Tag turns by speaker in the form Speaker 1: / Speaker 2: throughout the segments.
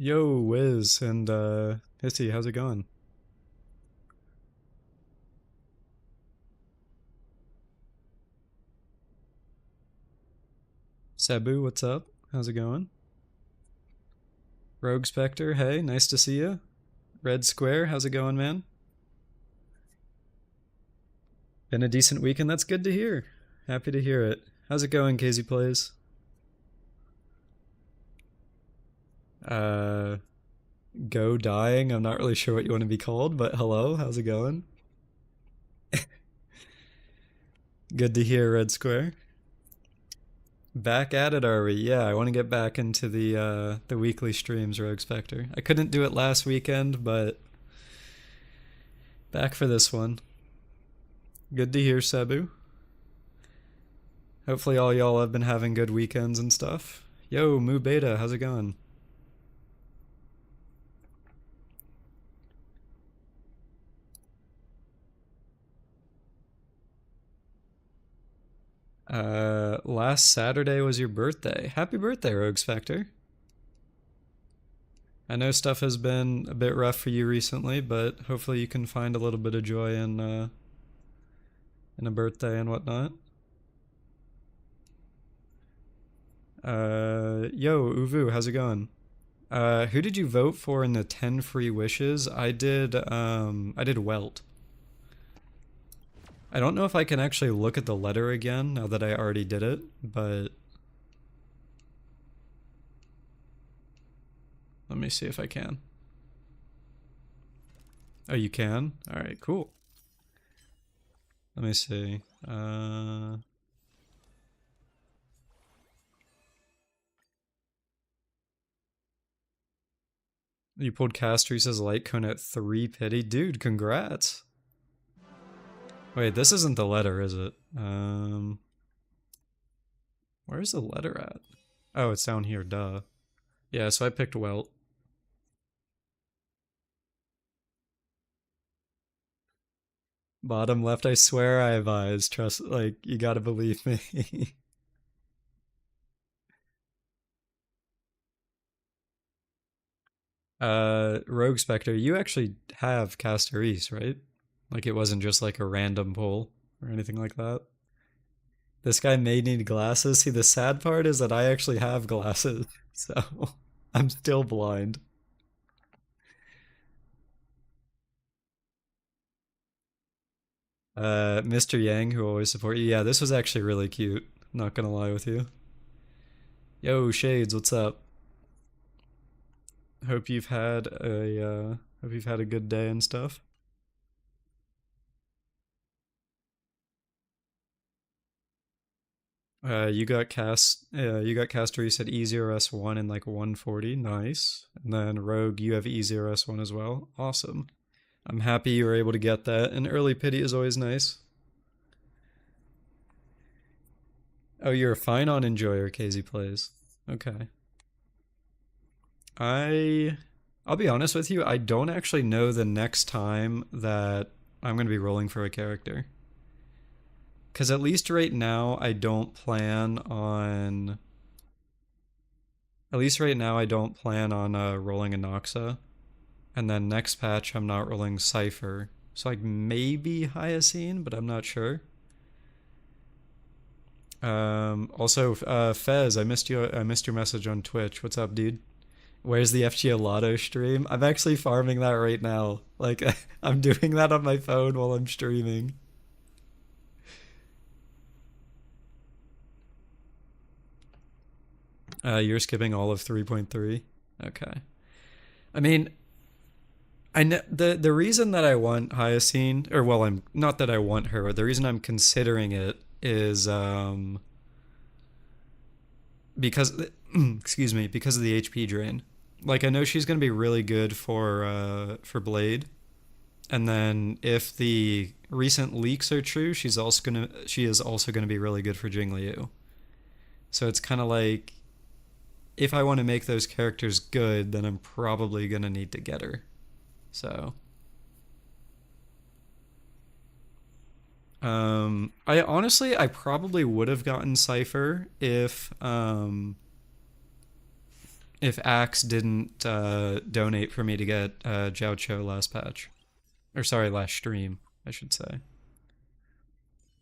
Speaker 1: Yo, Wiz and Hissy, how's it going? Sabu, what's up? How's it going? Rogue Spectre, hey, nice to see you. Red Square, how's it going, man? Been a decent weekend, that's good to hear. Happy to hear it. How's it going, KZ Plays? Uh, Go dying, I'm not really sure what you want to be called, but hello, how's it going? Good to hear, Red Square. Back at it, are we? Yeah, I want to get back into the weekly streams, Rogue Spectre. I couldn't do it last weekend, but back for this one. Good to hear, Sabu. Hopefully all y'all have been having good weekends and stuff. Yo, Moo Beta, how's it going? Last Saturday was your birthday. Happy birthday, Rogue Spectre. I know stuff has been a bit rough for you recently, but hopefully you can find a little bit of joy in a birthday and whatnot. Yo, Uvu, how's it going? Who did you vote for in the 10 free wishes? I did Welt. I don't know if I can actually look at the letter again now that I already did it, but let me see if I can. Oh, you can? Alright, cool. Let me see. You pulled Castries' light cone at 3 pity? Dude, congrats. Wait, this isn't the letter, is it? Where's the letter at? Oh, it's down here, duh. Yeah, so I picked Welt. Bottom left, I swear I have eyes. Trust, like, you gotta believe me. Rogue Spectre, you actually have Casteris, right? Like, it wasn't just like a random pull or anything like that. This guy may need glasses. See, the sad part is that I actually have glasses, so I'm still blind. Mr. Yang, who always support you. Yeah, this was actually really cute. Not gonna lie with you. Yo, Shades, what's up? Hope you've had a good day and stuff. You got Caster, said E0S1 in like 140. Nice. And then Rogue, you have E0S1 as well. Awesome. I'm happy you were able to get that. And early pity is always nice. Oh, you're a fine on Enjoyer, KZ plays. Okay. I I'll be honest with you, I don't actually know the next time that I'm gonna be rolling for a character. Cause at least right now I don't plan on rolling a Noxa. And then next patch I'm not rolling Cypher. So like maybe Hyacine, but I'm not sure. Also, Fez, I missed your message on Twitch. What's up, dude? Where's the FGO Lotto stream? I'm actually farming that right now. Like, I'm doing that on my phone while I'm streaming. You're skipping all of 3.3? Okay. I mean, I know the reason that I want Hyacine, or well, I'm not that I want her, but the reason I'm considering it is because excuse me, because of the HP drain. Like I know she's gonna be really good for Blade, and then if the recent leaks are true, she is also gonna be really good for Jingliu. So it's kind of like if I want to make those characters good, then I'm probably gonna need to get her. So I probably would have gotten Cypher if Axe didn't donate for me to get Jiao Cho last patch. Or sorry, last stream, I should say.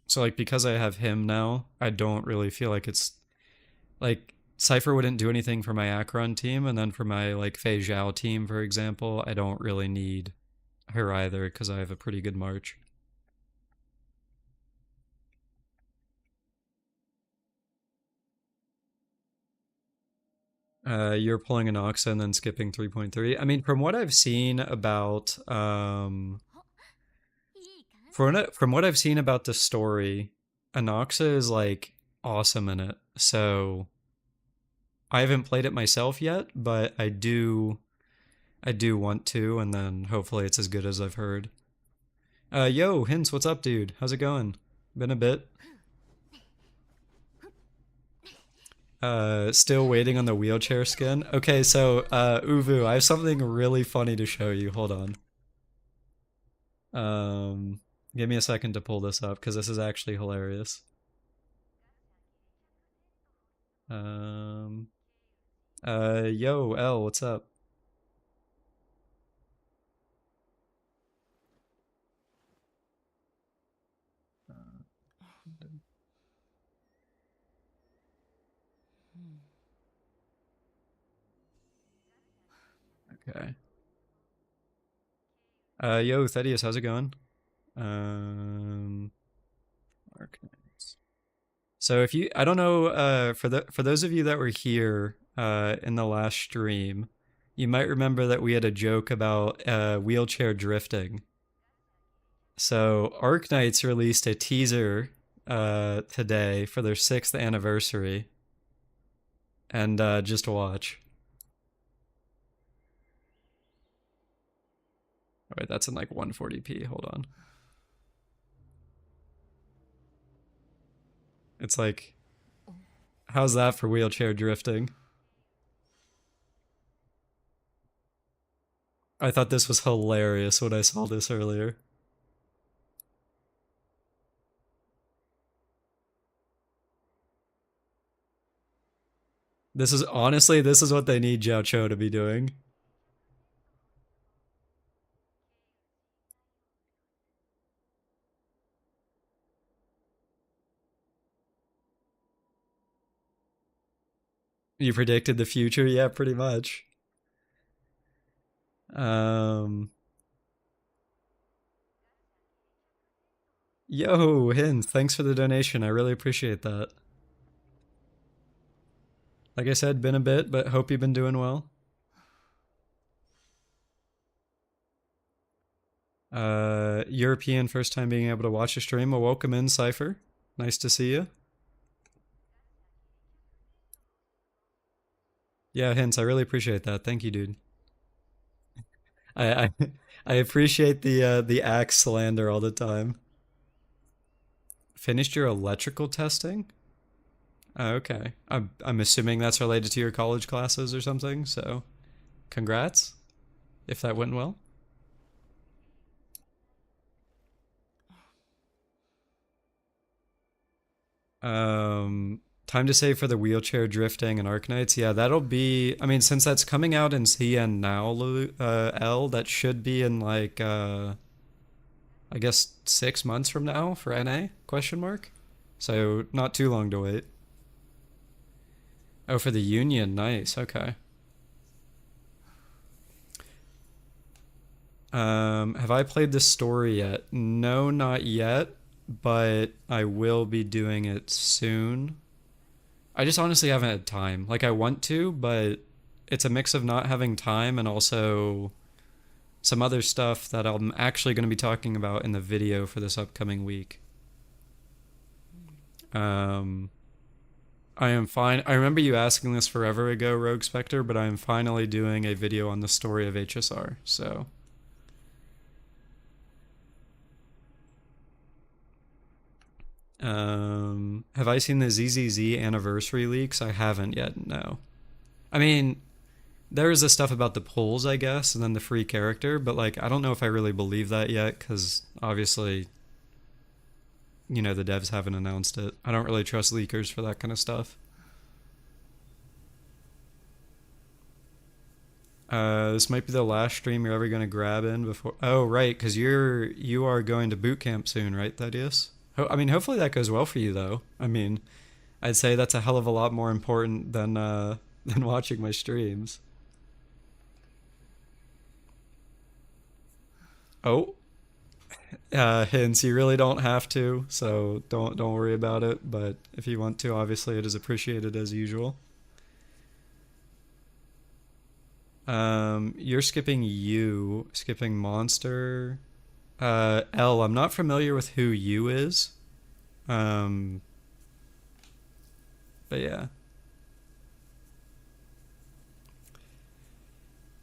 Speaker 1: So like because I have him now, I don't really feel like it's like Cypher wouldn't do anything for my Akron team, and then for my like Fei Zhao team, for example, I don't really need her either because I have a pretty good March. You're pulling an Oxa and then skipping 3.3. I mean, from what I've seen about from what I've seen about the story, Anoxa is like awesome in it. So I haven't played it myself yet, but I do want to, and then hopefully it's as good as I've heard. Yo, Hints, what's up, dude? How's it going? Been a bit. Still waiting on the wheelchair skin. Okay, so Uvu, I have something really funny to show you. Hold on. Give me a second to pull this up because this is actually hilarious. Yo, L, what's up? Okay. Yo, Thaddeus, how's it going? Arcanines. So if you, I don't know, for those of you that were here, in the last stream, you might remember that we had a joke about, wheelchair drifting. So Arknights released a teaser, today for their 6th anniversary, and, just watch. Oh, wait, that's in like 140p. Hold on. It's like, how's that for wheelchair drifting? I thought this was hilarious when I saw this earlier. This is honestly, this is what they need Jiao Cho to be doing. You predicted the future? Yeah, pretty much. Um, Yo, Hint, thanks for the donation. I really appreciate that. Like I said, been a bit, but hope you've been doing well. European, first time being able to watch a stream. Well, welcome in, Cypher. Nice to see you. Yeah, Hints, I really appreciate that. Thank you, dude. I I appreciate the axe slander all the time. Finished your electrical testing? Okay. I'm assuming that's related to your college classes or something, so congrats if that went well. Time to save for the wheelchair drifting and Arknights. Yeah, that'll be. I mean, since that's coming out in CN now, L, that should be in like I guess 6 months from now for NA? Question mark. So not too long to wait. Oh, for the Union, nice. Okay. Have I played this story yet? No, not yet, but I will be doing it soon. I just honestly haven't had time. Like I want to, but it's a mix of not having time and also some other stuff that I'm actually going to be talking about in the video for this upcoming week. I am fine. I remember you asking this forever ago, Rogue Spectre, but I am finally doing a video on the story of HSR. So, have I seen the ZZZ anniversary leaks? I haven't yet. No. I mean, there's the stuff about the polls, I guess, and then the free character, but like, I don't know if I really believe that yet, because obviously, you know, the devs haven't announced it. I don't really trust leakers for that kind of stuff. This might be the last stream you're ever gonna grab in before. Oh, right, because you are going to boot camp soon, right, Thaddeus? I mean, hopefully that goes well for you, though. I mean, I'd say that's a hell of a lot more important than than watching my streams. Oh, hints. You really don't have to, so don't worry about it. But if you want to, obviously, it is appreciated as usual. You're skipping you, skipping monster. L. I'm not familiar with who you is. Um, but yeah.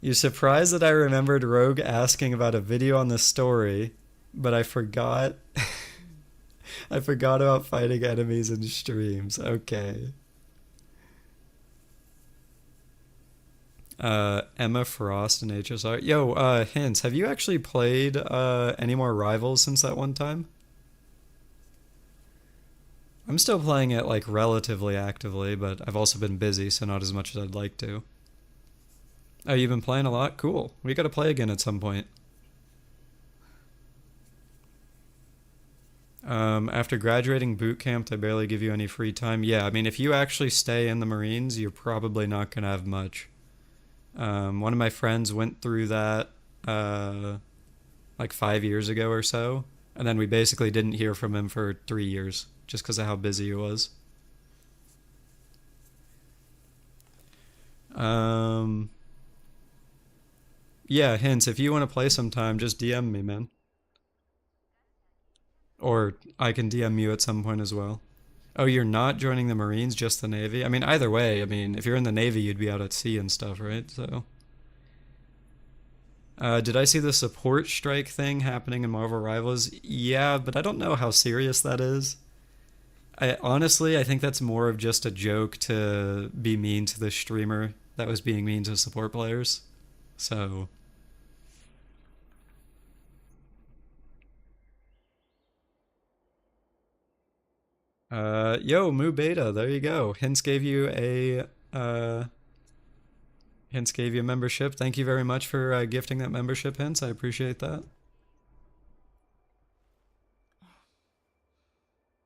Speaker 1: You're surprised that I remembered Rogue asking about a video on the story, but I forgot. I forgot about fighting enemies in streams. Okay. Emma Frost and HSR. Yo, hints. Have you actually played any more Rivals since that one time? I'm still playing it like relatively actively, but I've also been busy, so not as much as I'd like to. Oh, you've been playing a lot? Cool. We gotta play again at some point. After graduating boot camp, they barely give you any free time. Yeah, I mean, if you actually stay in the Marines, you're probably not gonna have much. One of my friends went through that like 5 years ago or so, and then we basically didn't hear from him for 3 years just because of how busy he was. Um, yeah, hints. If you want to play sometime, just DM me, man. Or I can DM you at some point as well. Oh, you're not joining the Marines, just the Navy? I mean, either way, I mean, if you're in the Navy, you'd be out at sea and stuff, right? So, did I see the support strike thing happening in Marvel Rivals? Yeah, but I don't know how serious that is. I think that's more of just a joke to be mean to the streamer that was being mean to support players. So, yo, Moo Beta, there you go. Hints gave you a membership. Thank you very much for gifting that membership, Hints. I appreciate that.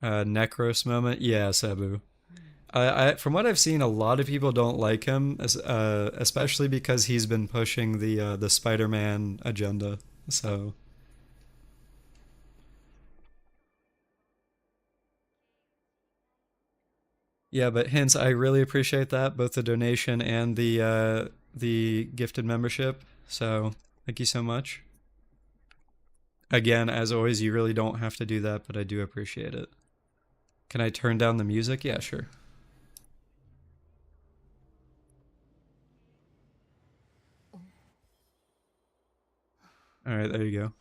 Speaker 1: Necros moment, yeah, Sabu. From what I've seen, a lot of people don't like him, especially because he's been pushing the Spider-Man agenda. So yeah, but Hints, I really appreciate that, both the donation and the gifted membership. So thank you so much. Again, as always, you really don't have to do that, but I do appreciate it. Can I turn down the music? Yeah, sure. All right, there you go.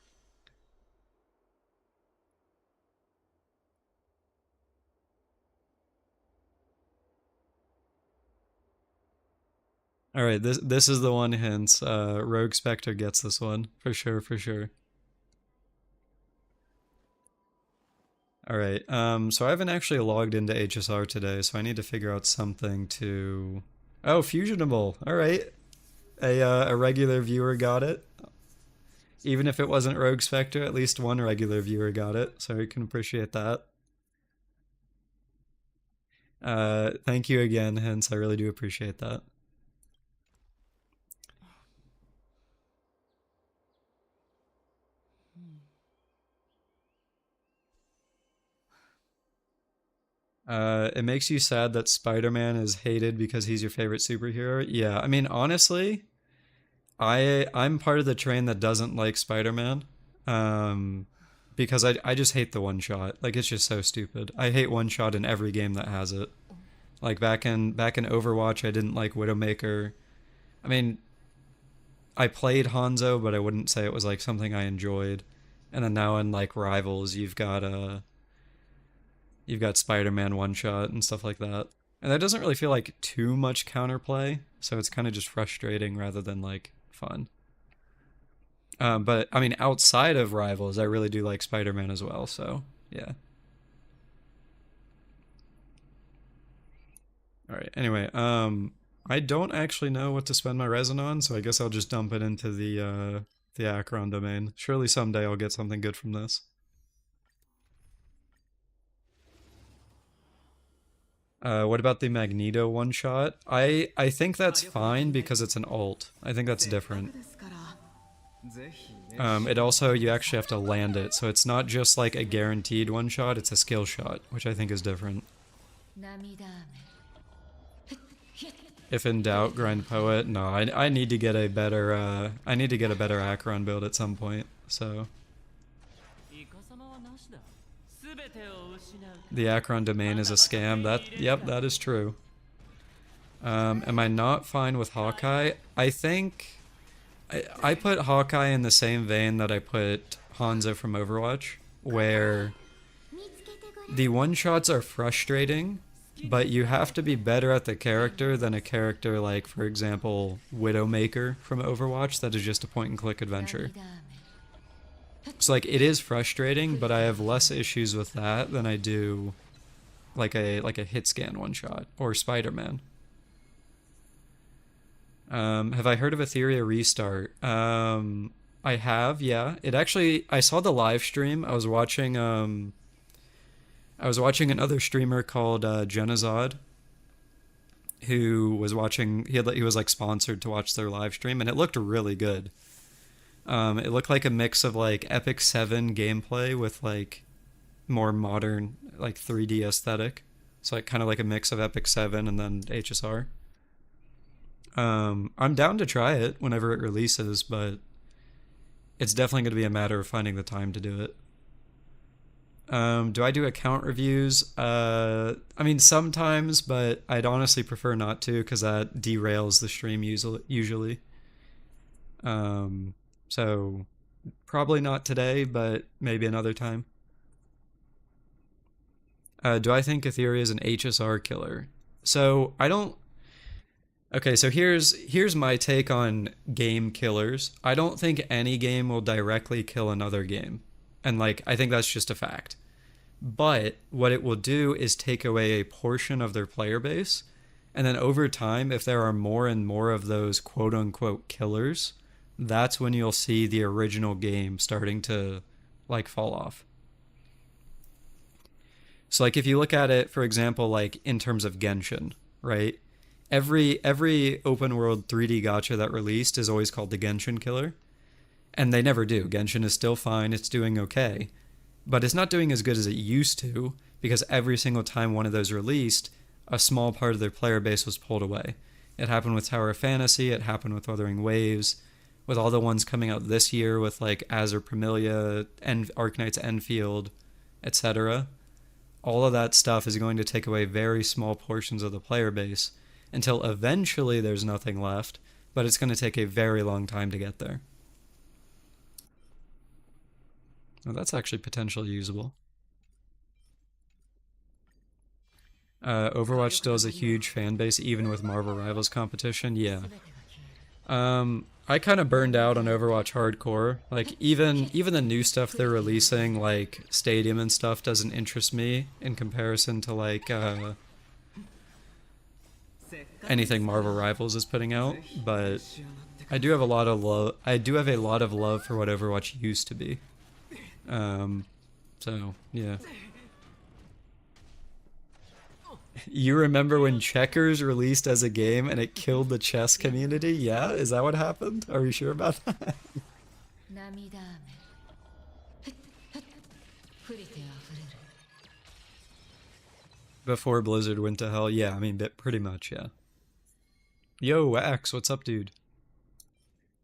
Speaker 1: All right, this is the one, Hints. Rogue Spectre gets this one for sure, for sure. All right. So I haven't actually logged into HSR today, so I need to figure out something to. Oh, Fusionable. All right. A regular viewer got it. Even if it wasn't Rogue Spectre, at least one regular viewer got it, so we can appreciate that. Thank you again, Hence. I really do appreciate that. It makes you sad that Spider-Man is hated because he's your favorite superhero. Yeah, I mean, honestly, I'm part of the train that doesn't like Spider-Man. Um, because I just hate the one shot. Like it's just so stupid. I hate one shot in every game that has it. Like back in Overwatch, I didn't like Widowmaker. I mean, I played Hanzo, but I wouldn't say it was like something I enjoyed. And then now in like Rivals, you've got Spider-Man one shot and stuff like that. And that doesn't really feel like too much counterplay, so it's kind of just frustrating rather than like fun. But I mean, outside of Rivals, I really do like Spider-Man as well. So yeah. All right. Anyway, I don't actually know what to spend my resin on, so I guess I'll just dump it into the Acheron domain. Surely someday I'll get something good from this. What about the Magneto one-shot? I think that's fine because it's an ult. I think that's different. It also, you actually have to land it, so it's not just like a guaranteed one-shot, it's a skill shot, which I think is different. If in doubt, grind poet. No, I need to get a better I need to get a better Acheron build at some point. So the Acheron domain is a scam. Yep, that is true. Am I not fine with Hawkeye? I think I put Hawkeye in the same vein that I put Hanzo from Overwatch, where the one-shots are frustrating, but you have to be better at the character than a character like, for example, Widowmaker from Overwatch that is just a point-and-click adventure. So, like, it is frustrating, but I have less issues with that than I do like a hit scan one-shot or Spider-Man. Have I heard of Etheria Restart? I have, yeah. It actually, I saw the live stream. I was watching another streamer called Genazod, who was watching. He was like sponsored to watch their live stream, and it looked really good. It looked like a mix of like Epic 7 gameplay with like more modern like 3D aesthetic. So like kind of like a mix of Epic 7 and then HSR. I'm down to try it whenever it releases, but it's definitely going to be a matter of finding the time to do it. Do I do account reviews? I mean, sometimes, but I'd honestly prefer not to because that derails the stream usually. So probably not today, but maybe another time. Do I think Etheria is an HSR killer? So I don't. Okay, so here's my take on game killers. I don't think any game will directly kill another game. And like I think that's just a fact. But what it will do is take away a portion of their player base, and then over time, if there are more and more of those quote-unquote killers, that's when you'll see the original game starting to like fall off. So like if you look at it, for example, like in terms of Genshin, right? Every open world 3D gacha that released is always called the Genshin killer. And they never do. Genshin is still fine, it's doing okay. But it's not doing as good as it used to, because every single time one of those released, a small part of their player base was pulled away. It happened with Tower of Fantasy, it happened with Wuthering Waves, with all the ones coming out this year with like Azure Premilia, Arknight's Enfield, etc. All of that stuff is going to take away very small portions of the player base until eventually there's nothing left, but it's going to take a very long time to get there. Oh, that's actually potentially usable. Overwatch still has a huge fan base, even with Marvel Rivals competition. Yeah. I kind of burned out on Overwatch hardcore. Like even the new stuff they're releasing, like Stadium and stuff, doesn't interest me in comparison to like anything Marvel Rivals is putting out. But I do have a lot of love. I do have a lot of love for what Overwatch used to be. So yeah. You remember when Checkers released as a game and it killed the chess community? Yeah? Is that what happened? Are you sure about that? Before Blizzard went to hell? Yeah, I mean, pretty much, yeah. Yo, Axe, what's up, dude?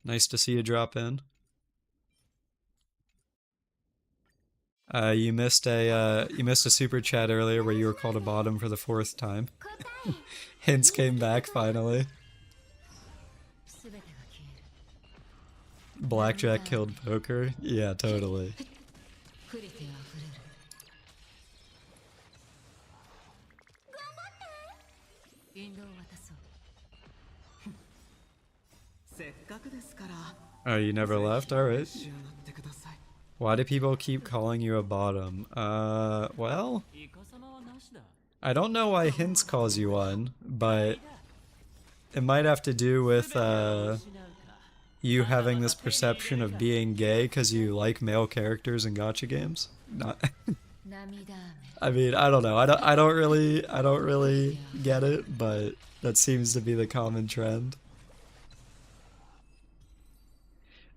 Speaker 1: Nice to see you drop in. You missed a super chat earlier where you were called a bottom for the 4th time. Hints came back finally. Blackjack killed poker? Yeah, totally. Oh, you never left? Alright. Why do people keep calling you a bottom? Well, I don't know why Hints calls you one, but It might have to do with you having this perception of being gay because you like male characters in gacha games. Not. I mean, I don't know. I don't really get it, but that seems to be the common trend.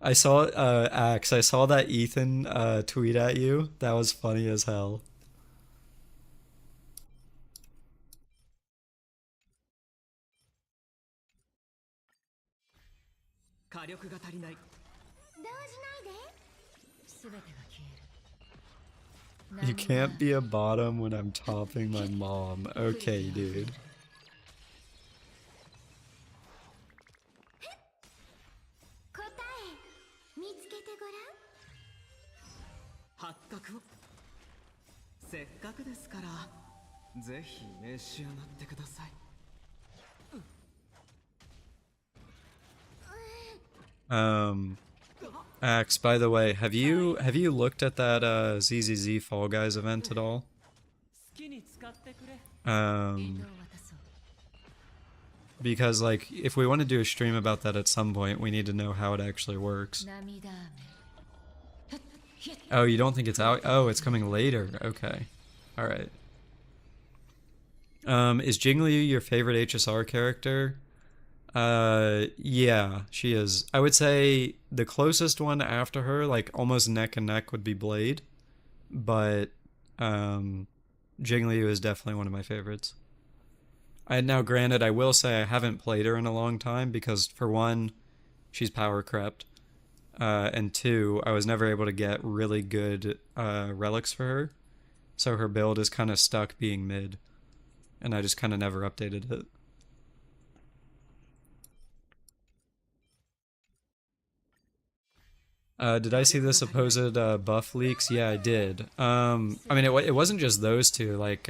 Speaker 1: I saw Axe. I saw that Ethan tweet at you. That was funny as hell.
Speaker 2: 火力が足りない。
Speaker 1: You can't be a bottom when I'm topping my mom. Okay, dude.
Speaker 2: 発覚を。せっかくですから、ぜひ召し上がってください。
Speaker 1: Axe, by the way, have you looked at that ZZZ Fall Guys event at all? Um, because like if we want to do a stream about that at some point, we need to know how it actually works. Oh, you don't think it's out? Oh, it's coming later. Okay. All right. Is Jingliu your favorite HSR character? Yeah, she is. I would say the closest one after her, like almost neck and neck, would be Blade, but Jingliu is definitely one of my favorites. Now, granted, I will say I haven't played her in a long time because, for one, she's power crept, and two, I was never able to get really good relics for her, so her build is kind of stuck being mid, and I just kind of never updated it. Did I see the supposed buff leaks? Yeah, I did. I mean, it wasn't just those two. Like,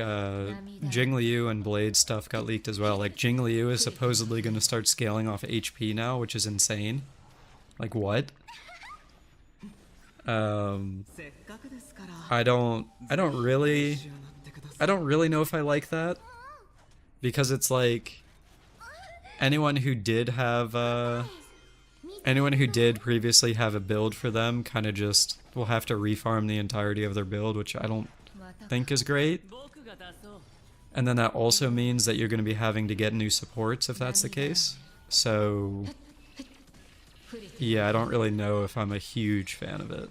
Speaker 1: Jing Liu and Blade stuff got leaked as well. Like, Jing Liu is supposedly going to start scaling off HP now, which is insane. Like, what? I don't really know if I like that. Because it's like, anyone who did have, anyone who did previously have a build for them kind of just will have to refarm the entirety of their build, which I don't think is great. And then that also means that you're going to be having to get new supports if that's the case. So, yeah, I don't really know if I'm a huge fan of it.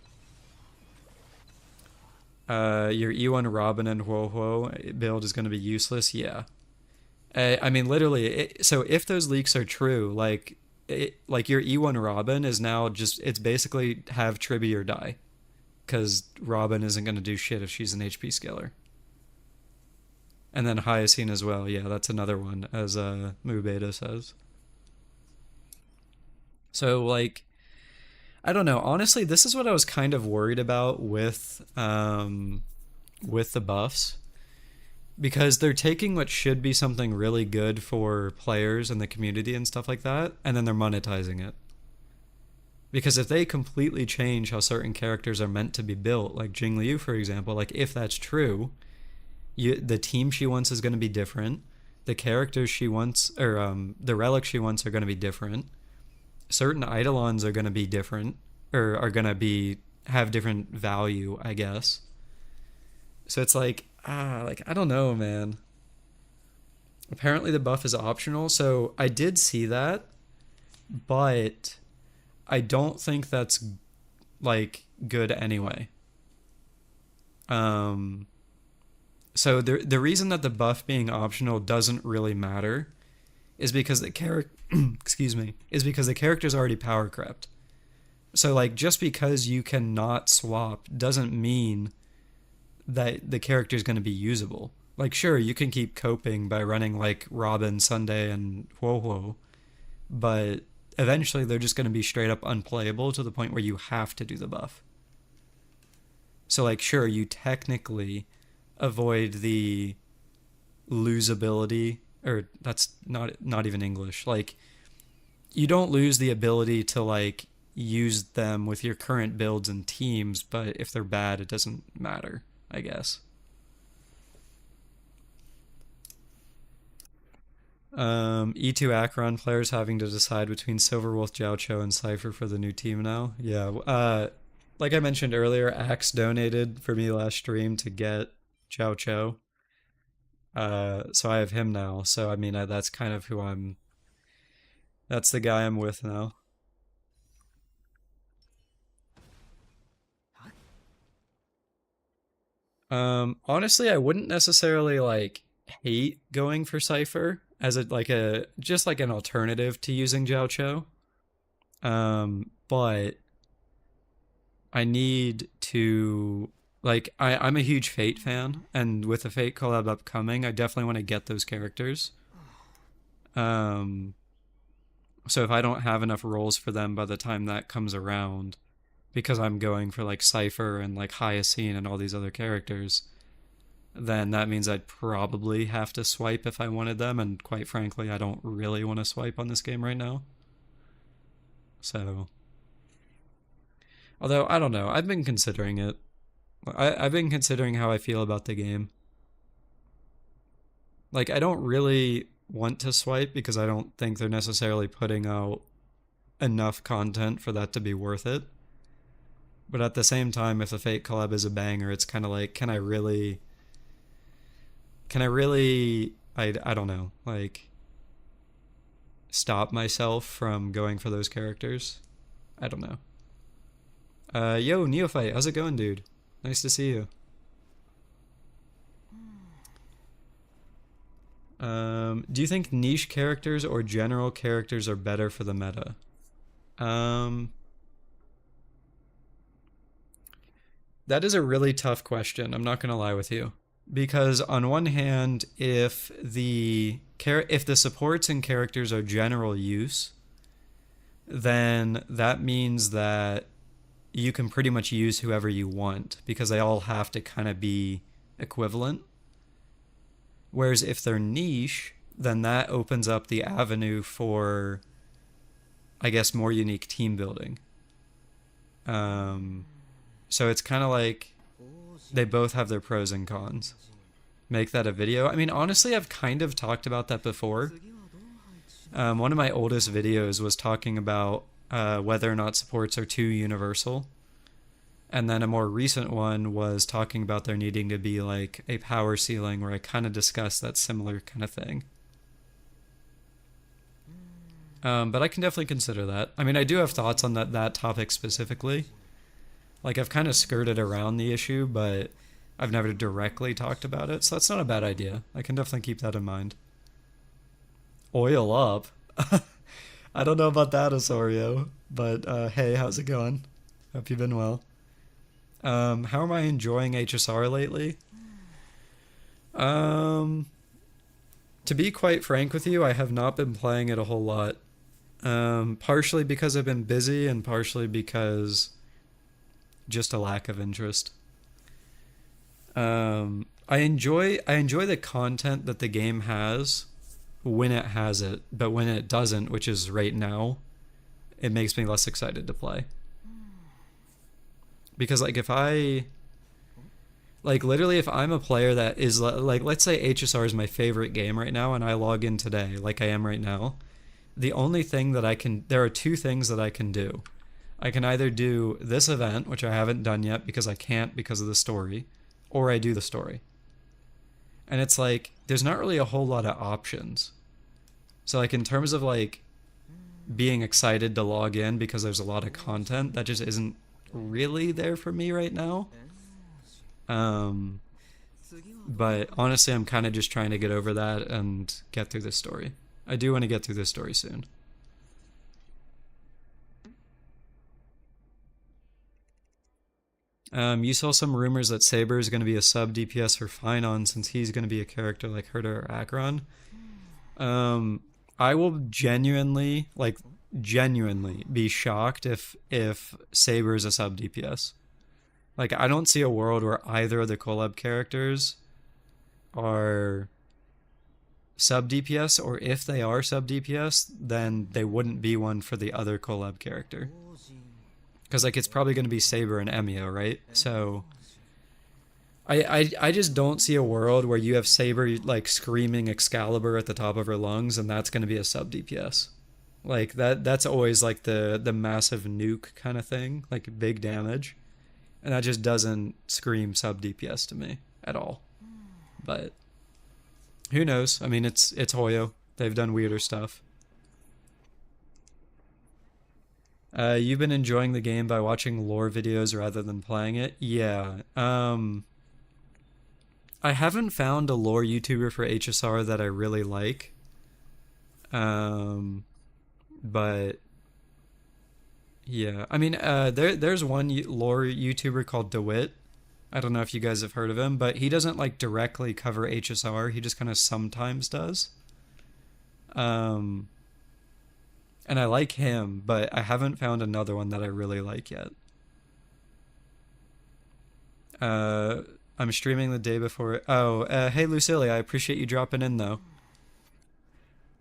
Speaker 1: Your E1 Robin and Huohuo build is going to be useless? Yeah. I mean, literally, so if those leaks are true, like your E1 Robin is now just, it's basically have Tribby or die. Because Robin isn't going to do shit if she's an HP scaler. And then Hyacine as well, yeah, that's another one, as Moo Beta says. So, like, I don't know, honestly, this is what I was kind of worried about with the buffs. Because they're taking what should be something really good for players and the community and stuff like that, and then they're monetizing it. Because if they completely change how certain characters are meant to be built, like Jing Liu, for example, like if that's true, the team she wants is going to be different. The characters she wants, or the relics she wants are going to be different. Certain Eidolons are going to be different, or are going to have different value, I guess. So it's like, I don't know, man. Apparently the buff is optional, so I did see that, but I don't think that's, like, good anyway. So the reason that the buff being optional doesn't really matter is because the excuse me, is because the character's already power crept. So, like, just because you cannot swap doesn't mean that the character is going to be usable. Like, sure, you can keep coping by running, like, Robin, Sunday, and Huohuo, but eventually they're just going to be straight up unplayable to the point where you have to do the buff. So, like, sure, you technically avoid the losability, or that's not even English. Like, you don't lose the ability to, like, use them with your current builds and teams, but if they're bad, it doesn't matter, I guess. E2 Akron players having to decide between Silverwolf, Jiao and Cypher for the new team now. Yeah, like I mentioned earlier, Axe donated for me last stream to get Jiao. So I have him now. So I mean, that's kind of who I'm. That's the guy I'm with now. Honestly, I wouldn't necessarily like hate going for Cypher as a just like an alternative to using Jiao. But I need to like I'm a huge Fate fan, and with the Fate collab upcoming, I definitely want to get those characters. Um, so if I don't have enough roles for them by the time that comes around, because I'm going for like Cypher and like Hyacine and all these other characters, then that means I'd probably have to swipe if I wanted them, and quite frankly, I don't really want to swipe on this game right now. So, although I don't know, I've been considering it. I've been considering how I feel about the game. Like, I don't really want to swipe because I don't think they're necessarily putting out enough content for that to be worth it. But at the same time, if the Fate collab is a banger, it's kind of like, can I really, I don't know, like, stop myself from going for those characters? I don't know. Yo, Neophyte, how's it going, dude? Nice to see you. Do you think niche characters or general characters are better for the meta? That is a really tough question. I'm not gonna lie with you, because on one hand, if the supports and characters are general use, then that means that you can pretty much use whoever you want because they all have to kind of be equivalent. Whereas if they're niche, then that opens up the avenue for, I guess, more unique team building. So it's kind of like they both have their pros and cons. Make that a video. I mean, honestly, I've kind of talked about that before. One of my oldest videos was talking about whether or not supports are too universal. And then a more recent one was talking about there needing to be like a power ceiling, where I kind of discussed that similar kind of thing. But I can definitely consider that. I mean, I do have thoughts on that topic specifically. Like, I've kind of skirted around the issue, but I've never directly talked about it, so that's not a bad idea. I can definitely keep that in mind. Oil up? I don't know about that, Osorio, but hey, how's it going? Hope you've been well. How am I enjoying HSR lately? To be quite frank with you, I have not been playing it a whole lot. Partially because I've been busy and partially because just a lack of interest. I enjoy the content that the game has when it has it, but when it doesn't, which is right now, it makes me less excited to play. Because like if I'm a player that is like, let's say HSR is my favorite game right now and I log in today like I am right now, there are two things that I can do. I can either do this event, which I haven't done yet because I can't because of the story, or I do the story. And it's like, there's not really a whole lot of options. So like in terms of like being excited to log in because there's a lot of content, that just isn't really there for me right now. But honestly, I'm kind of just trying to get over that and get through this story. I do want to get through this story soon. You saw some rumors that Saber is going to be a sub DPS for Finon since he's going to be a character like Herder or Akron. I will genuinely be shocked if Saber is a sub DPS. Like, I don't see a world where either of the collab characters are sub DPS, or if they are sub DPS, then they wouldn't be one for the other collab character. Because, like, it's probably going to be Saber and Emio, right? So, I just don't see a world where you have Saber like screaming Excalibur at the top of her lungs, and that's going to be a sub DPS. Like that's always like the massive nuke kind of thing, like big damage, and that just doesn't scream sub DPS to me at all. But who knows? I mean, it's Hoyo. They've done weirder stuff. You've been enjoying the game by watching lore videos rather than playing it. Yeah. I haven't found a lore YouTuber for HSR that I really like. Um, but yeah, I mean, there's one lore YouTuber called DeWitt. I don't know if you guys have heard of him, but he doesn't like directly cover HSR. He just kind of sometimes does. Um, and I like him, but I haven't found another one that I really like yet. Uh, I'm streaming the day before. Oh, hey Lucille, I appreciate you dropping in though.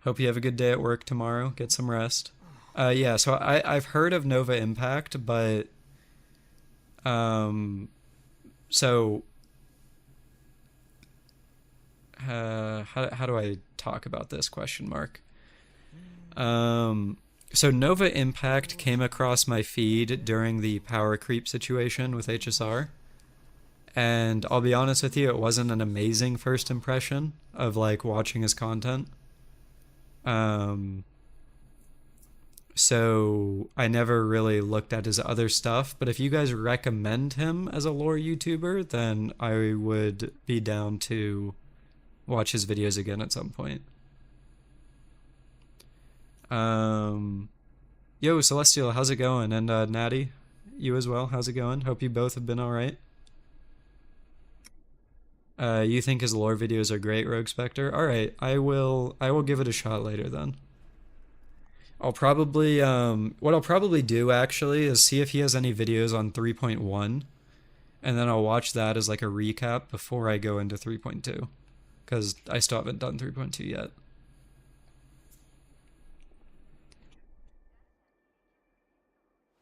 Speaker 1: Hope you have a good day at work tomorrow. Get some rest. Yeah, so I've heard of Nova Impact, but um, so how do I talk about this question mark? So Nova Impact came across my feed during the power creep situation with HSR. And I'll be honest with you, it wasn't an amazing first impression of like watching his content. Um, so I never really looked at his other stuff, but if you guys recommend him as a lore YouTuber, then I would be down to watch his videos again at some point. Um, Yo, Celestial, how's it going? And Natty, you as well, how's it going? Hope you both have been all right. You think his lore videos are great, Rogue Spectre? All right, I will give it a shot later then. I'll probably what I'll probably do actually is see if he has any videos on 3.1, and then I'll watch that as like a recap before I go into 3.2, because I still haven't done 3.2 yet.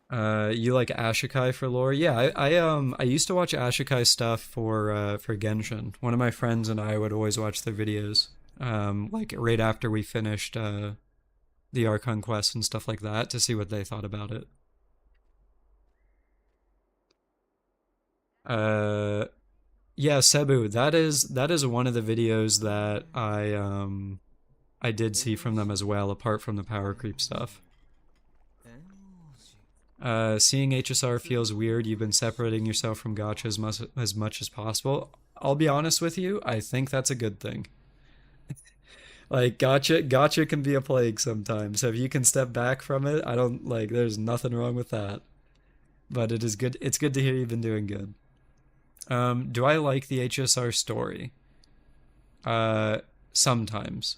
Speaker 1: You like Ashikai for lore? Yeah, I used to watch Ashikai stuff for Genshin. One of my friends and I would always watch their videos. Like right after we finished the Archon quest and stuff like that to see what they thought about it. Uh yeah, Cebu, that is one of the videos that I did see from them as well, apart from the power creep stuff. Seeing HSR feels weird. You've been separating yourself from Gotcha as much as possible. I'll be honest with you, I think that's a good thing. Like Gotcha can be a plague sometimes. So if you can step back from it, I don't like there's nothing wrong with that. But it is good it's good to hear you've been doing good. Do I like the HSR story? Uh Sometimes.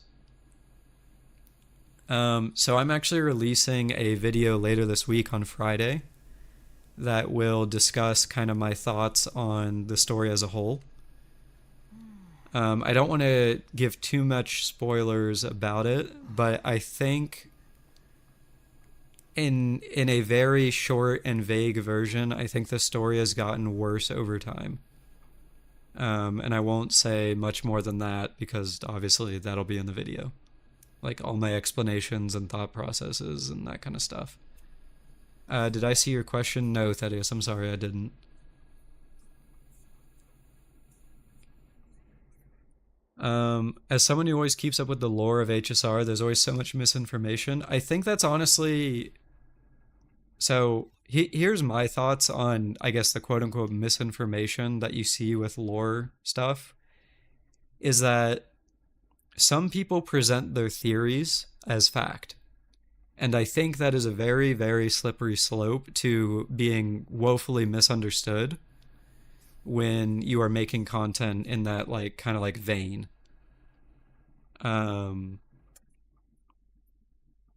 Speaker 1: So I'm actually releasing a video later this week on Friday that will discuss kind of my thoughts on the story as a whole. I don't want to give too much spoilers about it, but I think in a very short and vague version, I think the story has gotten worse over time. And I won't say much more than that because obviously that'll be in the video. Like all my explanations and thought processes and that kind of stuff. Did I see your question? No, Thaddeus, I'm sorry, I didn't. As someone who always keeps up with the lore of HSR, there's always so much misinformation. I think that's honestly. So here's my thoughts on, I guess, the quote unquote misinformation that you see with lore stuff. Is that some people present their theories as fact. And I think that is a very, very slippery slope to being woefully misunderstood when you are making content in that like kind of like vein. Um,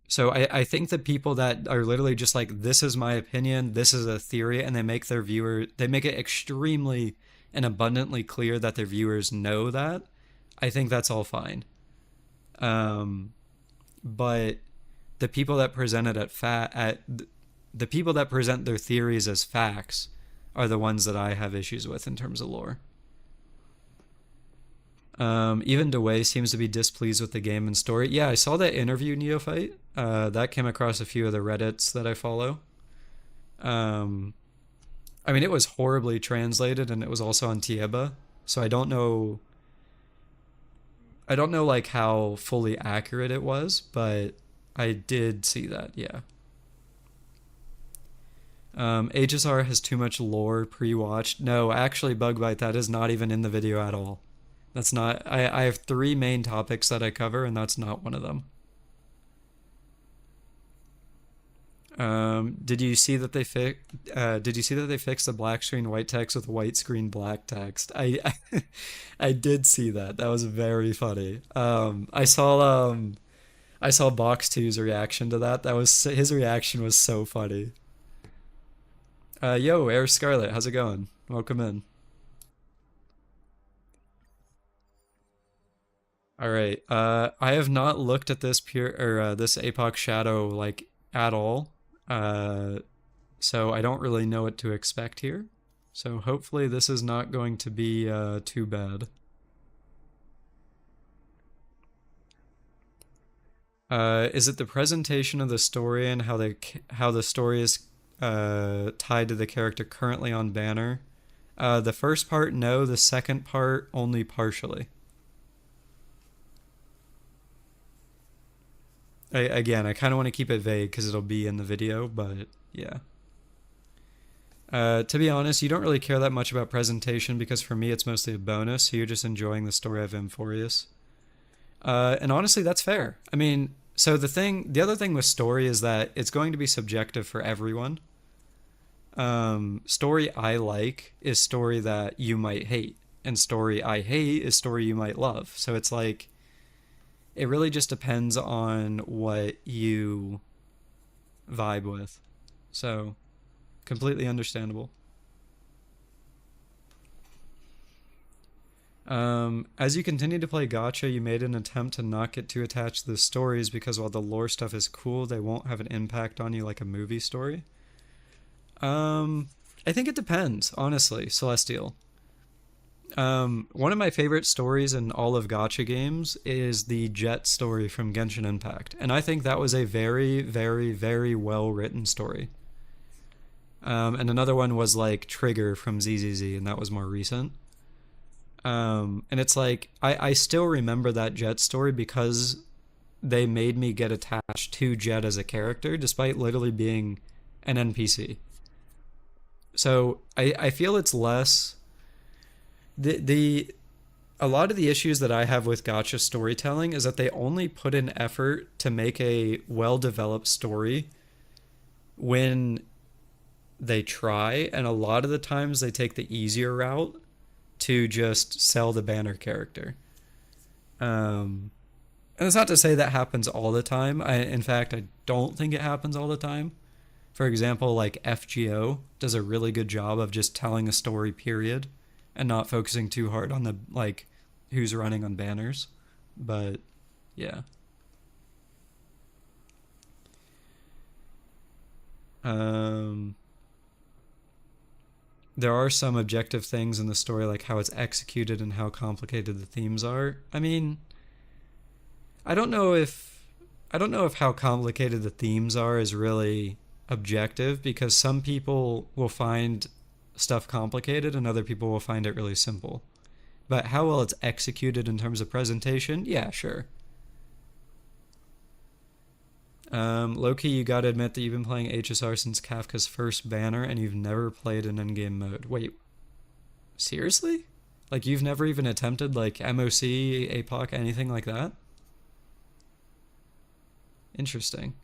Speaker 1: so I think that people that are literally just like, this is my opinion, this is a theory, and they make it extremely and abundantly clear that their viewers know that, I think that's all fine. Um, but the people that present it at the people that present their theories as facts are the ones that I have issues with in terms of lore. Even DeWay seems to be displeased with the game and story. Yeah, I saw that interview, Neophyte. That came across a few of the Reddits that I follow. Um, I mean, it was horribly translated, and it was also on Tieba, so I don't know. I don't know like how fully accurate it was, but I did see that. Yeah. HSR has too much lore pre-watched. No, actually, Bug Bite, that is not even in the video at all. That's not. I have three main topics that I cover, and that's not one of them. Did you see that they Did you see that they fixed the black screen white text with white screen black text? I did see that. That was very funny. I saw Box 2's reaction to that. That was his reaction was so funny. Yo, Air Scarlet, how's it going? Welcome in. All right. I have not looked at this pure or this Apoc Shadow like at all. Uh, so I don't really know what to expect here. So hopefully this is not going to be too bad. Is it the presentation of the story and how the story is tied to the character currently on banner? The first part, no. The second part, only partially. Again, I kind of want to keep it vague because it'll be in the video, but yeah. To be honest, you don't really care that much about presentation because for me it's mostly a bonus, so you're just enjoying the story of Amphorius. And honestly, that's fair. I mean, so the other thing with story is that it's going to be subjective for everyone. Story I like is story that you might hate, and story I hate is story you might love. So it's like, it really just depends on what you vibe with. So, completely understandable. As you continue to play gacha, you made an attempt to not get too attached to the stories because while the lore stuff is cool, they won't have an impact on you like a movie story. I think it depends, honestly, Celestial. One of my favorite stories in all of gacha games is the Jet story from Genshin Impact, and I think that was a very, very, very well written story. And another one was like Trigger from ZZZ, and that was more recent. And it's like I still remember that Jet story because they made me get attached to Jet as a character, despite literally being an NPC. So I feel it's less the a lot of the issues that I have with gacha storytelling is that they only put in effort to make a well-developed story when they try, and a lot of the times they take the easier route to just sell the banner character. And it's not to say that happens all the time. In fact, I don't think it happens all the time. For example, like FGO does a really good job of just telling a story, period, and not focusing too hard on the like who's running on banners. But yeah. Um, there are some objective things in the story, like how it's executed and how complicated the themes are. I mean, I don't know if I don't know if how complicated the themes are is really objective because some people will find stuff complicated and other people will find it really simple. But how well it's executed in terms of presentation, yeah, sure. Loki, you gotta admit that you've been playing HSR since Kafka's first banner and you've never played an endgame mode. Wait, seriously? Like you've never even attempted like MOC, APOC, anything like that? Interesting.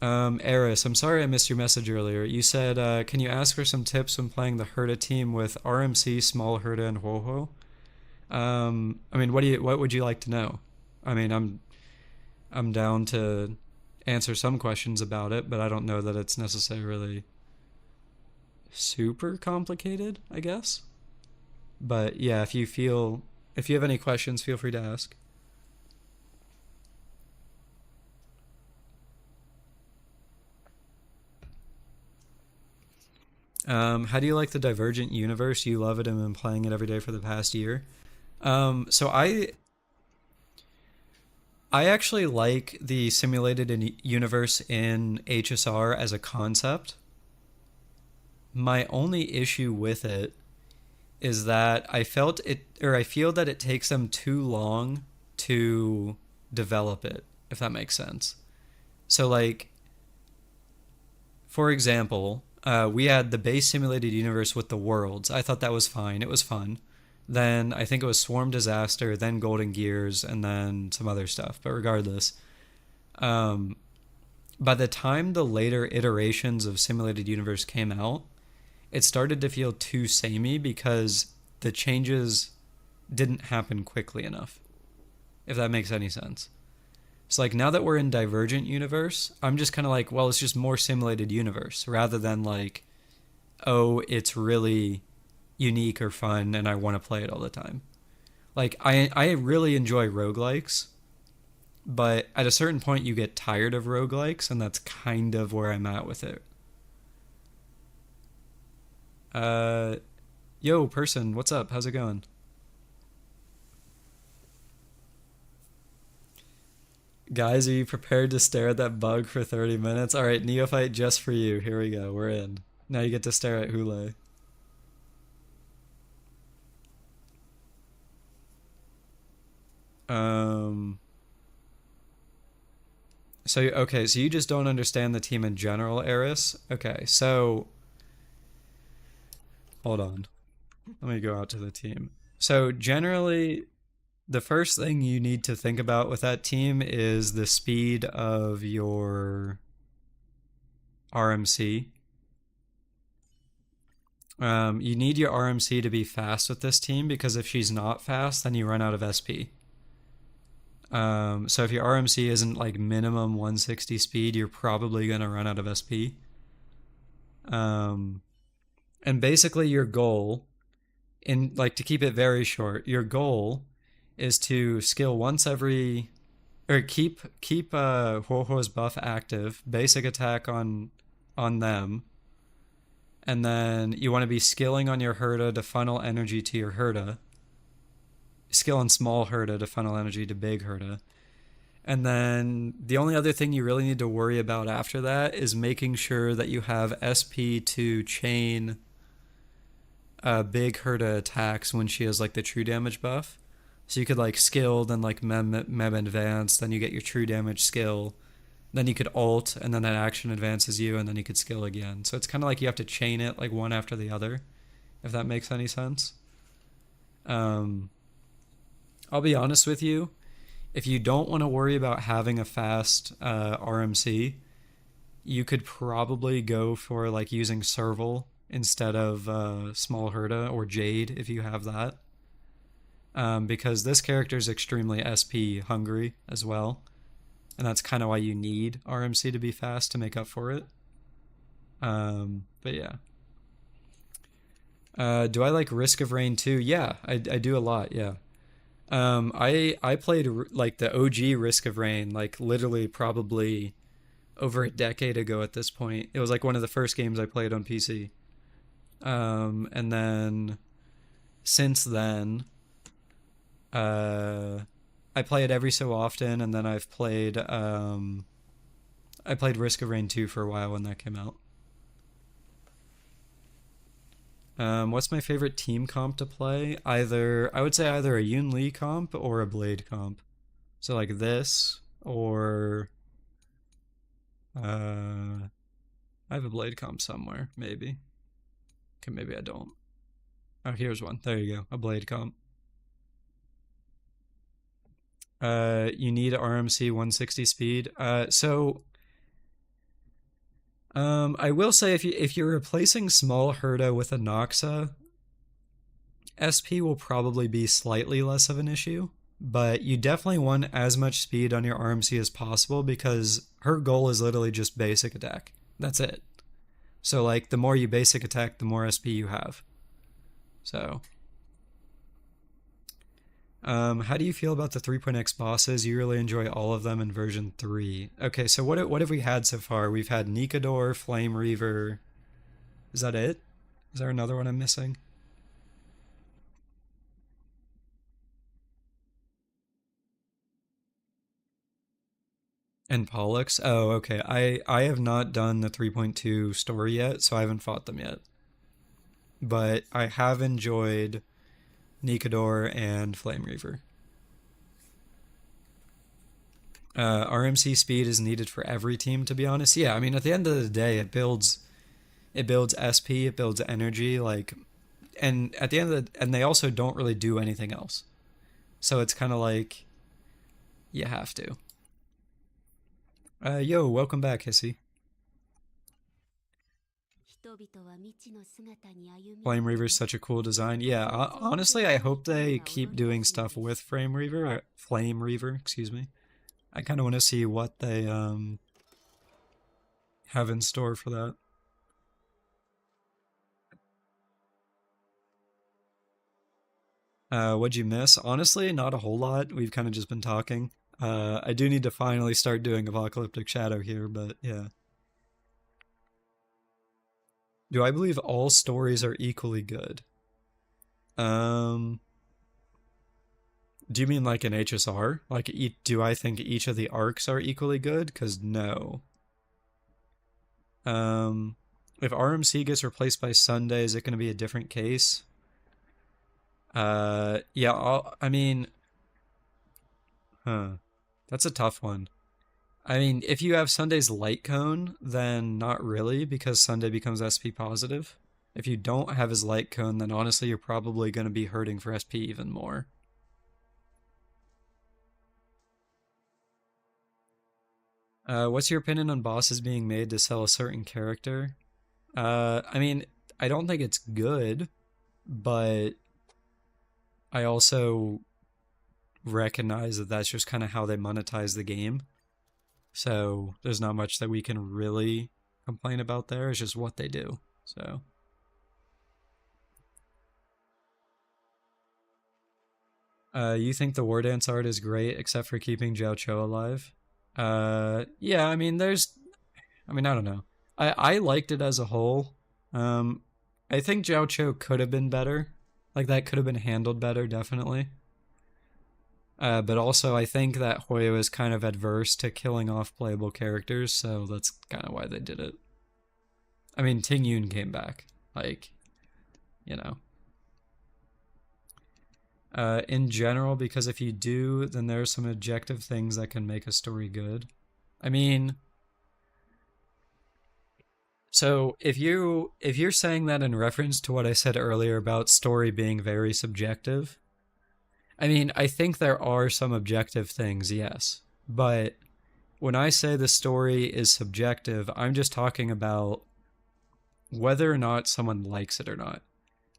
Speaker 1: Eris, I'm sorry I missed your message earlier. You said, can you ask for some tips when playing the Herta team with RMC, Small Herta, and Ho-Ho? I mean, what would you like to know? I mean, I'm down to answer some questions about it, but I don't know that it's necessarily super complicated, I guess. But yeah, if you have any questions, feel free to ask. How do you like the Divergent universe? You love it and been playing it every day for the past year. So I actually like the universe in HSR as a concept. My only issue with it is that I feel that it takes them too long to develop it, if that makes sense. So, like, for example, we had the base simulated universe with the worlds. I thought that was fine. It was fun. Then I think it was Swarm Disaster, then Golden Gears, and then some other stuff. But regardless, um, by the time the later iterations of simulated universe came out, it started to feel too samey because the changes didn't happen quickly enough, if that makes any sense. So like now that we're in Divergent universe, I'm just kind of like, well, it's just more simulated universe rather than like, oh, it's really unique or fun and I want to play it all the time. Like I really enjoy roguelikes, but at a certain point you get tired of roguelikes and that's kind of where I'm at with it. Uh Yo person, what's up? How's it going? Guys, are you prepared to stare at that bug for 30 minutes? All right, Neophyte just for you. Here we go. We're in. Now you get to stare at Hule. Um so you just don't understand the team in general, Eris? Okay, so hold on. Let me go out to the team. So generally the first thing you need to think about with that team is the speed of your RMC. You need your RMC to be fast with this team because if she's not fast, then you run out of SP. So if your RMC isn't like minimum 160 speed, you're probably gonna run out of SP. Um, and basically your goal, in like to keep it very short, your goal is to skill once every or keep Ho-Ho's buff active, basic attack on them, and then you want to be skilling on your Herda to funnel energy to your Herda. Skill on small Herda to funnel energy to big Herda. And then the only other thing you really need to worry about after that is making sure that you have SP to chain big Herda attacks when she has like the true damage buff. So you could like skill, then like mem advance, then you get your true damage skill, then you could ult, and then that action advances you, and then you could skill again. So it's kind of like you have to chain it like one after the other, if that makes any sense. Um, I'll be honest with you. If you don't want to worry about having a fast RMC, you could probably go for like using Serval instead of Small Herda or Jade if you have that. Because this character is extremely SP hungry as well. And that's kind of why you need RMC to be fast to make up for it. But yeah. Do I like Risk of Rain too? Yeah, I do a lot, yeah. I played like the OG Risk of Rain, like literally probably over a decade ago at this point. It was like one of the first games I played on PC. And then since then, uh, I play it every so often, and then I played Risk of Rain 2 for a while when that came out. What's my favorite team comp to play? I would say either a Yun Li comp or a Blade comp. So like this, or I have a Blade comp somewhere, maybe. Okay, maybe I don't. Oh, here's one. There you go, a Blade comp. You need RMC 160 speed. I will say if you're replacing small Herda with a Noxa, SP will probably be slightly less of an issue, but you definitely want as much speed on your RMC as possible because her goal is literally just basic attack. That's it. So like the more you basic attack, the more SP you have. So how do you feel about the 3.x bosses? You really enjoy all of them in version 3. Okay, so what have we had so far? We've had Nikador, Flame Reaver. Is that it? Is there another one I'm missing? And Pollux. Oh, okay. I have not done the 3.2 story yet, so I haven't fought them yet. But I have enjoyed Nikador and Flame Reaver. RMC speed is needed for every team, to be honest. Yeah, I mean, at the end of the day, it builds SP, it builds energy, like, and at the end of the, and they also don't really do anything else. So it's kind of like you have to. Yo, welcome back, Hissy. Flame Reaver's such a cool design. Yeah, honestly, I hope they keep doing stuff with Flame Reaver, excuse me. I kind of want to see what they have in store for that. What'd you miss? Honestly, not a whole lot. We've kind of just been talking. I do need to finally start doing Apocalyptic Shadow here, but yeah. Do I believe all stories are equally good? Um, do you mean like an HSR? Like, do I think each of the arcs are equally good? Because no. Um, if RMC gets replaced by Sunday, is it going to be a different case? Yeah, I mean, huh. That's a tough one. I mean, if you have Sunday's light cone, then not really, because Sunday becomes SP positive. If you don't have his light cone, then honestly, you're probably going to be hurting for SP even more. What's your opinion on bosses being made to sell a certain character? I mean, I don't think it's good, but I also recognize that that's just kind of how they monetize the game. So there's not much that we can really complain about there. It's just what they do. So. You think the War Dance art is great except for keeping Jiao Cho alive? Yeah, I mean, I don't know. I liked it as a whole. Um, I think Jiao Cho could have been better. Like, that could have been handled better, definitely. But also, I think that Hoyo is kind of adverse to killing off playable characters, so that's kind of why they did it. I mean, Ting Yun came back. Like, you know. In general, because if you do, then there are some objective things that can make a story good. I mean, so if you're saying that in reference to what I said earlier about story being very subjective, I mean, I think there are some objective things, yes. But when I say the story is subjective, I'm just talking about whether or not someone likes it or not.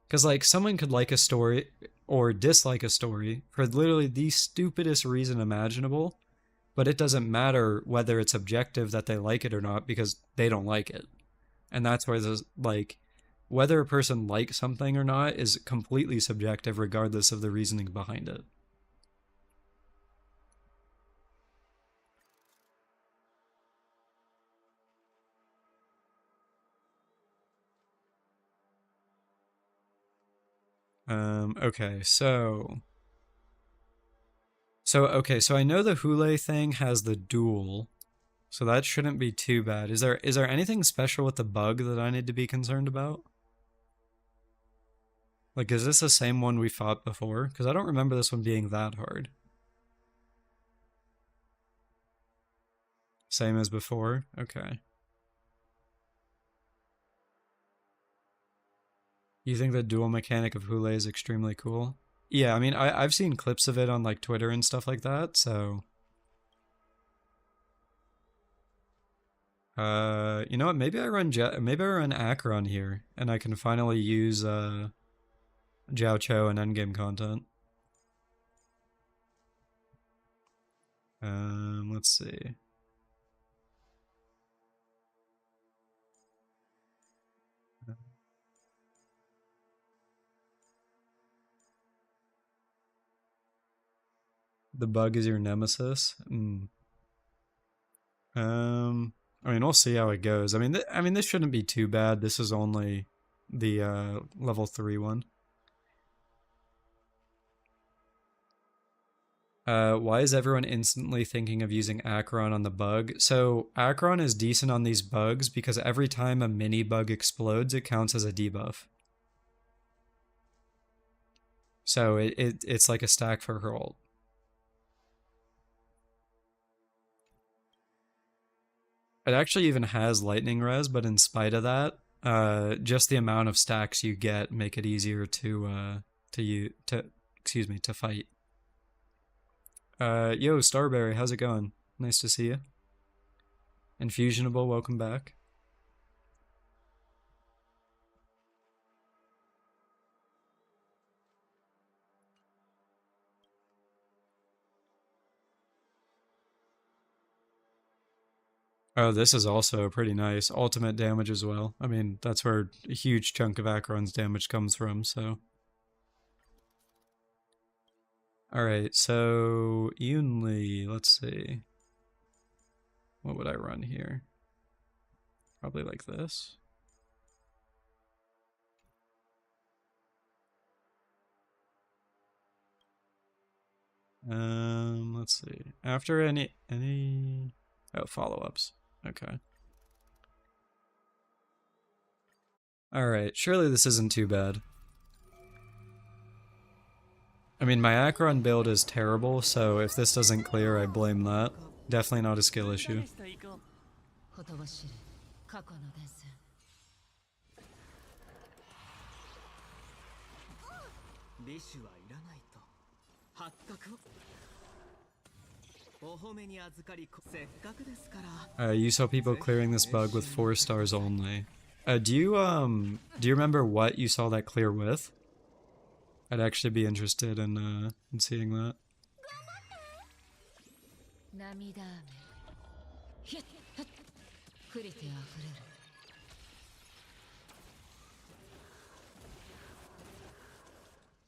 Speaker 1: Because, like, someone could like a story or dislike a story for literally the stupidest reason imaginable, but it doesn't matter whether it's objective that they like it or not because they don't like it. And that's where there's, like, whether a person likes something or not is completely subjective regardless of the reasoning behind it. Okay, so I know the Hule thing has the duel, so that shouldn't be too bad. Is there anything special with the bug that I need to be concerned about? Like, is this the same one we fought before? Because I don't remember this one being that hard. Same as before? Okay. You think the dual mechanic of Hule is extremely cool? Yeah, I mean, I've seen clips of it on, like, Twitter and stuff like that, so... you know what? Maybe I run Akron here, and I can finally use, Jiao Cho in endgame content. Let's see. The bug is your nemesis? I mean, we'll see how it goes. I mean, this shouldn't be too bad. This is only the level 3 one. Why is everyone instantly thinking of using Acheron on the bug? So Acheron is decent on these bugs because every time a mini bug explodes, it counts as a debuff. So it's like a stack for her ult. It actually even has lightning res, but in spite of that, just the amount of stacks you get make it easier to fight. Yo, Starberry, how's it going? Nice to see you. Infusionable, welcome back. Oh, this is also pretty nice. Ultimate damage as well. I mean, that's where a huge chunk of Acheron's damage comes from, so. Alright, so Yunli, let's see. What would I run here? Probably like this. Let's see. After any follow-ups. Okay. Alright, surely this isn't too bad. I mean, my Acheron build is terrible, so if this doesn't clear, I blame that. Definitely not a skill issue. You saw people clearing this bug with 4 stars only. Do you remember what you saw that clear with? I'd actually be interested in seeing that.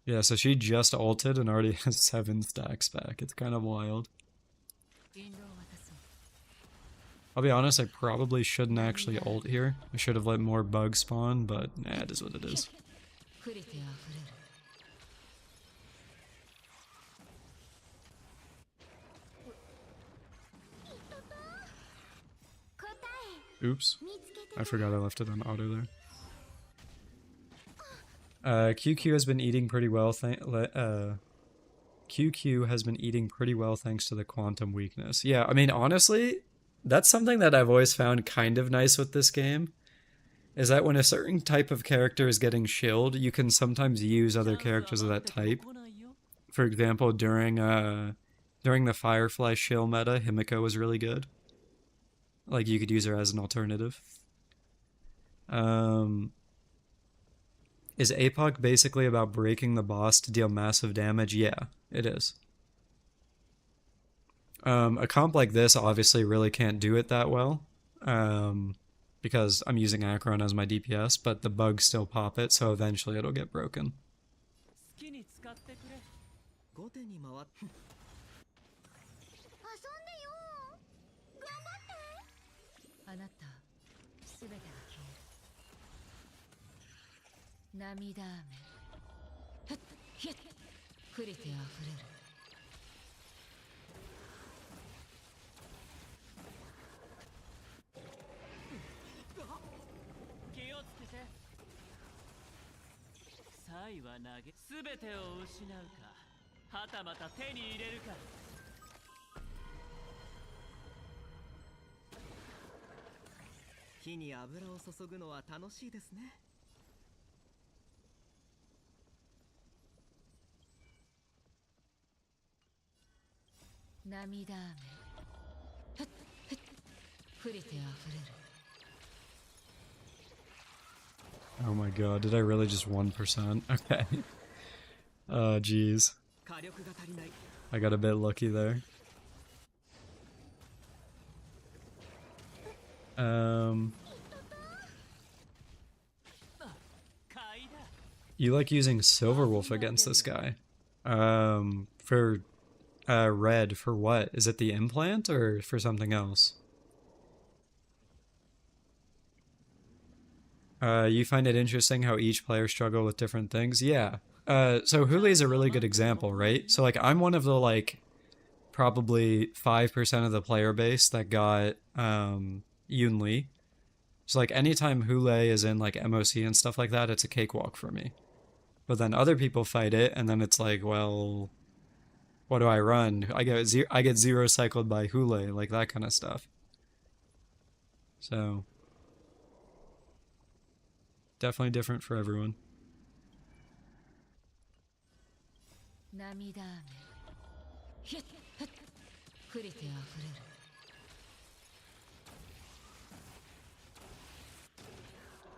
Speaker 1: Yeah, so she just ulted and already has 7 stacks back. It's kind of wild. I'll be honest, I probably shouldn't actually ult here. I should have let more bugs spawn, but nah, it is what it is. Oops. I forgot I left it on auto there. QQ has been eating pretty well. QQ has been eating pretty well thanks to the quantum weakness. Yeah, I mean, honestly, that's something that I've always found kind of nice with this game. Is that when a certain type of character is getting shilled, you can sometimes use other characters of that type. For example, during the Firefly shill meta, Himiko was really good. Like, you could use her as an alternative. Is Apoc basically about breaking the boss to deal massive damage? Yeah, it is. A comp like this obviously really can't do it that well. Because I'm using Acheron as my DPS, but the bugs still pop it, so eventually it'll get broken. Oh my god, did I really just 1%? Okay. Oh, jeez. I got a bit lucky there. You like using Silverwolf against this guy. For red, for what? Is it the implant or for something else? You find it interesting how each player struggle with different things? Yeah. So Huli is a really good example, right? So like I'm one of the like probably 5% of the player base that got Yoon Lee. So like anytime Hule is in like MOC and stuff like that, it's a cakewalk for me. But then other people fight it, and then it's like, well, what do I run? I get zero cycled by Hule, like that kind of stuff. So definitely different for everyone.
Speaker 3: 涙雨ひっふっ降りてあふれる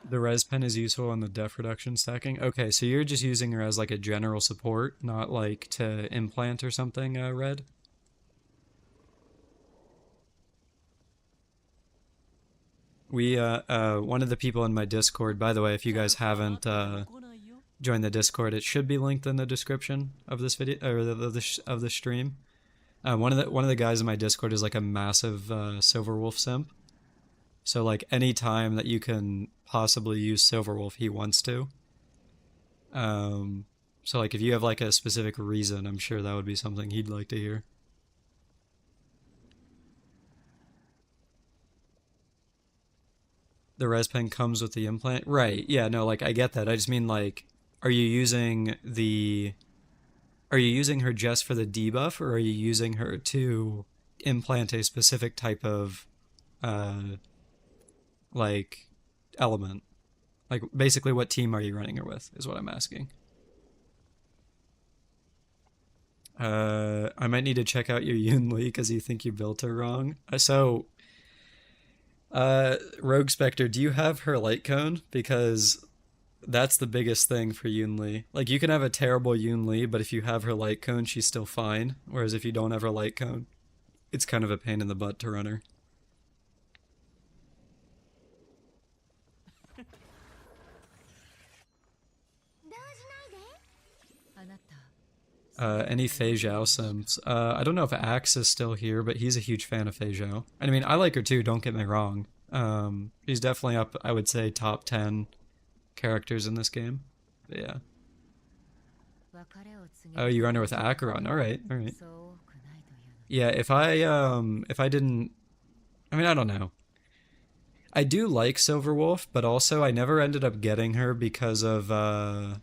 Speaker 1: The res pen is useful on the def reduction stacking. Okay, so you're just using her as like a general support, not like to implant or something, Red? We, one of the people in my Discord, by the way, if you guys haven't joined the Discord, it should be linked in the description of this video, or of the stream. One of the guys in my Discord is like a massive Silverwolf simp. So like any time that you can possibly use Silverwolf, he wants to. So like if you have like a specific reason, I'm sure that would be something he'd like to hear. The res pen comes with the implant, right? Yeah, no, like I get that. I just mean like, are you using her just for the debuff, or are you using her to implant a specific type of like element? Like basically what team are you running her with is what I'm asking. I might need to check out your Yoon Lee because you think you built her wrong. Rogue Spectre, do you have her light cone? Because that's the biggest thing for Yoon Lee. Like you can have a terrible Yoon Lee, but if you have her light cone, she's still fine. Whereas if you don't have her light cone, it's kind of a pain in the butt to run her. Any Fei Zhao sims? I don't know if Axe is still here, but he's a huge fan of Fei Zhao. I mean, I like her too, don't get me wrong. She's definitely up, I would say, top 10 characters in this game. But yeah. Oh, you run her with Acheron. Alright, alright. Yeah, if I didn't... I mean, I don't know. I do like Silverwolf, but also I never ended up getting her because of, I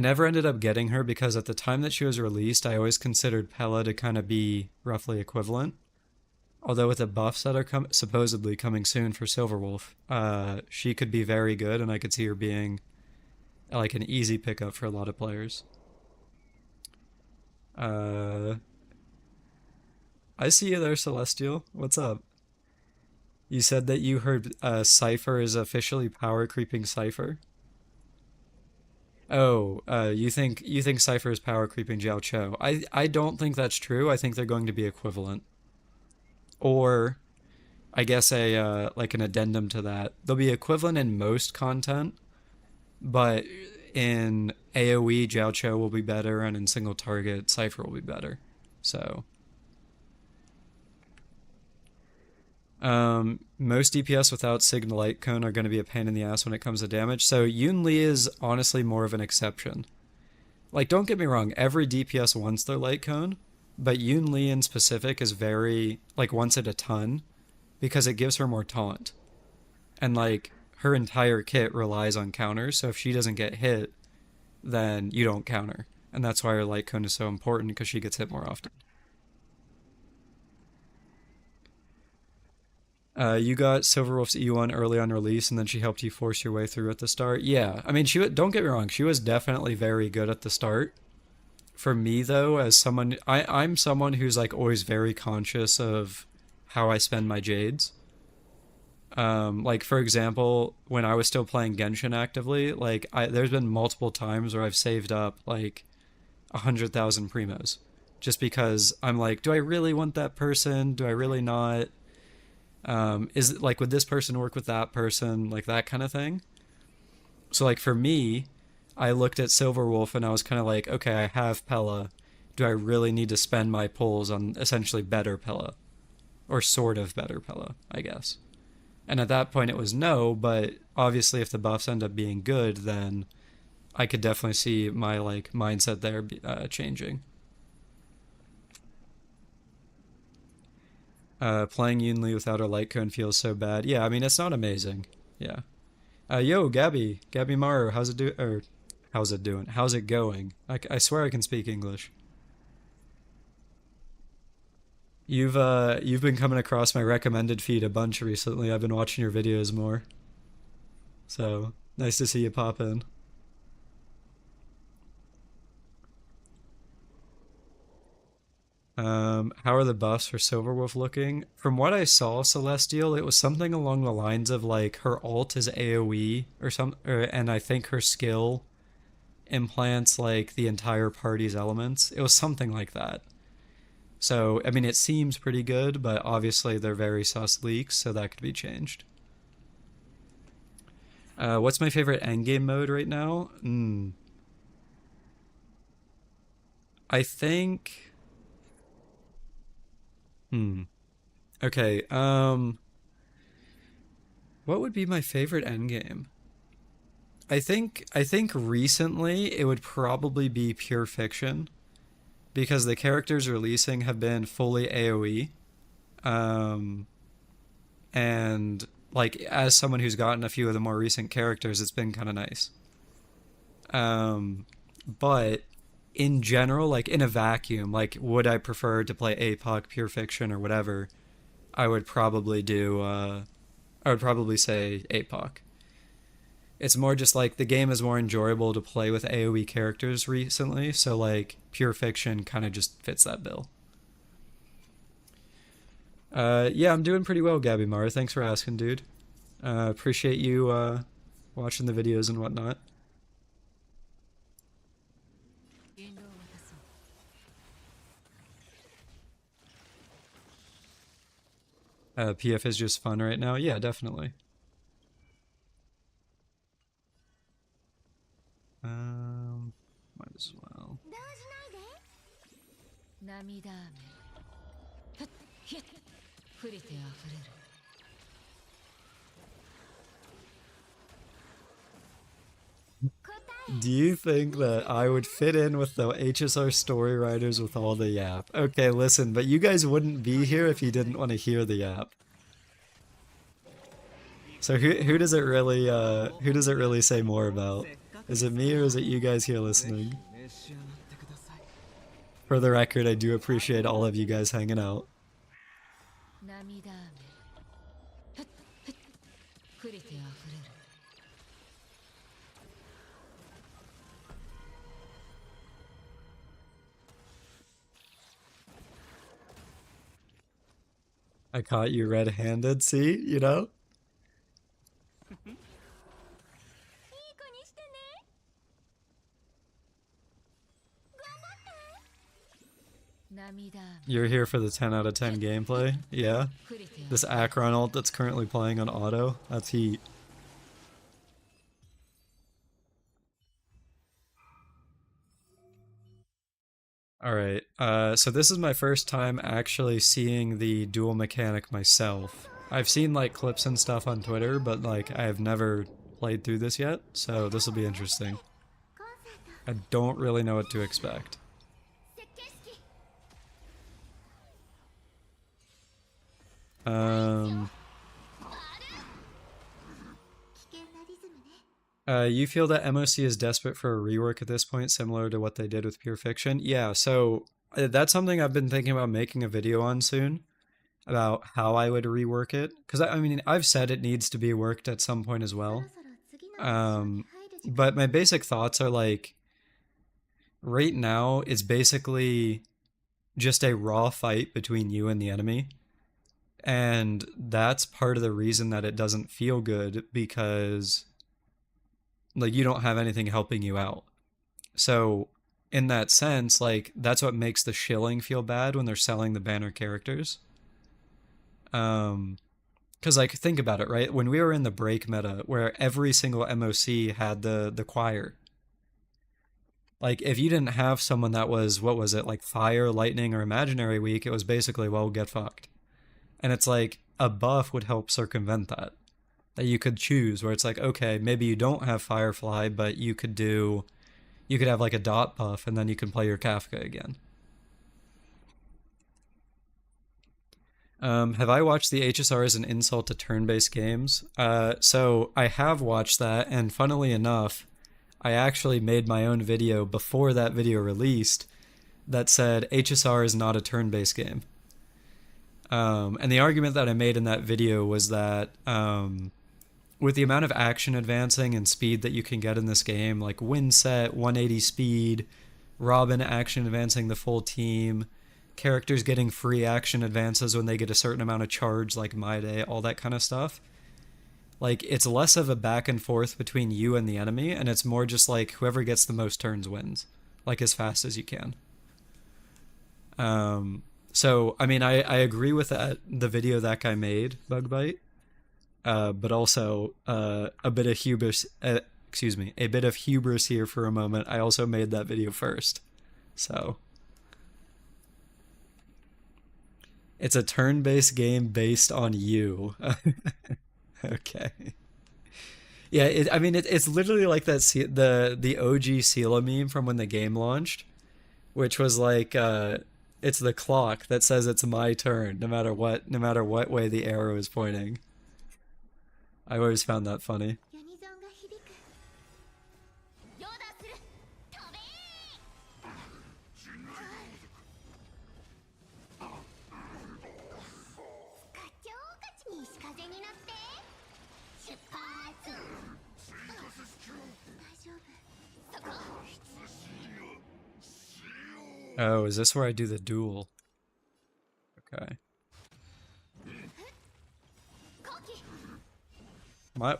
Speaker 1: never ended up getting her because at the time that she was released, I always considered Pella to kind of be roughly equivalent. Although with the buffs that are supposedly coming soon for Silverwolf, she could be very good, and I could see her being like an easy pickup for a lot of players. I see you there, Celestial. What's up? You said that you heard Cypher is officially power creeping Cypher. Oh, you think Cypher is power creeping Jiao Cho? I don't think that's true. I think they're going to be equivalent. Or, I guess a like an addendum to that. They'll be equivalent in most content, but in AoE, Jiao Cho will be better, and in single target, Cypher will be better. So, most DPS without Signal Light Cone are going to be a pain in the ass when it comes to damage. So Yoon Lee is honestly more of an exception. Like, don't get me wrong, every DPS wants their Light Cone, but Yoon Lee in specific is very, like, wants it a ton because it gives her more taunt. And, like, her entire kit relies on counters, so if she doesn't get hit, then you don't counter. And that's why her Light Cone is so important, because she gets hit more often. You got Silverwolf's E1 early on release, and then she helped you force your way through at the start. Yeah, I mean, don't get me wrong, she was definitely very good at the start. For me, though, as someone, I'm someone who's like always very conscious of how I spend my Jades. Like for example, when I was still playing Genshin actively, like there's been multiple times where I've saved up like 100,000 primos, just because I'm like, do I really want that person? Do I really not? Is it like, would this person work with that person? Like that kind of thing. So like for me, I looked at Silverwolf and I was kind of like, okay, I have Pella. Do I really need to spend my pulls on essentially better Pella? Or sort of better Pella, I guess. And at that point it was no, but obviously if the buffs end up being good, then I could definitely see my like mindset there changing. Playing Yunli without a light cone feels so bad. Yeah, I mean it's not amazing. Yeah. Yo, Gabby Maru, how's it do? Or how's it doing? How's it going? I swear I can speak English. You've been coming across my recommended feed a bunch recently. I've been watching your videos more. So nice to see you pop in. How are the buffs for Silverwolf looking? From what I saw, Celestial, it was something along the lines of like her ult is AoE or and I think her skill implants like the entire party's elements. It was something like that. So, I mean, it seems pretty good, but obviously they're very sus leaks, so that could be changed. What's my favorite endgame mode right now? I think. Okay. What would be my favorite endgame? I think recently it would probably be Pure Fiction because the characters releasing have been fully AoE. Um, and like as someone who's gotten a few of the more recent characters, it's been kind of nice. But in general, like in a vacuum, like would I prefer to play Apoc, Pure Fiction, or whatever? I would probably do. I would probably say Apoc. It's more just like the game is more enjoyable to play with AoE characters recently, so like Pure Fiction kind of just fits that bill. Yeah, I'm doing pretty well, Gabby Mara. Thanks for asking, dude. Appreciate you watching the videos and whatnot.
Speaker 3: 言動を渡そう。
Speaker 1: PF is just fun right now. Yeah, definitely. Might as well.
Speaker 3: 涙雨。ふっひっ降りてあふれる。
Speaker 1: Do you think that I would fit in with the HSR story writers with all the yap? Okay, listen, but you guys wouldn't be here if you didn't want to hear the yap. So who does it really say more about? Is it me or is it you guys here listening? For the record, I do appreciate all of you guys hanging out.
Speaker 3: 涙雨。ふっふっ降りてあふれる。
Speaker 1: I caught you red-handed, see? You know?
Speaker 3: いい子にしてね。涙雨。
Speaker 1: You're here for the 10 out of 10 gameplay? Yeah?
Speaker 3: 降りてあふれる。
Speaker 1: This Akron ult that's currently playing on auto? That's heat. Alright, so this is my first time actually seeing the dual mechanic myself. I've seen like clips and stuff on Twitter, but like I have never played through this yet, so this will be interesting. I don't really know what to expect. You feel that MOC is desperate for a rework at this point, similar to what they did with Pure Fiction? Yeah, so that's something I've been thinking about making a video on soon, about how I would rework it. Because, I mean, I've said it needs to be worked at some point as well. But my basic thoughts are like, right now, it's basically just a raw fight between you and the enemy. And that's part of the reason that it doesn't feel good, because like you don't have anything helping you out. So in that sense, like that's what makes the shilling feel bad when they're selling the banner characters. Because like think about it, right? When we were in the break meta where every single MOC had the choir, like if you didn't have someone that was, what was it, like fire, lightning, or imaginary weak, it was basically, well, get fucked. And it's like a buff would help circumvent that. That you could choose where it's like, okay, maybe you don't have Firefly, but you could have like a dot buff and then you can play your Kafka again. Have I watched the HSR as an insult to turn-based games? So I have watched that, and funnily enough, I actually made my own video before that video released that said HSR is not a turn-based game. And the argument that I made in that video was that with the amount of action advancing and speed that you can get in this game, like win set, 180 speed, Robin action advancing the full team, characters getting free action advances when they get a certain amount of charge, like My Day, all that kind of stuff. Like, it's less of a back and forth between you and the enemy, and it's more just like whoever gets the most turns wins, like as fast as you can. So, I mean, I agree with that, the video that guy made, Bug Bite, but also a bit of hubris, a bit of hubris here for a moment. I also made that video first, so it's a turn-based game based on you. Okay. Yeah, I mean, it's literally like that. The OG Sela meme from when the game launched, which was like, it's the clock that says it's my turn, no matter what way the arrow is pointing. I always found that funny.
Speaker 3: ユニゾンが響くヨーダする飛べ課長勝ち西風になって出発大丈夫そこ
Speaker 1: Oh, is this where I do the duel? Okay.
Speaker 3: 後期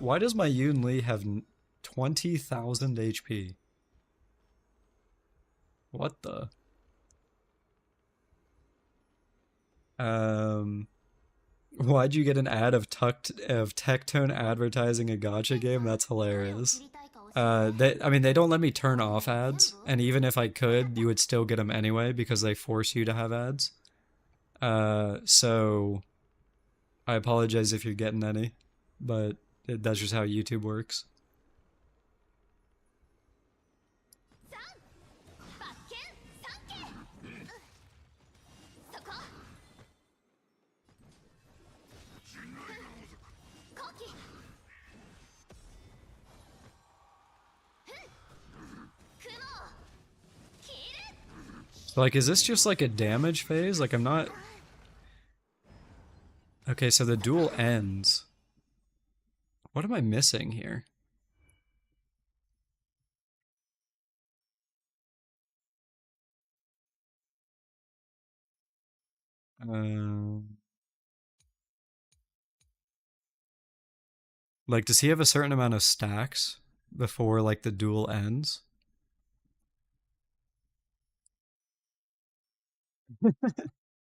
Speaker 1: Why does my Yoon Lee have 20,000 HP? What the? Why'd you get an ad of Tectone advertising a gacha game? That's hilarious. I mean, they don't let me turn off ads, and even if I could, you would still get them anyway because they force you to have ads. So I apologize if you're getting any, but that's just how YouTube works.
Speaker 3: バッケンサンケそこ後期
Speaker 1: So, like, is this just like a damage phase? Like, I'm not... Okay, so the duel ends. What am I missing here? Like, does he have a certain amount of stacks before, like, the duel ends?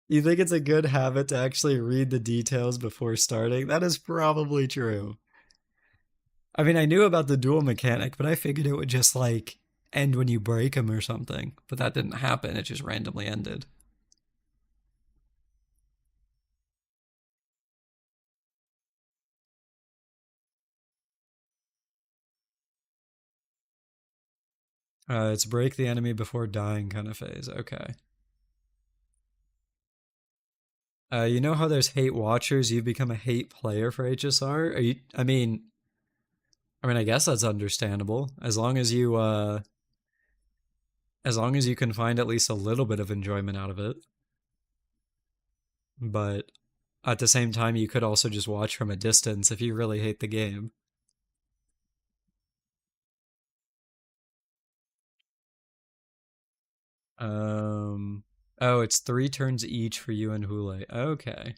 Speaker 1: You think it's a good habit to actually read the details before starting? That is probably true. I mean, I knew about the duel mechanic, but I figured it would just, like, end when you break him or something. But that didn't happen, it just randomly ended. It's break the enemy before dying kind of phase. Okay. You know how there's hate watchers? You've become a hate player for HSR? Are you? I guess that's understandable. As long as you can find at least a little bit of enjoyment out of it. But at the same time, you could also just watch from a distance if you really hate the game. Oh, it's 3 turns each for you and Hule. Okay.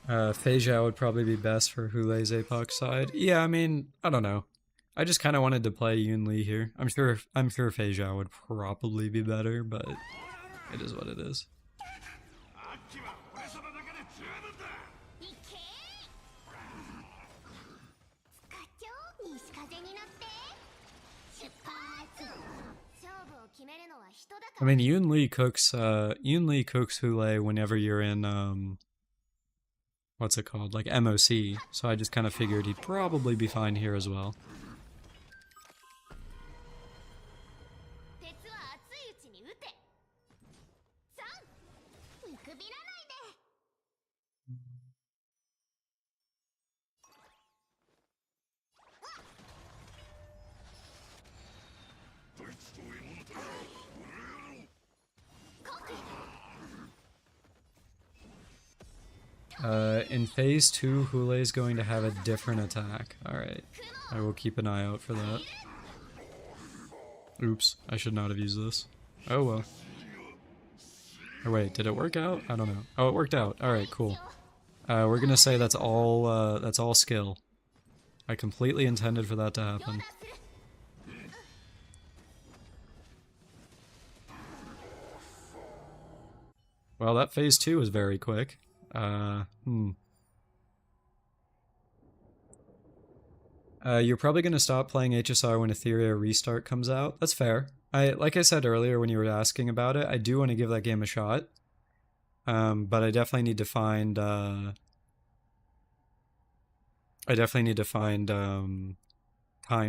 Speaker 1: Feijia would probably be best for Hule's Apoc side. Yeah, I mean, I don't know. I just kind of wanted to play Yoon Lee here. I'm sure Feijia would probably be better, but it is what it is.
Speaker 2: 秋は俺様だけで十分だ
Speaker 3: いけ課長西風になって出発
Speaker 1: I mean, Yoon Lee cooks Hule whenever you're in what's it called, like MOC. So I just kind of figured he'd probably be fine here as well.
Speaker 4: 鉄は熱いうちに撃て。3見くびらないで。
Speaker 1: In phase 2, Hule is going to have a different attack. Alright, I will keep an eye out for that. Oops, I should not have used this. Oh well. Or wait, did it work out? I don't know. Oh, it worked out. Alright, cool. We're gonna say that's all skill. I completely intended for that to happen. Well, that phase 2 was very quick. You're probably going to stop playing HSR when Etheria Restart comes out. That's fair. Like I said earlier when you were asking about it, I do want to give that game a shot. But I definitely need to find time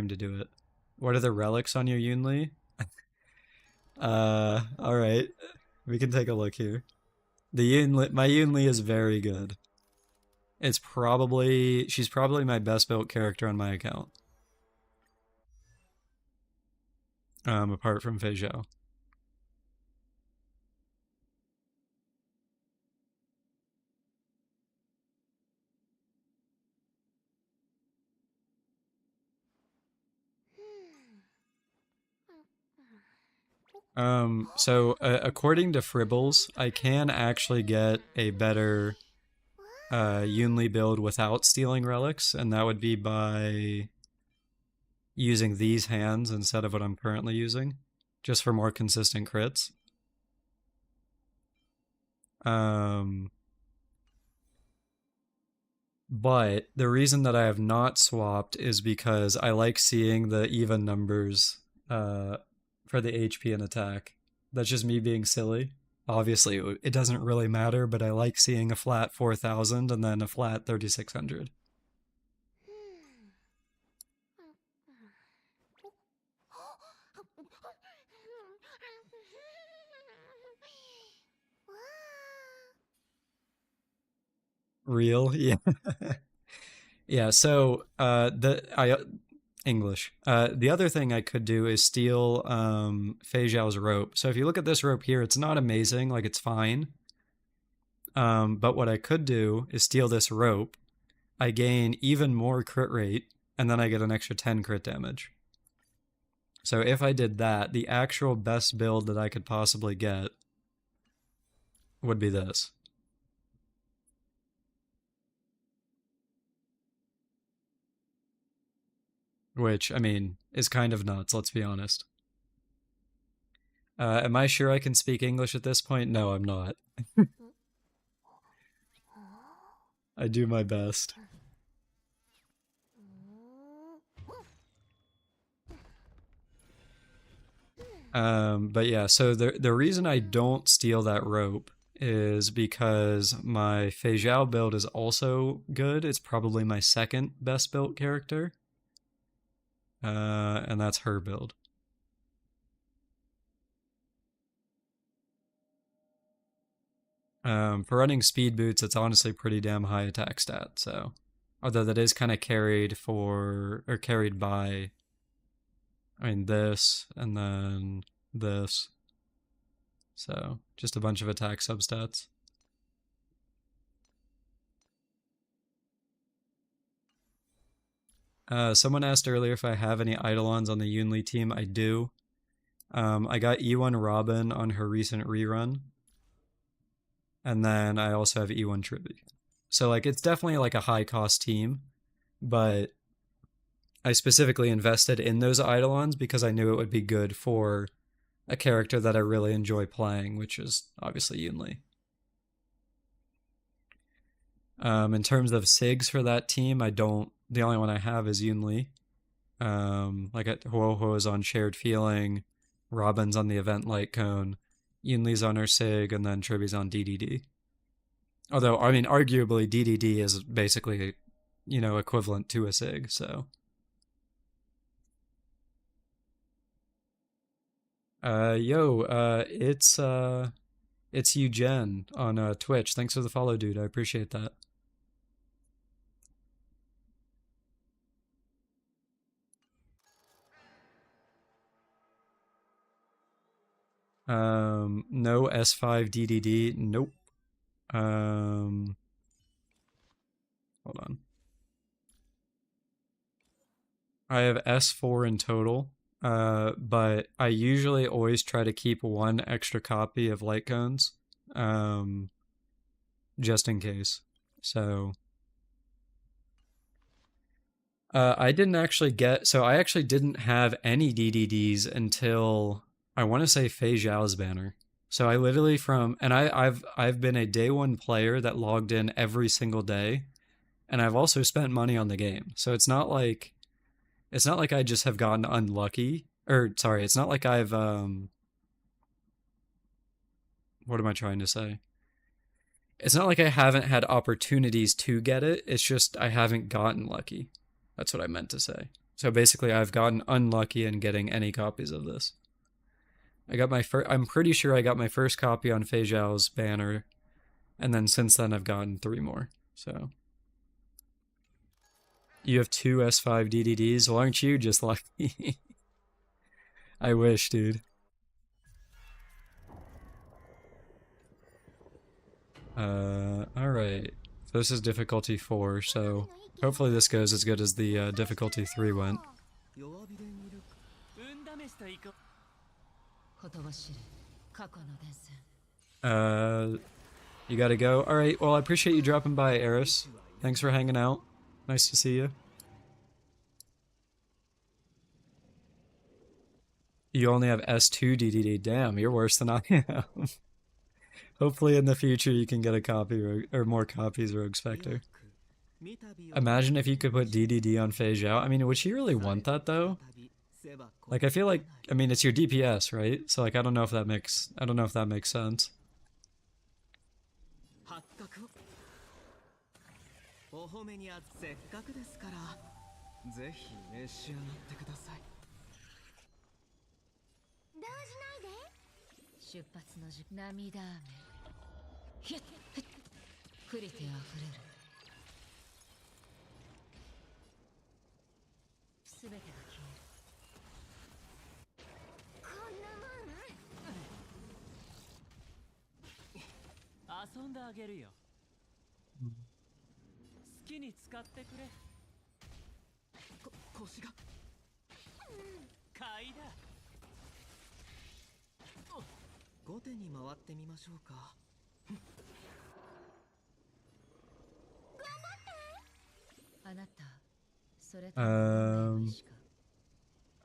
Speaker 1: to do it. What are the relics on your Yunli? Alright. We can take a look here. My Yunli is very good. She's probably my best built character on my account. Apart from Fei Zhao. According to Fribbles, I can actually get a better Yunli build without stealing relics, and that would be by using these hands instead of what I'm currently using, just for more consistent crits. But the reason that I have not swapped is because I like seeing the even numbers for the HP and attack. That's just me being silly. Obviously, it doesn't really matter, but I like seeing a flat 4,000 and then a flat 3,600. Real? Yeah. Yeah, so English. The other thing I could do is steal Fei Zhao's rope. So if you look at this rope here, it's not amazing, like it's fine. But what I could do is steal this rope. I gain even more crit rate, and then I get an extra 10 crit damage. So if I did that, the actual best build that I could possibly get would be this. Which, I mean, is kind of nuts, let's be honest. Am I sure I can speak English at this point? No, I'm not. I do my best. But yeah, so the reason I don't steal that rope is because my Fei Zhao build is also good. It's probably my second best built character. And that's her build. For running speed boots, it's honestly pretty damn high attack stat, so. Although that is kind of carried by, I mean, this, and then this. So, just a bunch of attack substats. Someone asked earlier if I have any Eidolons on the Yunli team. I do. I got E1 Robin on her recent rerun. And then I also have E1 Tribute. So, like, it's definitely, like, a high-cost team. But I specifically invested in those Eidolons because I knew it would be good for a character that I really enjoy playing, which is obviously Yunli. In terms of SIGs for that team, the only one I have is Yunli. Like Huohuo is on Shared Feeling, Robin's on the event light cone, Yinli's on her SIG, and then Triby's on DDD. Although, I mean, arguably DDD is basically, equivalent to a SIG, so. It's Eugen on Twitch. Thanks for the follow, dude. I appreciate that. No S5 DDD. Nope. Hold on. I have S4 in total. But I usually always try to keep one extra copy of light cones, just in case. So, I actually didn't have any DDDs until I want to say Fei Zhao's banner. So I literally I've been a day one player that logged in every single day, and I've also spent money on the game. So it's not like I just have gotten unlucky. Or, sorry, it's not like I've, what am I trying to say? It's not like I haven't had opportunities to get it. It's just I haven't gotten lucky. That's what I meant to say. So basically, I've gotten unlucky in getting any copies of this. I'm pretty sure I got my first copy on Fei Zhao's banner, and then since then I've gotten 3 more, so. You have 2 S5 DDDs? Well, aren't you just lucky? I wish, dude. Alright. So this is difficulty 4, so hopefully this goes as good as the difficulty 3 went. You gotta go? Alright, well I appreciate you dropping by, Eris. Thanks for hanging out. Nice to see you. You only have S2 DDD. Damn, you're worse than I am. Hopefully in the future you can get a copy or more copies, Rogue Spectre. Imagine if you could put DDD on Fei Zhao. I mean, would she really want that though? Like, I feel like, I mean, it's your DPS, right? So like, I don't know if that makes sense.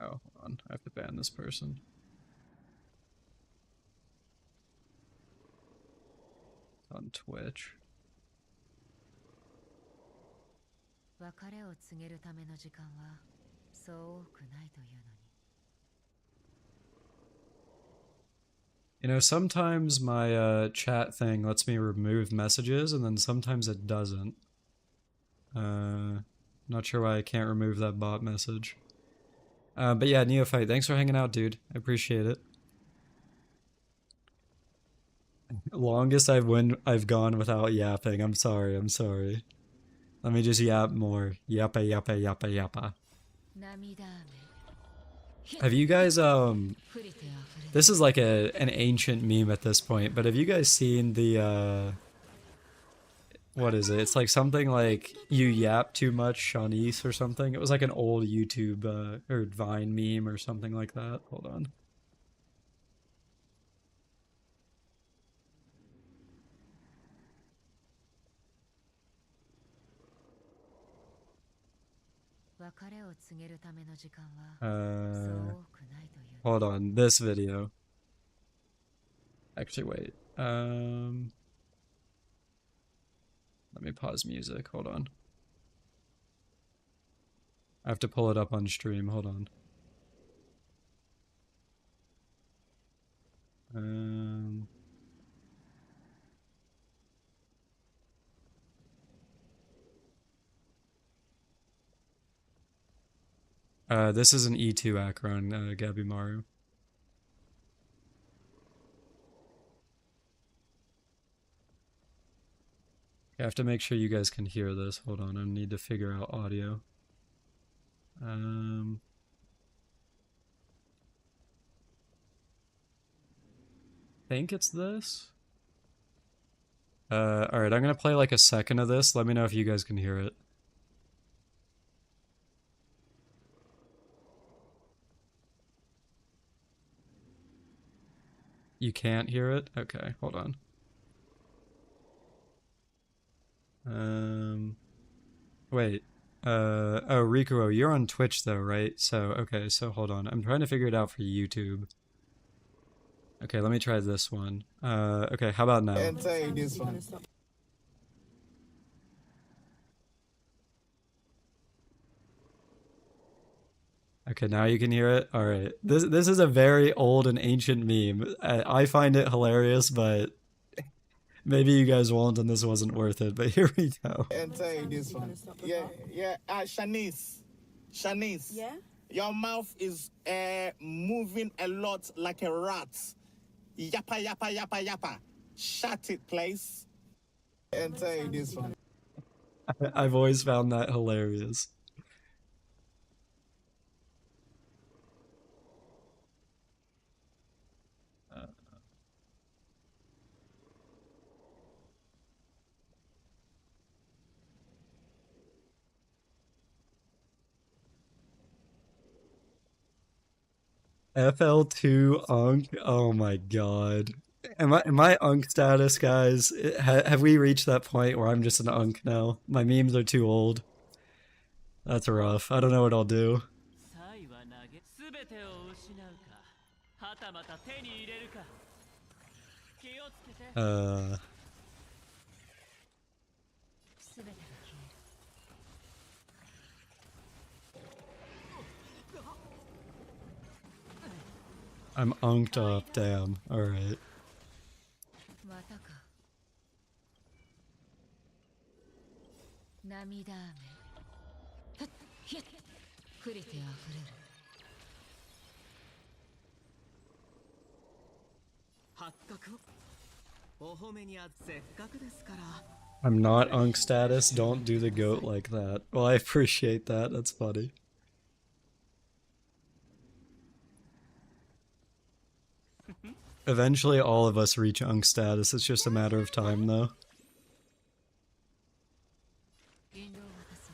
Speaker 1: Oh, hold on. I have to ban this person. On Twitch. You know, sometimes my chat thing lets me remove messages, and then sometimes it doesn't. Not sure why I can't remove that bot message. But yeah, Neophyte, thanks for hanging out, dude. I appreciate it. Longest I've gone without yapping. I'm sorry. Let me just yap more. Yappa yappa yappa yappa. Have you guys this is like an ancient meme at this point, but have you guys seen the what is it? It's like something like you yap too much, Shanice or something. It was like an old YouTube or Vine meme or something like that. Hold on. Hold on, this video. Actually, wait. Let me pause music. Hold on. I have to pull it up on stream. Hold on. This is an E2 Akron, Gabimaru. I have to make sure you guys can hear this. Hold on, I need to figure out audio. Think it's this? Alright, I'm gonna play like a second of this. Let me know if you guys can hear it. You can't hear it? Okay, hold on. Wait. Oh, Rikuo, you're on Twitch though, right? So, okay, so hold on. I'm trying to figure it out for YouTube. Okay, let me try this one. Okay, how about now?
Speaker 5: Enter this one.
Speaker 1: Okay, now you can hear it? Alright. This is a very old and ancient meme. I find it hilarious, but maybe you guys won't and this wasn't worth it, but here we go.
Speaker 5: Enter this one. Yeah. Shanice.
Speaker 6: Yeah?
Speaker 5: Your mouth is moving a lot like a rat. Yappa, yappa, yappa, yappa. Shut it, please. Enter this one.
Speaker 1: I've always found that hilarious. FL2 Unk. Oh my god. Am I Unk status, guys? Have we reached that point where I'm just an Unk now? My memes are too old. That's rough. I don't know what I'll do. Uh.
Speaker 3: 全てが消える
Speaker 1: I'm unked up, damn. Alright.
Speaker 3: またか涙雨ふっひっ降りてあふれる
Speaker 2: 発覚をお褒めにあせっかくですから
Speaker 1: I'm not Unk status, don't do the goat like that. Well, I appreciate that, that's funny. Eventually all of us reach Unk status, it's just a matter of time though.
Speaker 3: 銀狼を渡そ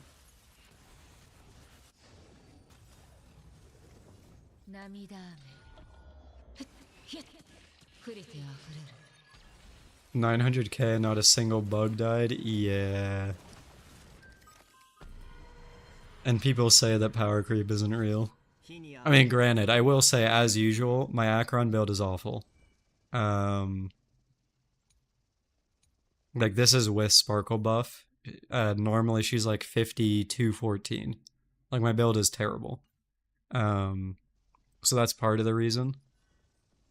Speaker 3: う涙雨ふっひっ降りてあふれる
Speaker 1: 900k, not a single bug died? Yeah. And people say that power creep isn't real. I mean, granted, I will say, as usual, my Akron build is awful. Like, this is with Sparkle buff. Normally she's like 52-14. Like, my build is terrible. So that's part of the reason.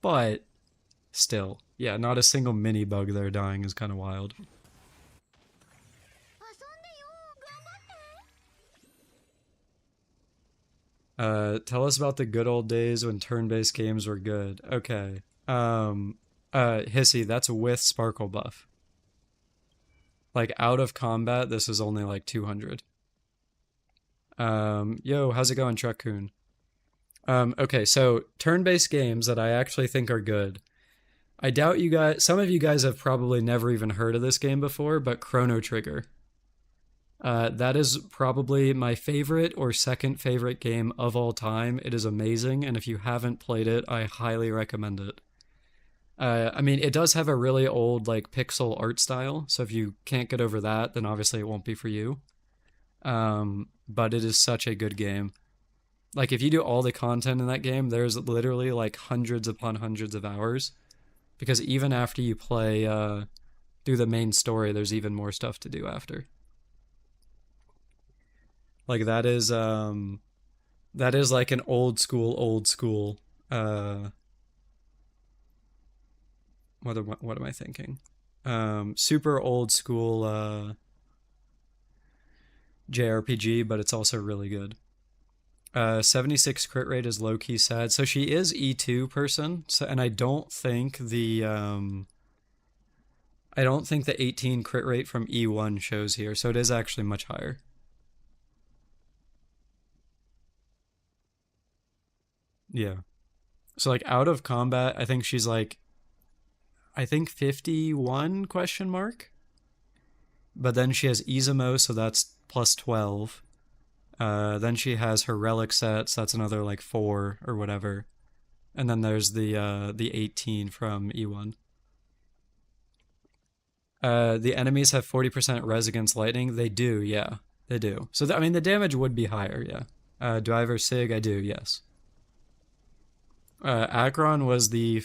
Speaker 1: But, still, yeah, not a single mini bug there dying is kind of wild. Tell us about the good old days when turn-based games were good. Okay. Hissy, that's with Sparkle buff. Like, out of combat, this is only like 200. Yo, how's it going, Truck-kun? Okay, so turn-based games that I actually think are good. I doubt you guys, some of you guys have probably never even heard of this game before, but Chrono Trigger. That is probably my favorite or second favorite game of all time. It is amazing, and if you haven't played it, I highly recommend it. I mean, it does have a really old, like, pixel art style, so if you can't get over that, then obviously it won't be for you. But it is such a good game. Like, if you do all the content in that game, there's literally, like, hundreds upon hundreds of hours. Because even after you play, through the main story, there's even more stuff to do after. Like, that is like an old school, what am I thinking? Super old school, JRPG, but it's also really good. 76 crit rate is low key sad. So she is E2 person. So, and I don't think the 18 crit rate from E1 shows here. So it is actually much higher. Yeah. So like out of combat, I think she's like, I think 51 question mark. But then she has Izumo, so that's plus 12. Then she has her relic sets, that's another like 4 or whatever. And then there's the 18 from E1. The enemies have 40% res against lightning. They do, yeah. They do. So, I mean, the damage would be higher, yeah. Do I have her Sig? I do, yes. Acheron was the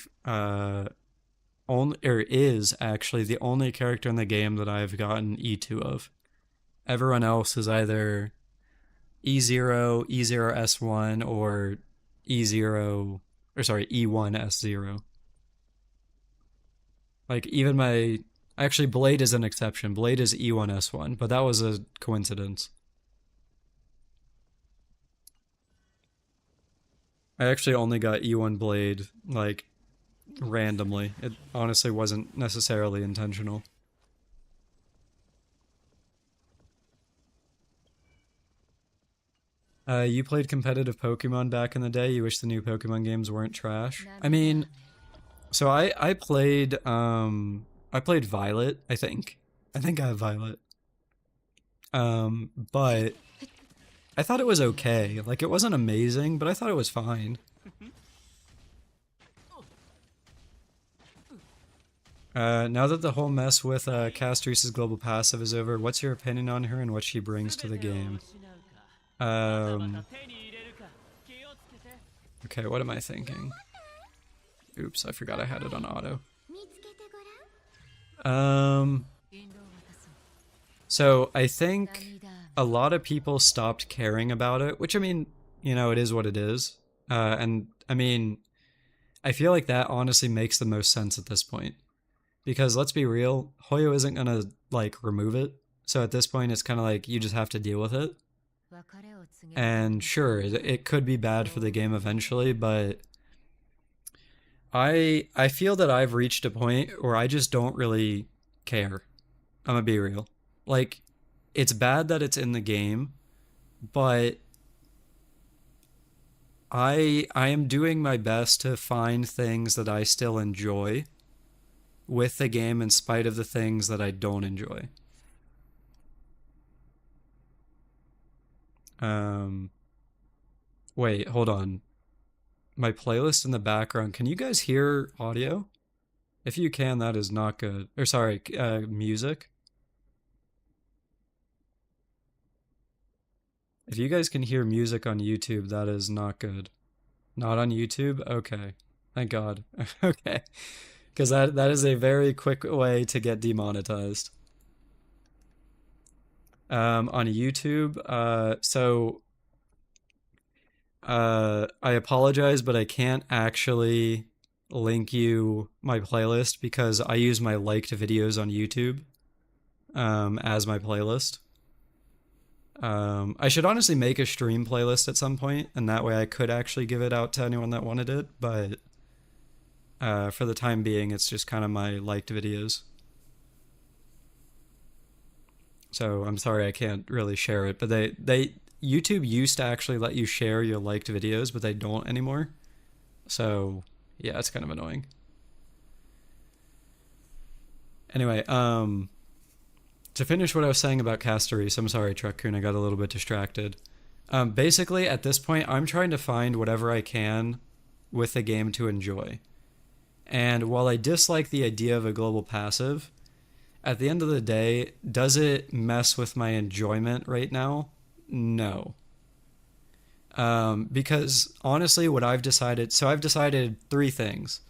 Speaker 1: only, or is actually the only character in the game that I've gotten E2 of. Everyone else is either E0, E0S1, or E0, or sorry, E1S0. Like, even my, actually, Blade is an exception. Blade is E1S1, but that was a coincidence. I actually only got E1 Blade, like, randomly. It honestly wasn't necessarily intentional. You played competitive Pokemon back in the day. You wish the new Pokemon games weren't trash. I mean, so I played Violet, I think. I think I have Violet. But I thought it was okay. Like, it wasn't amazing, but I thought it was fine. Now that the whole mess with Castrese's global passive is over, what's your opinion on her and what she brings to the game? Okay, what am I thinking? Oops, I forgot I had it on auto. So I think a lot of people stopped caring about it, which, I mean, you know, it is what it is. And I mean, I feel like that honestly makes the most sense at this point. Because let's be real, Hoyo isn't gonna, like, remove it. So at this point, it's kind of like, you just have to deal with it. And sure, it could be bad for the game eventually, but I feel that I've reached a point where I just don't really care. I'm gonna be real. Like, it's bad that it's in the game, but I am doing my best to find things that I still enjoy with the game in spite of the things that I don't enjoy. Wait, hold on. My playlist in the background. Can you guys hear audio? If you can, that is not good. Or sorry, music. If you guys can hear music on YouTube, that is not good. Not on YouTube? Okay. Thank God. Okay. Because that is a very quick way to get demonetized. On YouTube, I apologize, but I can't actually link you my playlist because I use my liked videos on YouTube as my playlist. I should honestly make a stream playlist at some point, and that way I could actually give it out to anyone that wanted it, but for the time being, it's just kind of my liked videos. So I'm sorry I can't really share it, but YouTube used to actually let you share your liked videos, but they don't anymore. So yeah, it's kind of annoying. Anyway, to finish what I was saying about Casterese, I'm sorry, Truckcoon, I got a little bit distracted. Basically, at this point, I'm trying to find whatever I can with the game to enjoy. And while I dislike the idea of a global passive, at the end of the day, does it mess with my enjoyment right now? No. Because honestly, what I've decided, so I've decided 3 things.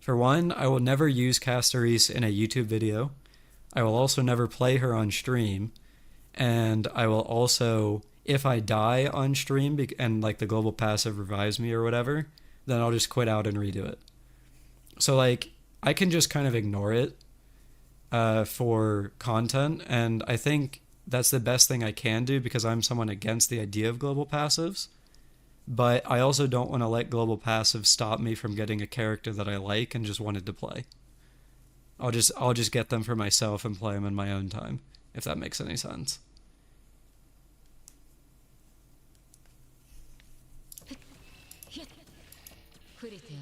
Speaker 1: For one, I will never use Casterese in a YouTube video. I will also never play her on stream. And I will also, if I die on stream and like the global passive revives me or whatever, then I'll just quit out and redo it. So like, I can just kind of ignore it for content, and I think that's the best thing I can do because I'm someone against the idea of global passives. but I also don't want to let global passive stop me from getting a character that I like and just wanted to play. I'll just get them for myself and play them in my own time, if that makes any sense.
Speaker 3: 触れて溢れる。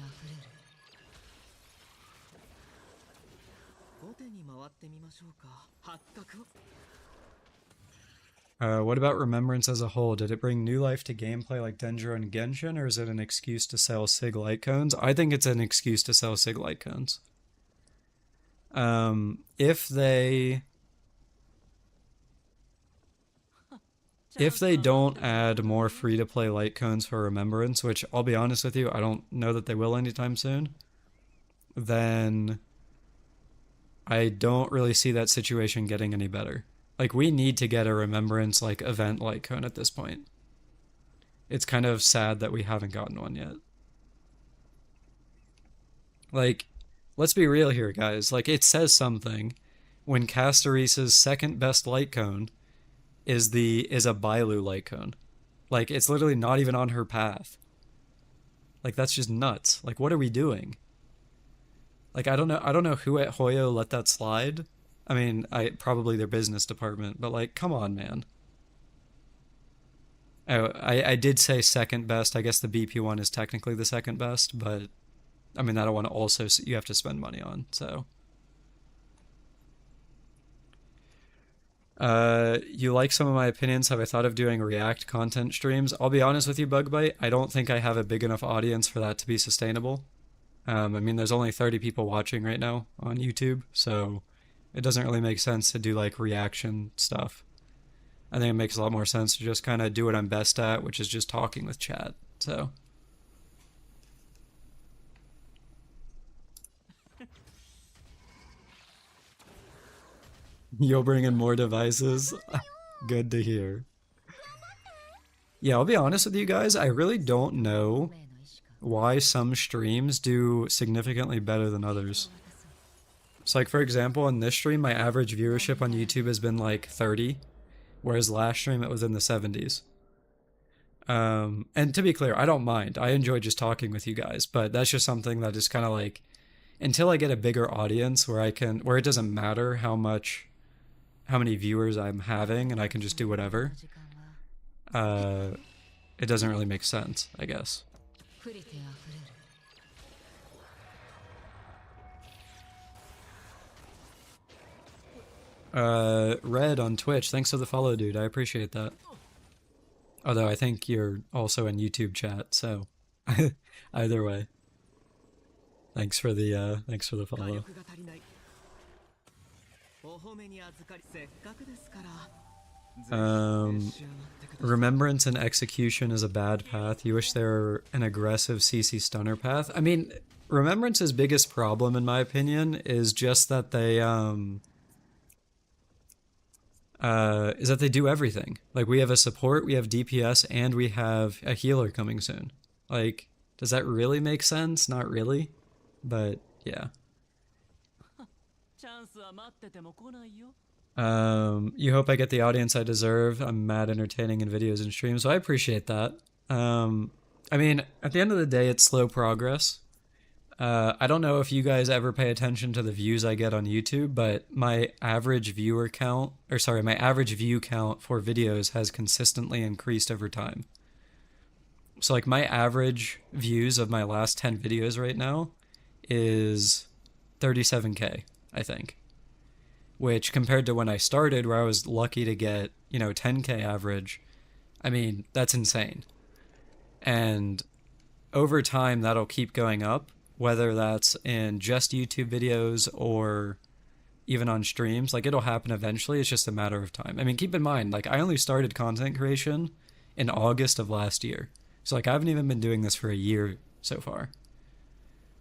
Speaker 2: 後手に回ってみましょうか。八角を。
Speaker 1: What about Remembrance as a whole? Did it bring new life to gameplay like Denjiro and Genshin, or is it an excuse to sell Sig light cones? I think it's an excuse to sell Sig light cones. If they don't add more free-to-play light cones for Remembrance, which I'll be honest with you, I don't know that they will anytime soon, then I don't really see that situation getting any better. Like, we need to get a Remembrance, like, event light cone at this point. It's kind of sad that we haven't gotten one yet. Like, let's be real here, guys. Like, it says something when Castorisa's second best light cone is a Bailu light cone. Like, it's literally not even on her path. Like, that's just nuts. Like, what are we doing? Like, I don't know who at Hoyo let that slide. I mean, probably their business department, but like, come on, man. Oh, I did say second best. I guess the BP one is technically the second best, but I mean, that one also you have to spend money on, so. You like some of my opinions? Have I thought of doing React content streams? I'll be honest with you, Bugbite. I don't think I have a big enough audience for that to be sustainable. I mean, there's only 30 people watching right now on YouTube, so it doesn't really make sense to do like reaction stuff. I think it makes a lot more sense to just kind of do what I'm best at, which is just talking with chat. So. You'll bring in more devices? Good to hear. Yeah, I'll be honest with you guys, I really don't know why some streams do significantly better than others. So like, for example, in this stream, my average viewership on YouTube has been like 30, whereas last stream it was in the 70s. And to be clear, I don't mind. I enjoy just talking with you guys, but that's just something that is kind of like, until I get a bigger audience where it doesn't matter how many viewers I'm having and I can just do whatever, it doesn't really make sense, I guess. Red on Twitch, thanks for the follow, dude. I appreciate that. Although I think you're also in YouTube chat, so either way. Thanks for the follow. Remembrance and execution is a bad path. You wish there were an aggressive CC stunner path. I mean, Remembrance's biggest problem, in my opinion, is just that they do everything. Like, we have a support, we have DPS, and we have a healer coming soon. Like, does that really make sense? Not really, but yeah. You hope I get the audience I deserve. I'm mad entertaining in videos and streams, so I appreciate that. I mean, at the end of the day, it's slow progress. I don't know if you guys ever pay attention to the views I get on YouTube, but my average view count for videos has consistently increased over time. So like, my average views of my last 10 videos right now is 37K, I think. Which, compared to when I started, where I was lucky to get, 10K average, I mean, that's insane. And over time, that'll keep going up, whether that's in just YouTube videos or even on streams. Like, it'll happen eventually. It's just a matter of time. I mean, keep in mind, like, I only started content creation in August of last year. So, like, I haven't even been doing this for a year so far.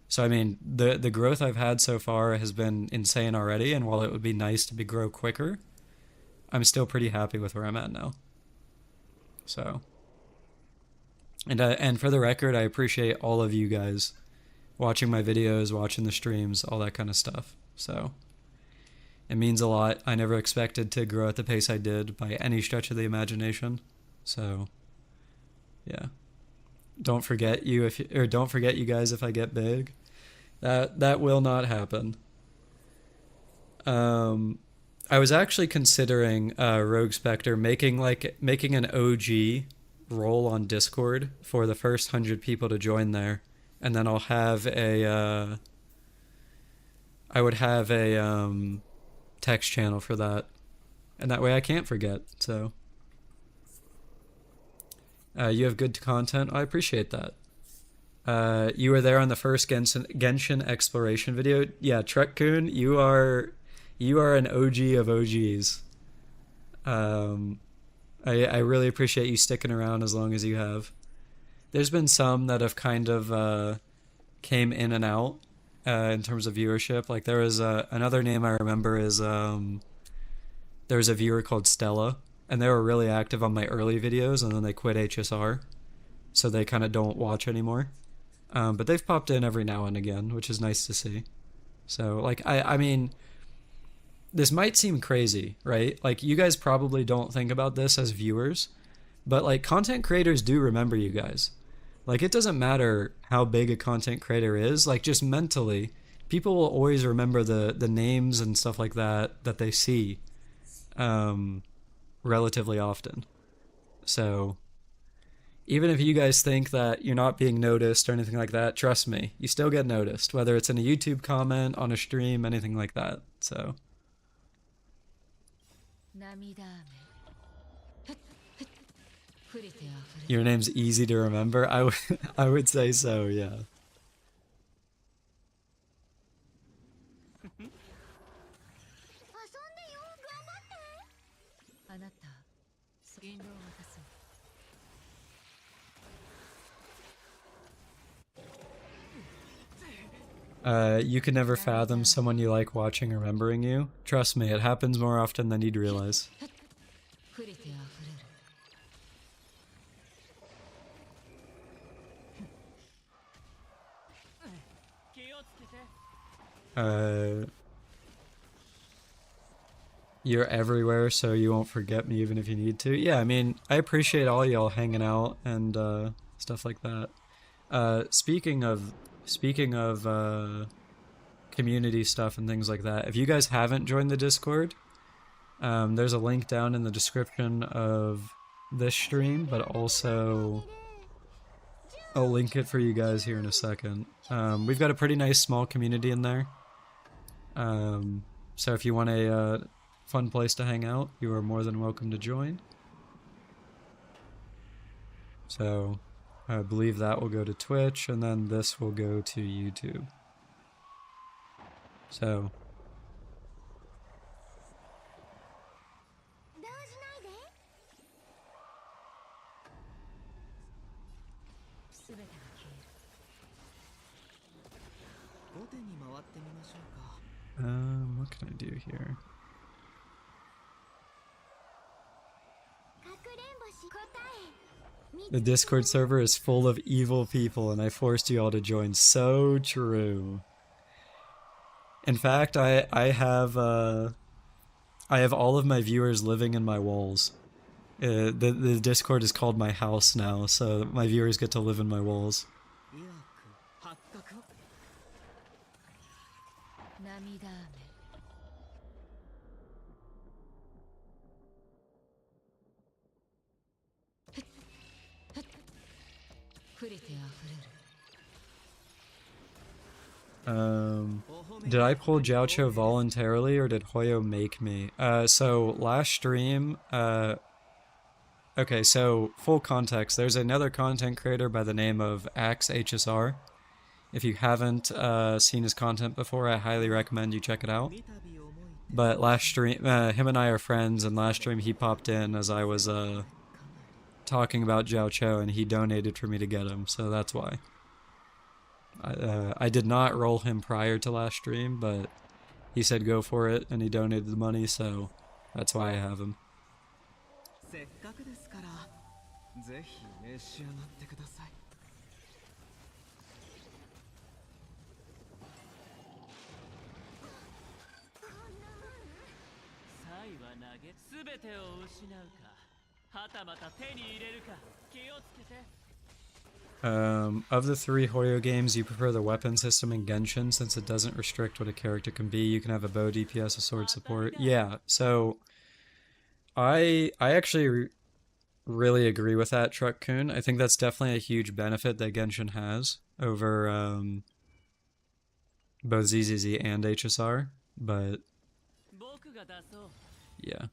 Speaker 1: So, I mean, the growth I've had so far has been insane already, and while it would be nice to grow quicker, I'm still pretty happy with where I'm at now. So, and for the record, I appreciate all of you guys watching my videos, watching the streams, all that kind of stuff. So, it means a lot. I never expected to grow at the pace I did by any stretch of the imagination. So, yeah. don't forget you if or don't forget you guys if I get big. That will not happen. I was actually considering Rogue Spectre making an OG role on Discord for the first 100 people to join there, and then I'll have a I would have a text channel for that, and that way I can't forget. So you have good content. I appreciate that. You were there on the first Genshin exploration video. Yeah, Trek-kun, you are an OG of OGs. I really appreciate you sticking around as long as you have. There's been some that have kind of came in and out in terms of viewership. Like there was another name I remember is there's a viewer called Stella, and they were really active on my early videos, and then they quit HSR, so they kind of don't watch anymore. But they've popped in every now and again, which is nice to see. So like I mean, this might seem crazy, right? Like you guys probably don't think about this as viewers, but like content creators do remember you guys. Like it doesn't matter how big a content creator is, like just mentally, people will always remember the names and stuff like that that they see relatively often. So even if you guys think that you're not being noticed or anything like that, trust me, you still get noticed, whether it's in a YouTube comment, on a stream, anything like that. So
Speaker 3: 涙雨触れてあふれ
Speaker 1: your name's easy to remember. I would say so, yeah.
Speaker 3: あなた引導を渡そう
Speaker 1: You can never fathom someone you like watching remembering you. Trust me, it happens more often than you'd realize.
Speaker 3: 触れてあふれる
Speaker 1: You're everywhere, so you won't forget me even if you need to. Yeah, I mean, I appreciate all y'all hanging out and stuff like that. Speaking of community stuff and things like that, if you guys haven't joined the Discord, there's a link down in the description of this stream, but also I'll link it for you guys here in a second. We've got a pretty nice small community in there. So if you want a fun place to hang out, you are more than welcome to join. So I believe that will go to Twitch, and then this will go to YouTube. So
Speaker 4: 動じないで
Speaker 3: 全てが消える
Speaker 2: 後手に回ってみましょうか。
Speaker 1: what can I do here?
Speaker 4: かくれんぼし答え
Speaker 1: The Discord server is full of evil people, and I forced you all to join. So true. In fact, I have all of my viewers living in my walls. The Discord is called my house now, so my viewers get to live in my walls.
Speaker 2: いわく八角を
Speaker 3: 涙雨触れてあふれる
Speaker 1: Did I pull Jiaocho voluntarily or did Hoyo make me? So last stream, okay, so full context, there's another content creator by the name of HSR. If you haven't seen his content before, I highly recommend you check it out.
Speaker 2: 三度思い
Speaker 1: But last stream, him and I are friends, and last stream he popped in as I was talking about Jiaocho, and he donated for me to get him, so that's why. I did not roll him prior to last stream, but he said go for it, and he donated the money, so that's why I have him.
Speaker 2: せっかくですからぜひ召し上がってください。サイは投げすべてを失うかはたまた手に入れるか気をつけて
Speaker 1: Of the 3 Hoyo games, you prefer the weapon system in Genshin since it doesn't restrict what a character can be. You can have a bow DPS, a sword support. Yeah, so I actually really agree with that, Truck-kun. I think that's definitely a huge benefit that Genshin has over both ZZZ and HSR, but yeah.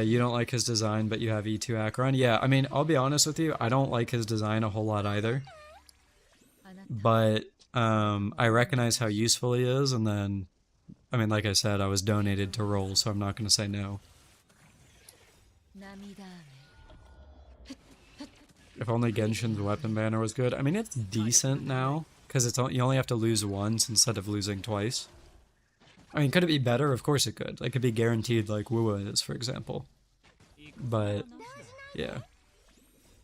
Speaker 1: You don't like his design, but you have E2 Acheron? Yeah, I mean, I'll be honest with you, I don't like his design a whole lot either. But I recognize how useful he is, and then, I mean, like I said, I was donated to roll, so I'm not going to say no. If only Genshin's weapon banner was good. I mean, it's decent now, because you only have to lose once instead of losing twice. I mean, could it be better? Of course it could. It could be guaranteed like Wuwa is, for example. But, yeah.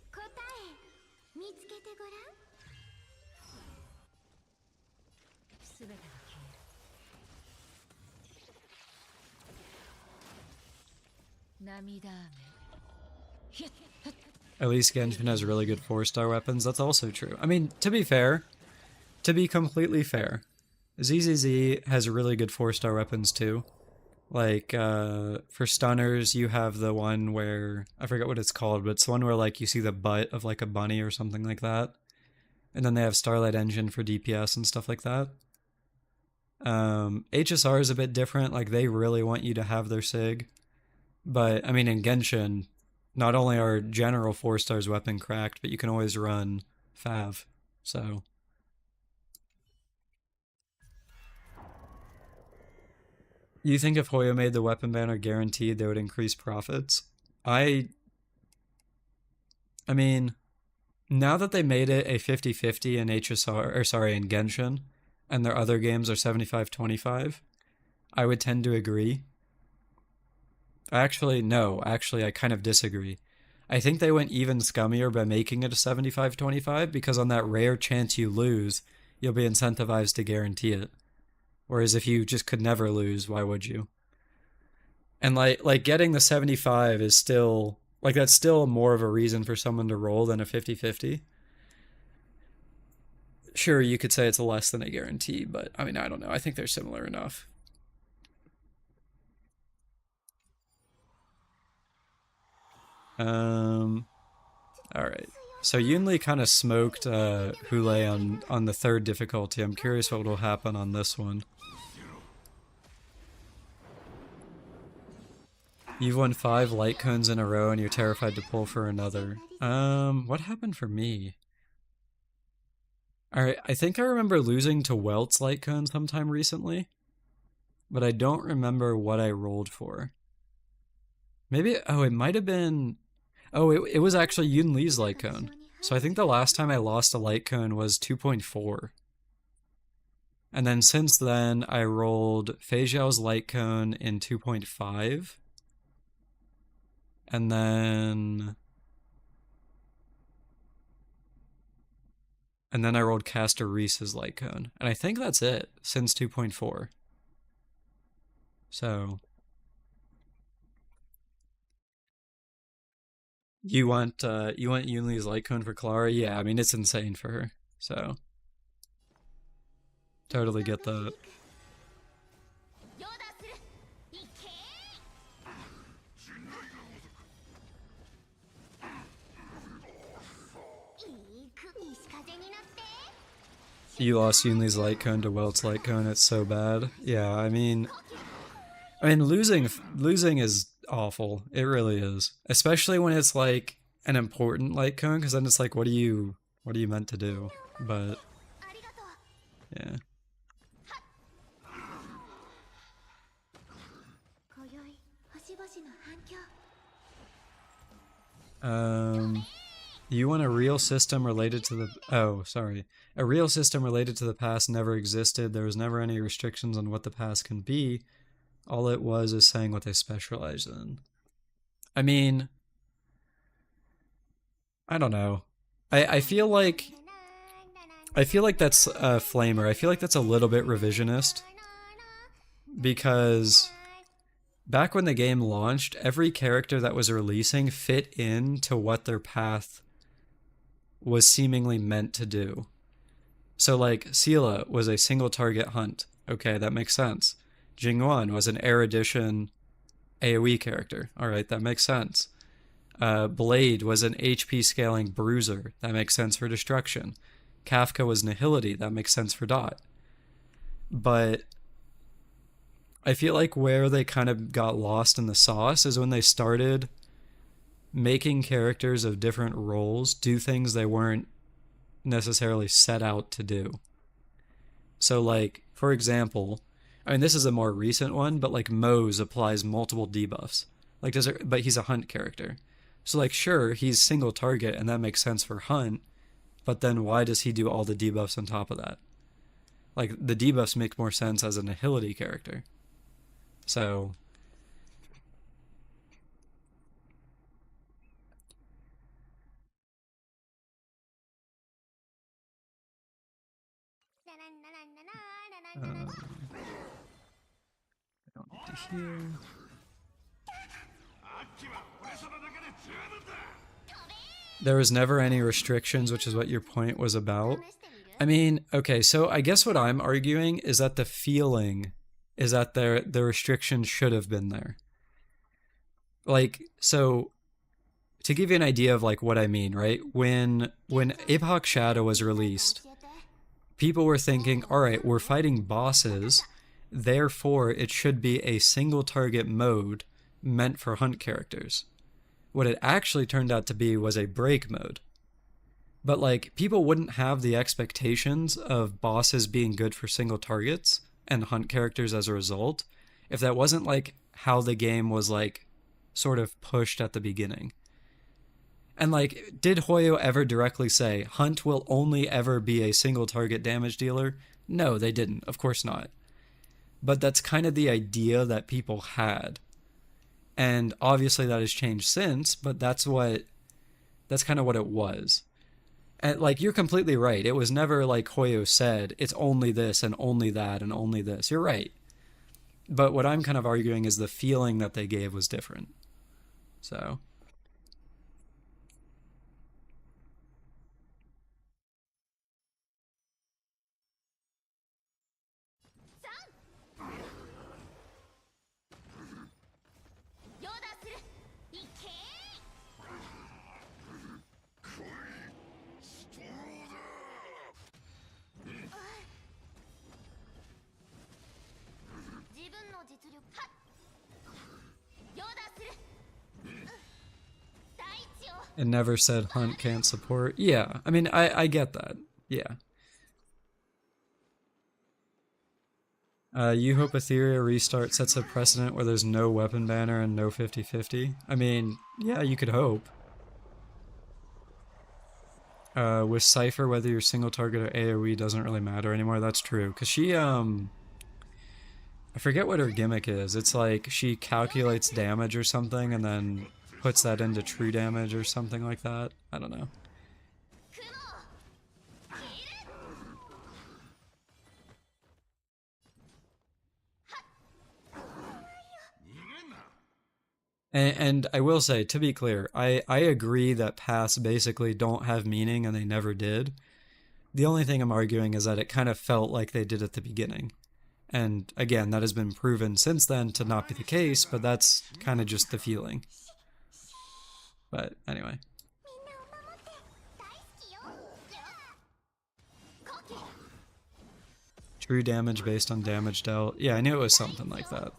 Speaker 4: 答え見つけてごらん。
Speaker 3: 全てが消える。涙雨。
Speaker 1: At least Genshin has really good 4-star weapons. That's also true. I mean, to be fair, to be completely fair, ZZZ has really good 4-star weapons too. Like, for stunners, you have the one where, I forget what it's called, but it's the one where, like, you see the butt of, like, a bunny or something like that. And then they have Starlight Engine for DPS and stuff like that. HSR is a bit different. Like, they really want you to have their SIG. But, I mean, in Genshin, not only are general 4-stars weapon cracked, but you can always run Fav. So... You think if Hoyo made the weapon banner guaranteed, they would increase profits? I mean, now that they made it a 50-50 in HSR, or sorry, in Genshin, and their other games are 75-25, I would tend to agree. Actually, no, I kind of disagree. I think they went even scummier by making it a 75-25, because on that rare chance you lose, you'll be incentivized to guarantee it. Whereas if you just could never lose, why would you? And like getting the 75 is still, like, that's still more of a reason for someone to roll than a 50-50. Sure, you could say it's less than a guarantee, but I mean, I don't know. I think they're similar enough. Alright. So Yunli kind of smoked Hule on the 3rd difficulty. I'm curious what will happen on this one. You've won 5 light cones in a row and you're terrified to pull for another. What happened for me? Alright, I think I remember losing to Welt's light cone sometime recently. But I don't remember what I rolled for. Maybe, oh, it might have been... Oh, it was actually Yun Li's light cone. So I think the last time I lost a light cone was 2.4. And then since then, I rolled Fei Zhao's light cone in 2.5. And then I rolled Castor Reese's light cone. And I think that's it since 2.4. So you want Yunli's light cone for Clara? Yeah, I mean, it's insane for her. So totally get that. You lost Yunli's light cone to Welt's light cone. It's so bad. Yeah, I mean, losing is awful. It really is, especially when it's like an important light cone, because then it's like, what are you meant to do? But yeah. You want a real system related to the... Oh, sorry. A real system related to the past never existed. There was never any restrictions on what the past can be. All it was is saying what they specialize in. I mean... I don't know. I feel like... that's a flamer. I feel like that's a little bit revisionist. Because... back when the game launched, every character that was releasing fit into what their path was seemingly meant to do. So like Sela was a single target hunt. Okay, that makes sense. Jingwan was an erudition AoE character. All right, that makes sense. Blade was an HP scaling bruiser. That makes sense for destruction. Kafka was nihility. That makes sense for dot. But I feel like where they kind of got lost in the sauce is when they started making characters of different roles do things they weren't necessarily set out to do. So like, for example, I mean this is a more recent one, but like Mose applies multiple debuffs. Like but he's a hunt character. So like sure, he's single target and that makes sense for hunt, but then why does he do all the debuffs on top of that? Like the debuffs make more sense as a nihility character. So I don't need to hear. There was never any restrictions, which is what your point was about. I mean, okay, so I guess what I'm arguing is that the feeling is that the restrictions should have been there. Like, so to give you an idea of like what I mean, right? When Apoc Shadow was released, people were thinking, all right, we're fighting bosses, therefore it should be a single target mode meant for hunt characters. What it actually turned out to be was a break mode. But like people wouldn't have the expectations of bosses being good for single targets and hunt characters as a result if that wasn't like how the game was like sort of pushed at the beginning. And like, did Hoyo ever directly say hunt will only ever be a single target damage dealer? No, they didn't. Of course not. But that's kind of the idea that people had. And obviously that has changed since, but that's kind of what it was. And like, you're completely right. It was never like Hoyo said, it's only this and only that and only this. You're right. But what I'm kind of arguing is the feeling that they gave was different. So. It never said hunt can't support. Yeah, I mean, I get that. Yeah. You hope Etheria restart sets a precedent where there's no weapon banner and no 50-50? I mean, yeah, you could hope. With Cypher, whether you're single target or AoE doesn't really matter anymore. That's true. Because she, I forget what her gimmick is. It's like she calculates damage or something and then puts that into true damage or something like that. I don't know. And I will say, to be clear, I agree that paths basically don't have meaning and they never did. The only thing I'm arguing is that it kind of felt like they did at the beginning. And again, that has been proven since then to not be the case, but that's kind of just the feeling. But anyway. True damage based on damage dealt. Yeah, I knew it was something like that.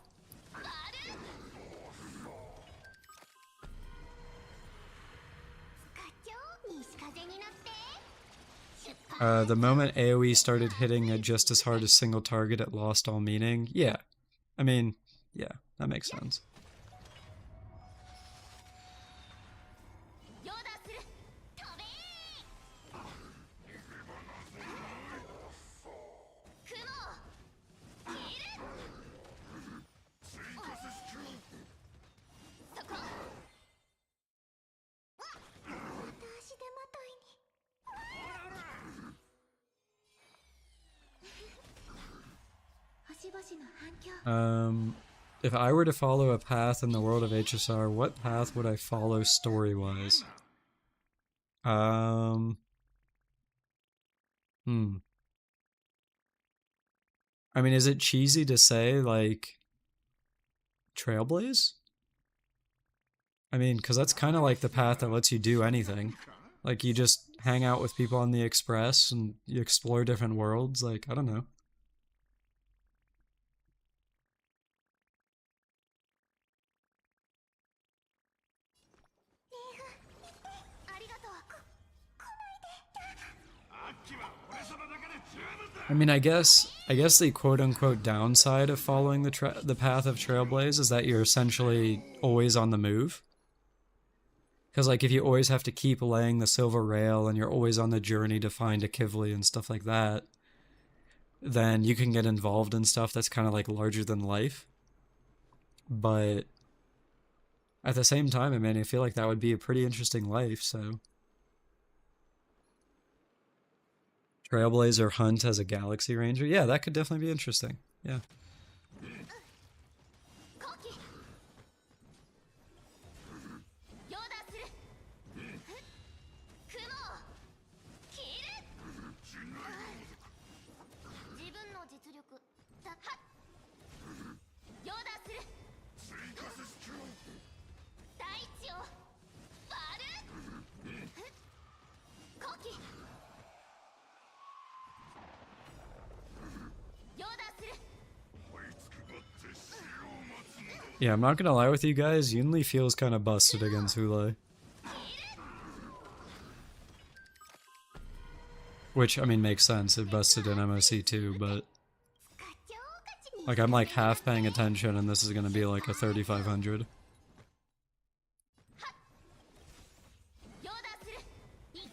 Speaker 1: The moment AoE started hitting it just as hard as single target, it lost all meaning. Yeah. I mean, yeah, that makes sense. If I were to follow a path in the world of HSR, what path would I follow story-wise? Um, hmm. I mean, is it cheesy to say, like, Trailblaze? I mean, because that's kind of like the path that lets you do anything. Like, you just hang out with people on the Express and you explore different worlds. Like, I don't know.
Speaker 4: ありがとう。
Speaker 1: I mean, I guess the quote unquote downside of following the path of Trailblaze is that you're essentially always on the move. Because like if you always have to keep laying the silver rail and you're always on the journey to find a Kivli and stuff like that, then you can get involved in stuff that's kind of like larger than life. But at the same time, I mean, I feel like that would be a pretty interesting life. So Trailblazer hunt as a Galaxy Ranger, yeah, that could definitely be interesting. Yeah.
Speaker 4: 後期ヨーダする雲を切る自分の実力だはっヨーダする大地を割る後期ヨーダする
Speaker 1: Yeah, I'm not gonna lie with you guys, Yunli feels kind of busted against Hulai. Which, I mean, makes sense, it busted in MOC too, but... Like, I'm like half paying attention and this is gonna be like a 3500.
Speaker 4: ヨーダするいけ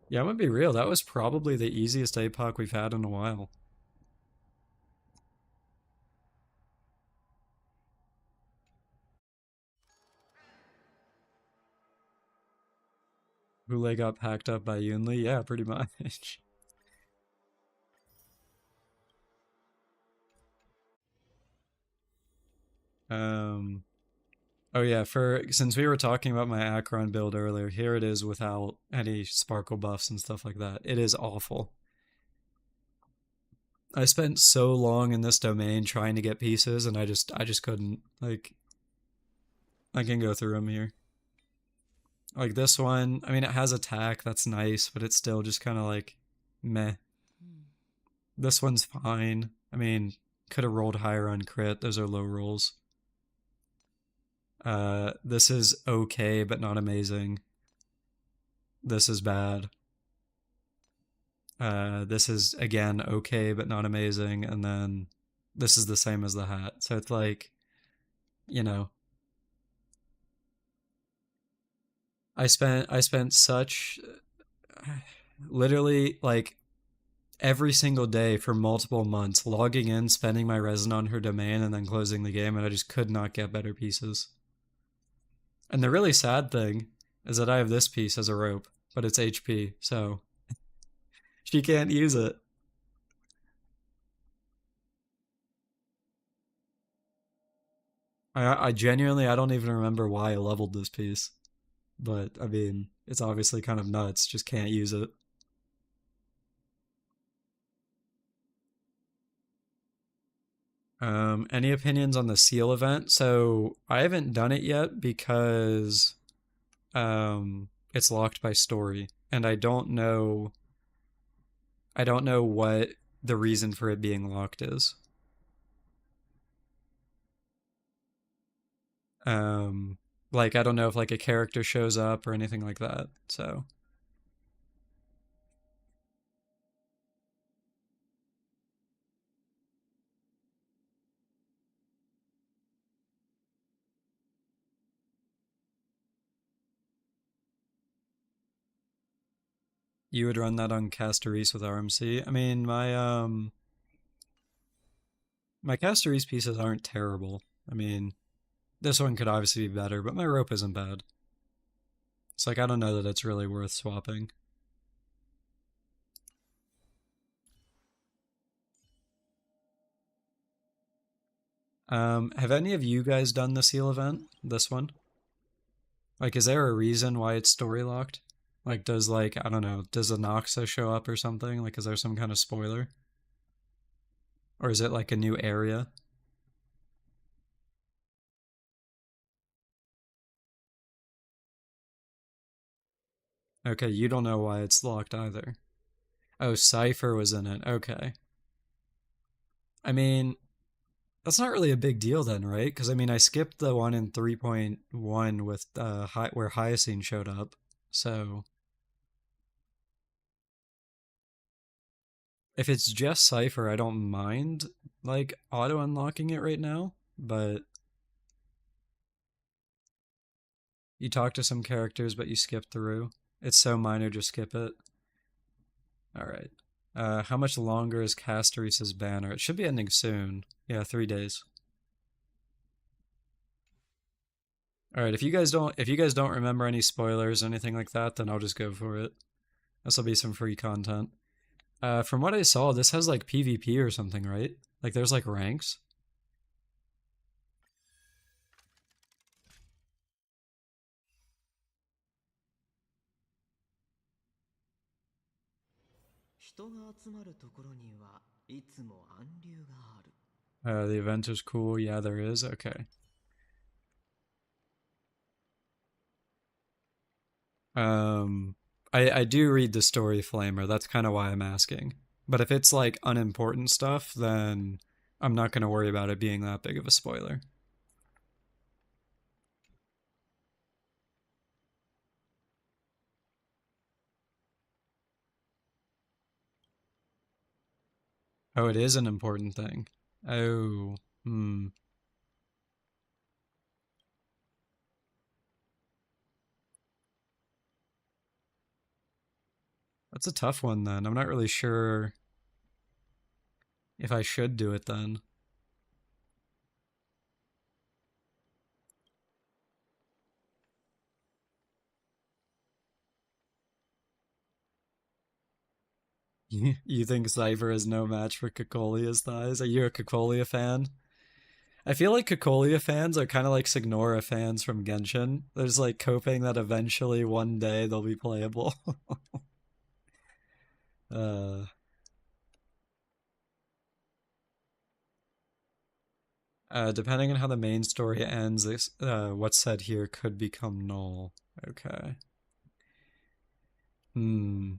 Speaker 1: Yeah, I'm gonna be real, that was probably the easiest Apoc we've had in a while. Hulai got packed up by Yunli? Yeah, pretty much. Oh yeah, since we were talking about my Akron build earlier, here it is without any sparkle buffs and stuff like that. It is awful. I spent so long in this domain trying to get pieces and I just couldn't. Like, I can go through them here. Like this one, I mean it has attack, that's nice, but it's still just kind of like meh. This one's fine. I mean, could have rolled higher on crit. Those are low rolls. This is okay, but not amazing. This is bad. This is, again, okay, but not amazing. And then this is the same as the hat. So it's like, you know. I spent such... literally, like, every single day for multiple months, logging in, spending my resin on her domain, and then closing the game, and I just could not get better pieces. And the really sad thing is that I have this piece as a rope, but it's HP, so she can't use it. I genuinely, I don't even remember why I leveled this piece. But, I mean, it's obviously kind of nuts, just can't use it. Any opinions on the seal event? So I haven't done it yet because it's locked by story, and I don't know what the reason for it being locked is. Like I don't know if like a character shows up or anything like that. So you would run that on Castorise with RMC? I mean, my Castorise pieces aren't terrible. I mean, this one could obviously be better, but my rope isn't bad. It's like I don't know that it's really worth swapping. Have any of you guys done the seal event? This one? Like, is there a reason why it's story locked? Like, does, like, I don't know, does the Noxa show up or something? Like, is there some kind of spoiler? Or is it like a new area? Okay, you don't know why it's locked either. Oh, Cypher was in it. Okay. I mean, that's not really a big deal then, right? Because I mean, I skipped the one in 3.1 with where Hyacine showed up. So if it's just Cypher, I don't mind like auto unlocking it right now. But you talk to some characters, but you skip through. It's so minor, just skip it. All right. How much longer is Castorese's banner? It should be ending soon. Yeah, 3 days. All right. If you guys don't remember any spoilers or anything like that, then I'll just go for it. This will be some free content. From what I saw, this has like PvP or something, right? Like there's like ranks.
Speaker 2: 人が集まるところにはいつも暗流がある。
Speaker 1: The event is cool. Yeah, there is. Okay. I do read the story Flamer. That's kind of why I'm asking. But if it's like unimportant stuff, then I'm not going to worry about it being that big of a spoiler. Oh, it is an important thing. Oh, hmm. That's a tough one then. I'm not really sure if I should do it then. You think Cypher is no match for Cocolia's thighs? Are you a Cocolia fan? I feel like Cocolia fans are kind of like Signora fans from Genshin. There's like hoping that eventually one day they'll be playable. uh, Depending on how the main story ends, this, what's said here could become null. Okay. Hmm.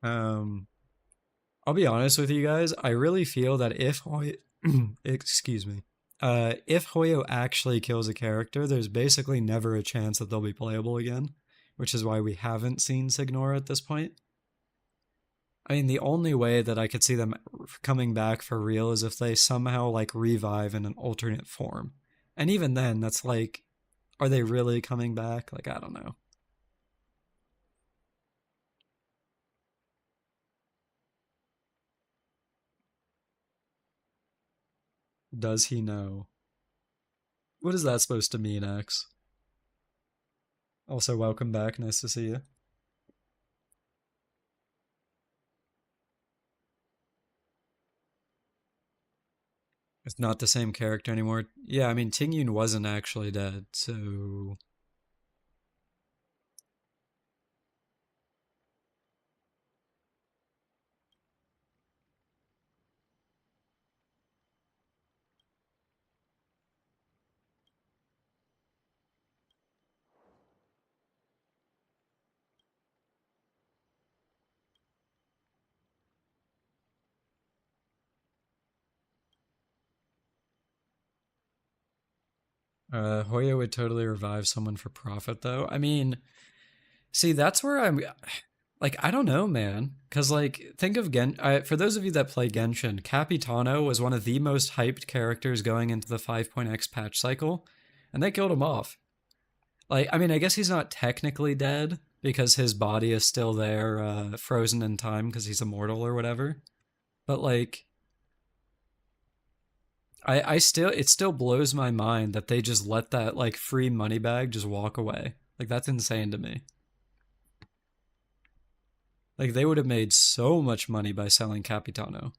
Speaker 1: Um, I'll be honest with you guys. I really feel that if excuse me, if Hoyo actually kills a character, there's basically never a chance that they'll be playable again, which is why we haven't seen Signora at this point. I mean, the only way that I could see them coming back for real is if they somehow like revive in an alternate form. And even then, that's like, are they really coming back? Like, I don't know. Does he know? What is that supposed to mean, X? Also, welcome back. Nice to see you. It's not the same character anymore. Yeah, I mean, Tingyun wasn't actually dead, so Hoya would totally revive someone for profit, though. I mean, see, that's where I'm like, I don't know, man. Because, like, think of for those of you that play Genshin, Capitano was one of the most hyped characters going into the 5.x patch cycle, and they killed him off. Like, I mean, I guess he's not technically dead because his body is still there, frozen in time because he's immortal or whatever. But like, I still, it still blows my mind that they just let that like free money bag just walk away. Like that's insane to me. Like they would have made so much money by selling Capitano.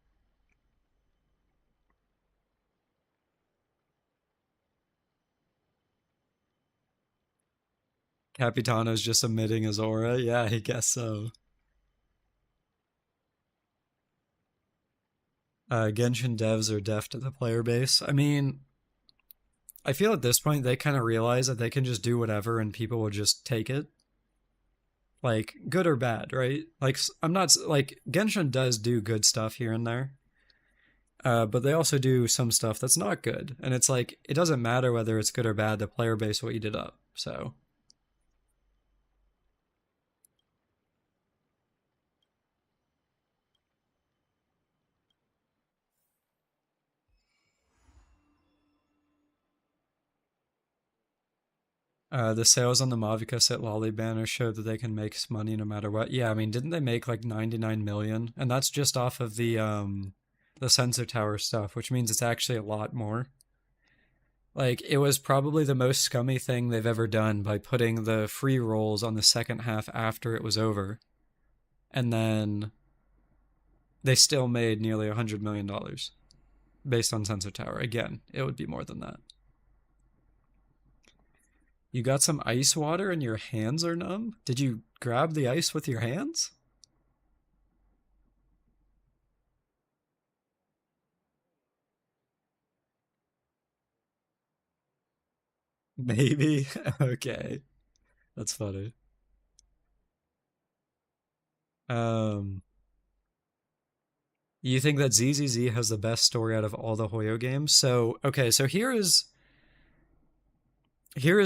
Speaker 1: Capitano's just emitting his aura. Yeah, I guess so. Genshin devs are deaf to the player base. I mean, I feel at this point they kind of realize that they can just do whatever and people will just take it. Like, good or bad, right? Like, I'm not, like, Genshin does do good stuff here and there. But they also do some stuff that's not good. And it's like, it doesn't matter whether it's good or bad, the player base will eat it up. So. The sales on the Mavica Sit Lolly banner show that they can make money no matter what. Yeah, I mean, didn't they make like 99 million? And that's just off of the sensor tower stuff, which means it's actually a lot more. Like, it was probably the most scummy thing they've ever done by putting the free rolls on the second half after it was over. And then they still made nearly $100 million based on Sensor Tower. Again, it would be more than that. You got some ice water and your hands are numb? Did you grab the ice with your hands? Maybe. Okay. That's funny. Um, you think that ZZZ has the best story out of all the Hoyo games? So, okay, so here is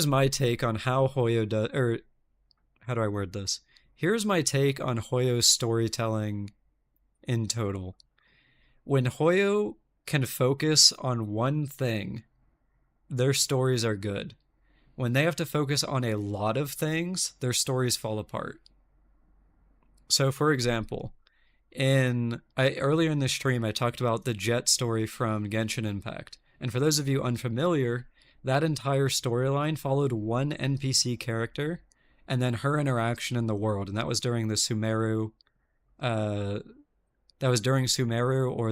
Speaker 1: my take on how Hoyo does, or how do I word this? Here's my take on Hoyo's storytelling in total. When Hoyo can focus on one thing, their stories are good. When they have to focus on a lot of things, their stories fall apart. So, for example, earlier in the stream, I talked about the Jet story from Genshin Impact. And for those of you unfamiliar, that entire storyline followed one NPC character and then her interaction in the world, and that was during the Sumeru or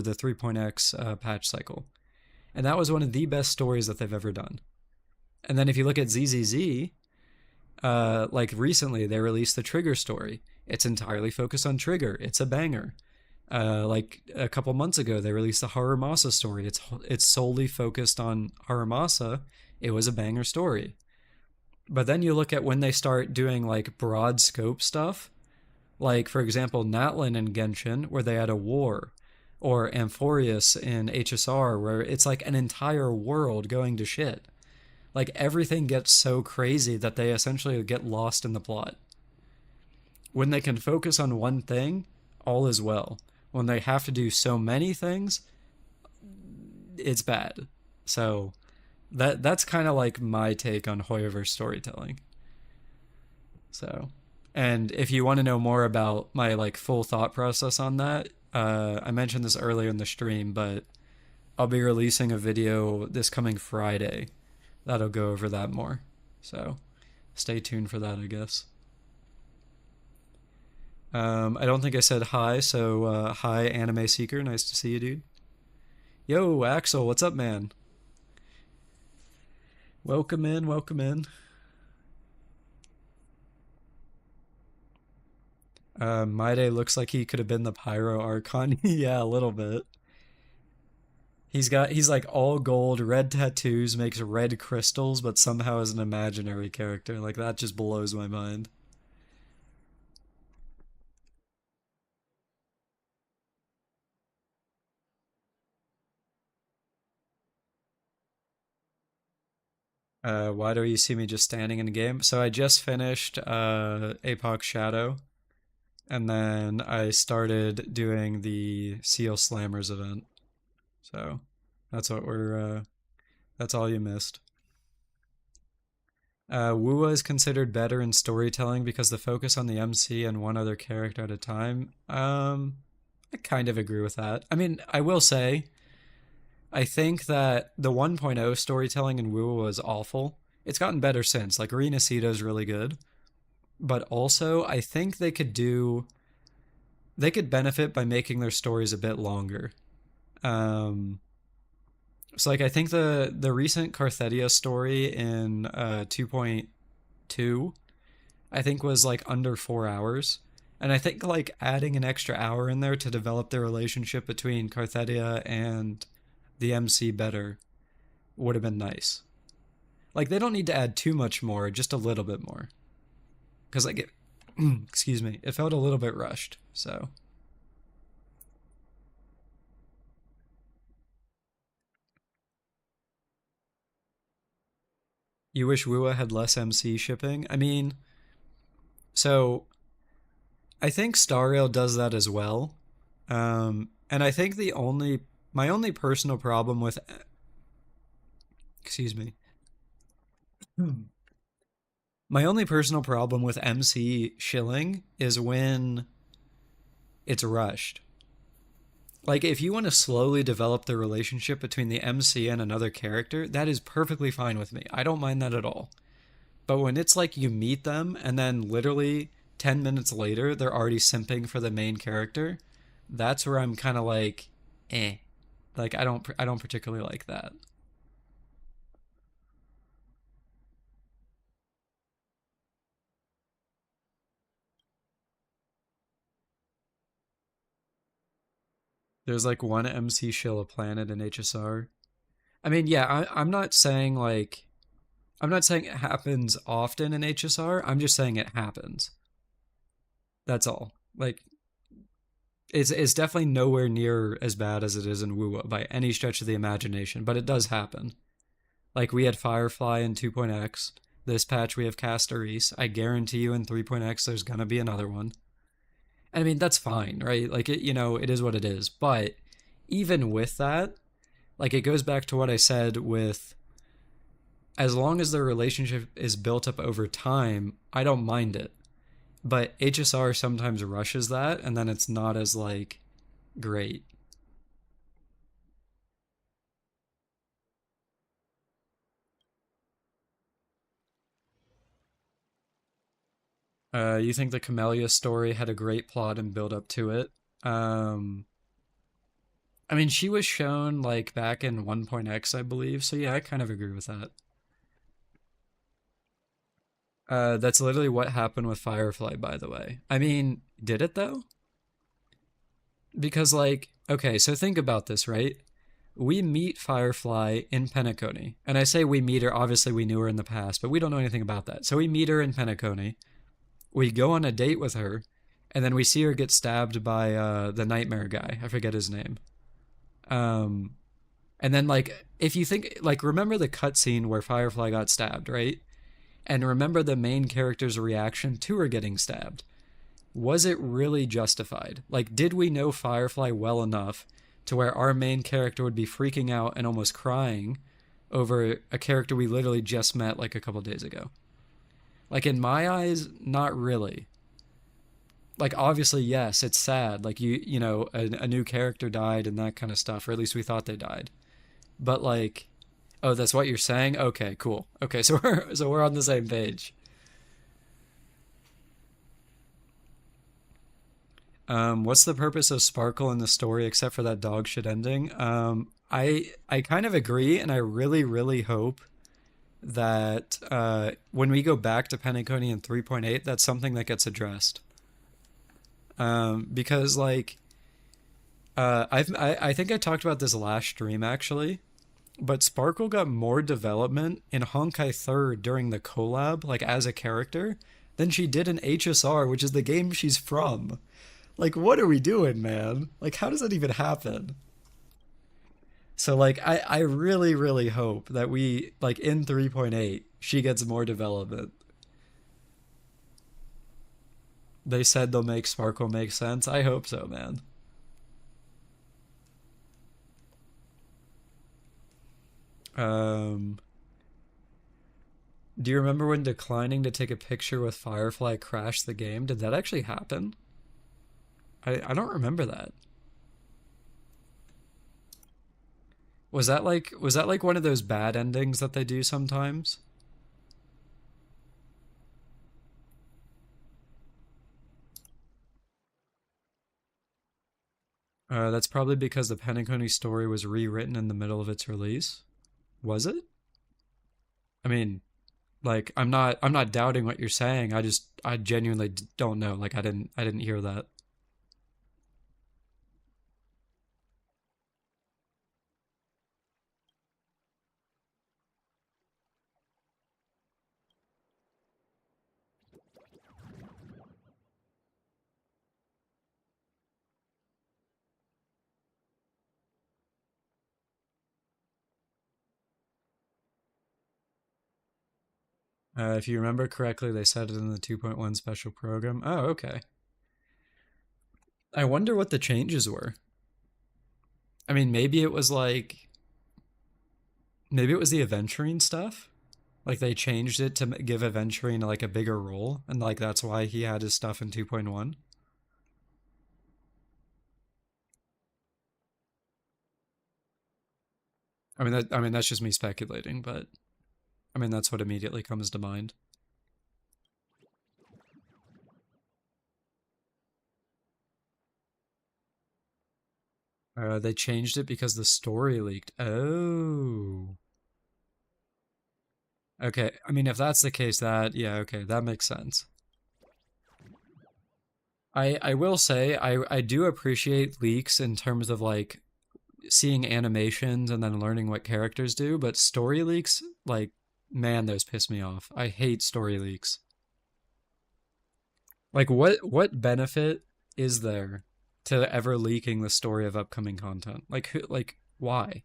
Speaker 1: the 3.x patch cycle. And that was one of the best stories that they've ever done. And then if you look at ZZZ, like recently they released the Trigger story. It's entirely focused on Trigger. It's a banger. Like a couple months ago, they released the Harumasa story. It's solely focused on Harumasa. It was a banger story. But then you look at when they start doing like broad scope stuff, like for example, Natlin in Genshin, where they had a war, or Amphorius in HSR, where it's like an entire world going to shit. Like everything gets so crazy that they essentially get lost in the plot. When they can focus on one thing, all is well. When they have to do so many things, it's bad. So that's kind of like my take on Hoyoverse storytelling. So, and if you want to know more about my like full thought process on that, I mentioned this earlier in the stream, but I'll be releasing a video this coming Friday that'll go over that more. So stay tuned for that, I guess. I don't think I said hi, so hi, Anime Seeker. Nice to see you, dude. Yo, Axel, what's up, man? Welcome in, welcome in. Maide looks like he could have been the Pyro Archon. Yeah, a little bit. He's like all gold, red tattoos, makes red crystals, but somehow is an imaginary character. Like that just blows my mind. Why do you see me just standing in the game? So I just finished Apoc Shadow, and then I started doing the Seal Slammers event. So that's what that's all you missed. Wua is considered better in storytelling because the focus on the MC and one other character at a time. I kind of agree with that. I mean, I will say, I think that the 1.0 storytelling in Wua was awful. It's gotten better since. Like, Arena Sita is really good. But also, I think they could benefit by making their stories a bit longer. So like I think the recent Carthedia story in 2.2 I think was like under 4 hours. And I think like adding an extra hour in there to develop the relationship between Carthedia and the MC better would have been nice. Like they don't need to add too much more, just a little bit more. Cuz like it excuse me, it felt a little bit rushed. So you wish Wua had less MC shipping? I mean, so I think Star Rail does that as well. And I think my only personal problem with, excuse me, my only personal problem with MC shilling is when it's rushed. Like, if you want to slowly develop the relationship between the MC and another character, that is perfectly fine with me. I don't mind that at all. But when it's like you meet them and then literally 10 minutes later they're already simping for the main character, that's where I'm kind of like, eh. Like I don't particularly like that. There's like one MC shill a planet in HSR. I mean, yeah, I'm not saying like I'm not saying it happens often in HSR. I'm just saying it happens. That's all. Like it's definitely nowhere near as bad as it is in Woo by any stretch of the imagination, but it does happen. Like we had Firefly in 2.x. This patch we have Castorise. I guarantee you in 3.x there's gonna be another one. And I mean that's fine, right? Like it, it is what it is. But even with that, like it goes back to what I said with as long as the relationship is built up over time, I don't mind it. But HSR sometimes rushes that and then it's not as like great. You think the Camellia story had a great plot and build up to it? Um, I mean, she was shown like back in 1.x, I believe. So yeah, I kind of agree with that. That's literally what happened with Firefly, by the way. I mean, did it though? Because like, okay, so think about this, right? We meet Firefly in Penacony. And I say we meet her, obviously we knew her in the past, but we don't know anything about that. So we meet her in Penacony. We go on a date with her, and then we see her get stabbed by the nightmare guy. I forget his name. Um, and then like if you think like remember the cutscene where Firefly got stabbed, right? And remember the main character's reaction to her getting stabbed. Was it really justified? Like, did we know Firefly well enough to where our main character would be freaking out and almost crying over a character we literally just met like a couple days ago? Like, in my eyes, not really. Like, obviously, yes, it's sad. Like, a new character died and that kind of stuff, or at least we thought they died. But, like, oh, that's what you're saying? Okay, cool. Okay, so we're on the same page. What's the purpose of Sparkle in the story except for that dog shit ending? I kind of agree, and I really, really hope that when we go back to Penacony in 3.8, that's something that gets addressed. Because like I think I talked about this last stream actually, but Sparkle got more development in Honkai Third during the collab, like as a character, than she did in HSR, which is the game she's from. Like, what are we doing, man? Like, how does that even happen? So, like, I really, really hope that we, like, in 3.8, she gets more development. They said they'll make Sparkle make sense. I hope so, man. Um, Do you remember when declining to take a picture with Firefly crashed the game? Did that actually happen? I don't remember that. Was that like one of those bad endings that they do sometimes? That's probably because the Penacony story was rewritten in the middle of its release. Was it? I mean, like I'm not doubting what you're saying. I genuinely don't know. Like I didn't hear that. If you remember correctly, they said it in the 2.1 special program. Oh, okay. I wonder what the changes were. I mean, maybe it was the adventuring stuff. Like they changed it to give adventuring like a bigger role, and like that's why he had his stuff in 2.1. I mean that's just me speculating, but I mean that's what immediately comes to mind. They changed it because the story leaked. Oh. Okay. I mean, if that's the case, yeah, okay, that makes sense. I will say I do appreciate leaks in terms of like seeing animations and then learning what characters do, but story leaks, like, man, those piss me off. I hate story leaks. Like, what benefit is there to ever leaking the story of upcoming content? Like, why?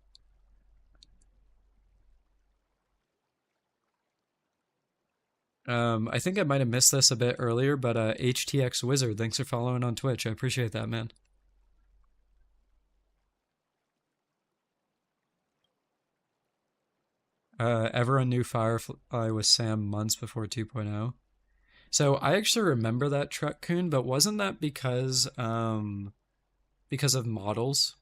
Speaker 1: I think I might have missed this a bit earlier, but HTX Wizard, thanks for following on Twitch. I appreciate that, man. Everyone knew Firefly was Sam months before 2.0. So I actually remember that Truck Coon, but wasn't that because of models?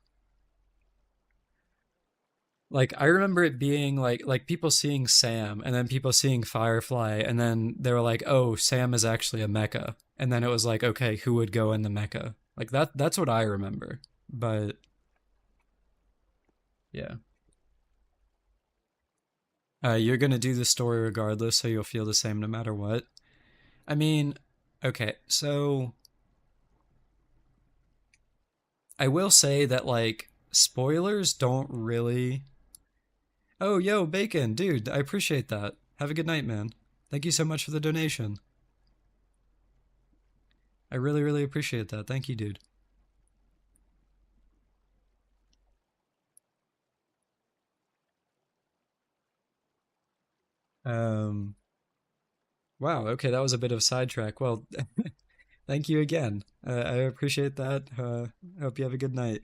Speaker 1: Like I remember it being like people seeing Sam and then people seeing Firefly and then they were like, "Oh, Sam is actually a mecha." And then it was like, "Okay, who would go in the mecha?" Like that's what I remember. But yeah. You're going to do the story regardless, so you'll feel the same no matter what. I mean, okay, so I will say that like spoilers don't really. Oh, yo, Bacon, dude, I appreciate that. Have a good night, man. Thank you so much for the donation. I really, really appreciate that. Thank you, dude. Um, wow, okay, that was a bit of a sidetrack. Well, thank you again. I appreciate that. Hope you have a good night.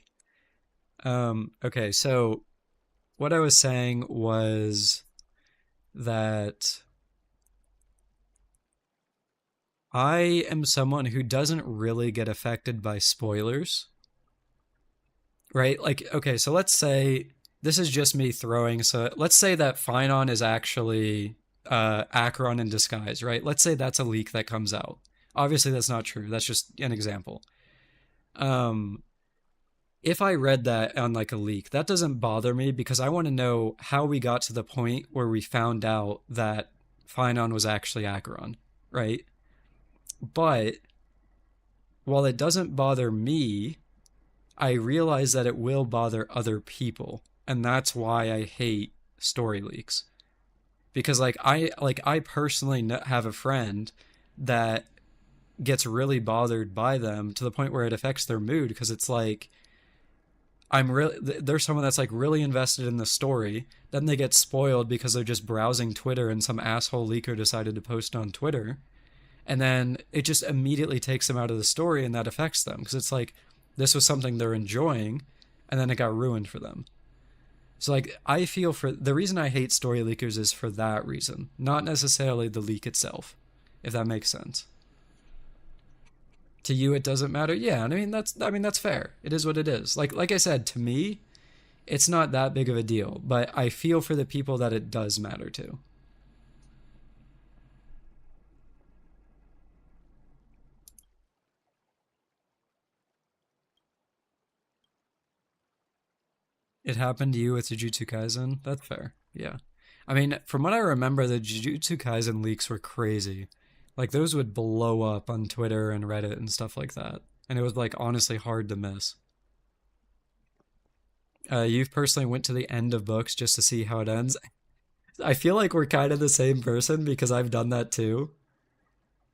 Speaker 1: Okay, so what I was saying was that I am someone who doesn't really get affected by spoilers, right? Like, okay, so let's say this is just me throwing. So let's say that Phynon is actually Acheron in disguise, right? Let's say that's a leak that comes out. Obviously, that's not true. That's just an example. Um, if I read that on like a leak, that doesn't bother me because I want to know how we got to the point where we found out that Phynon was actually Acheron, right? But while it doesn't bother me, I realize that it will bother other people, and that's why I hate story leaks. Because like I personally have a friend that gets really bothered by them to the point where it affects their mood because it's like there's someone that's like really invested in the story, then they get spoiled because they're just browsing Twitter and some asshole leaker decided to post on Twitter, and then it just immediately takes them out of the story and that affects them because it's like this was something they're enjoying and then it got ruined for them. So like I feel for the reason I hate story leakers is for that reason, not necessarily the leak itself, if that makes sense. To you it doesn't matter. Yeah, I mean that's fair. It is what it is. Like I said, to me, it's not that big of a deal, but I feel for the people that it does matter to. It happened to you with Jujutsu Kaisen? That's fair. Yeah. I mean, from what I remember, the Jujutsu Kaisen leaks were crazy. Like, those would blow up on Twitter and Reddit and stuff like that. And it was, like, honestly hard to miss. You've personally went to the end of books just to see how it ends. I feel like we're kind of the same person because I've done that too.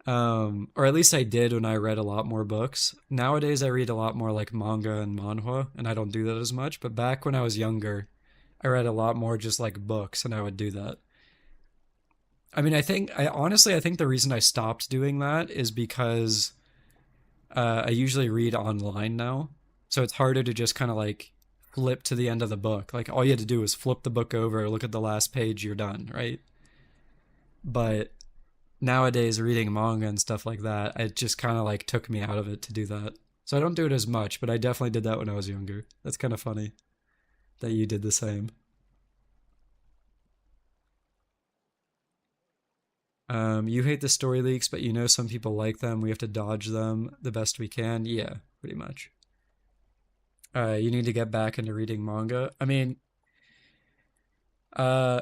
Speaker 1: Or at least I did when I read a lot more books. Nowadays, I read a lot more like manga and manhwa, and I don't do that as much. But back when I was younger, I read a lot more just like books, and I would do that. I mean, I think the reason I stopped doing that is because I usually read online now, so it's harder to just kind of like flip to the end of the book. Like all you had to do is flip the book over, look at the last page, you're done, right? But nowadays, reading manga and stuff like that, it just kind of like took me out of it to do that. So I don't do it as much, but I definitely did that when I was younger. That's kind of funny that you did the same. You hate the story leaks, but you know some people like them. We have to dodge them the best we can. Yeah, pretty much. You need to get back into reading manga. I mean, uh,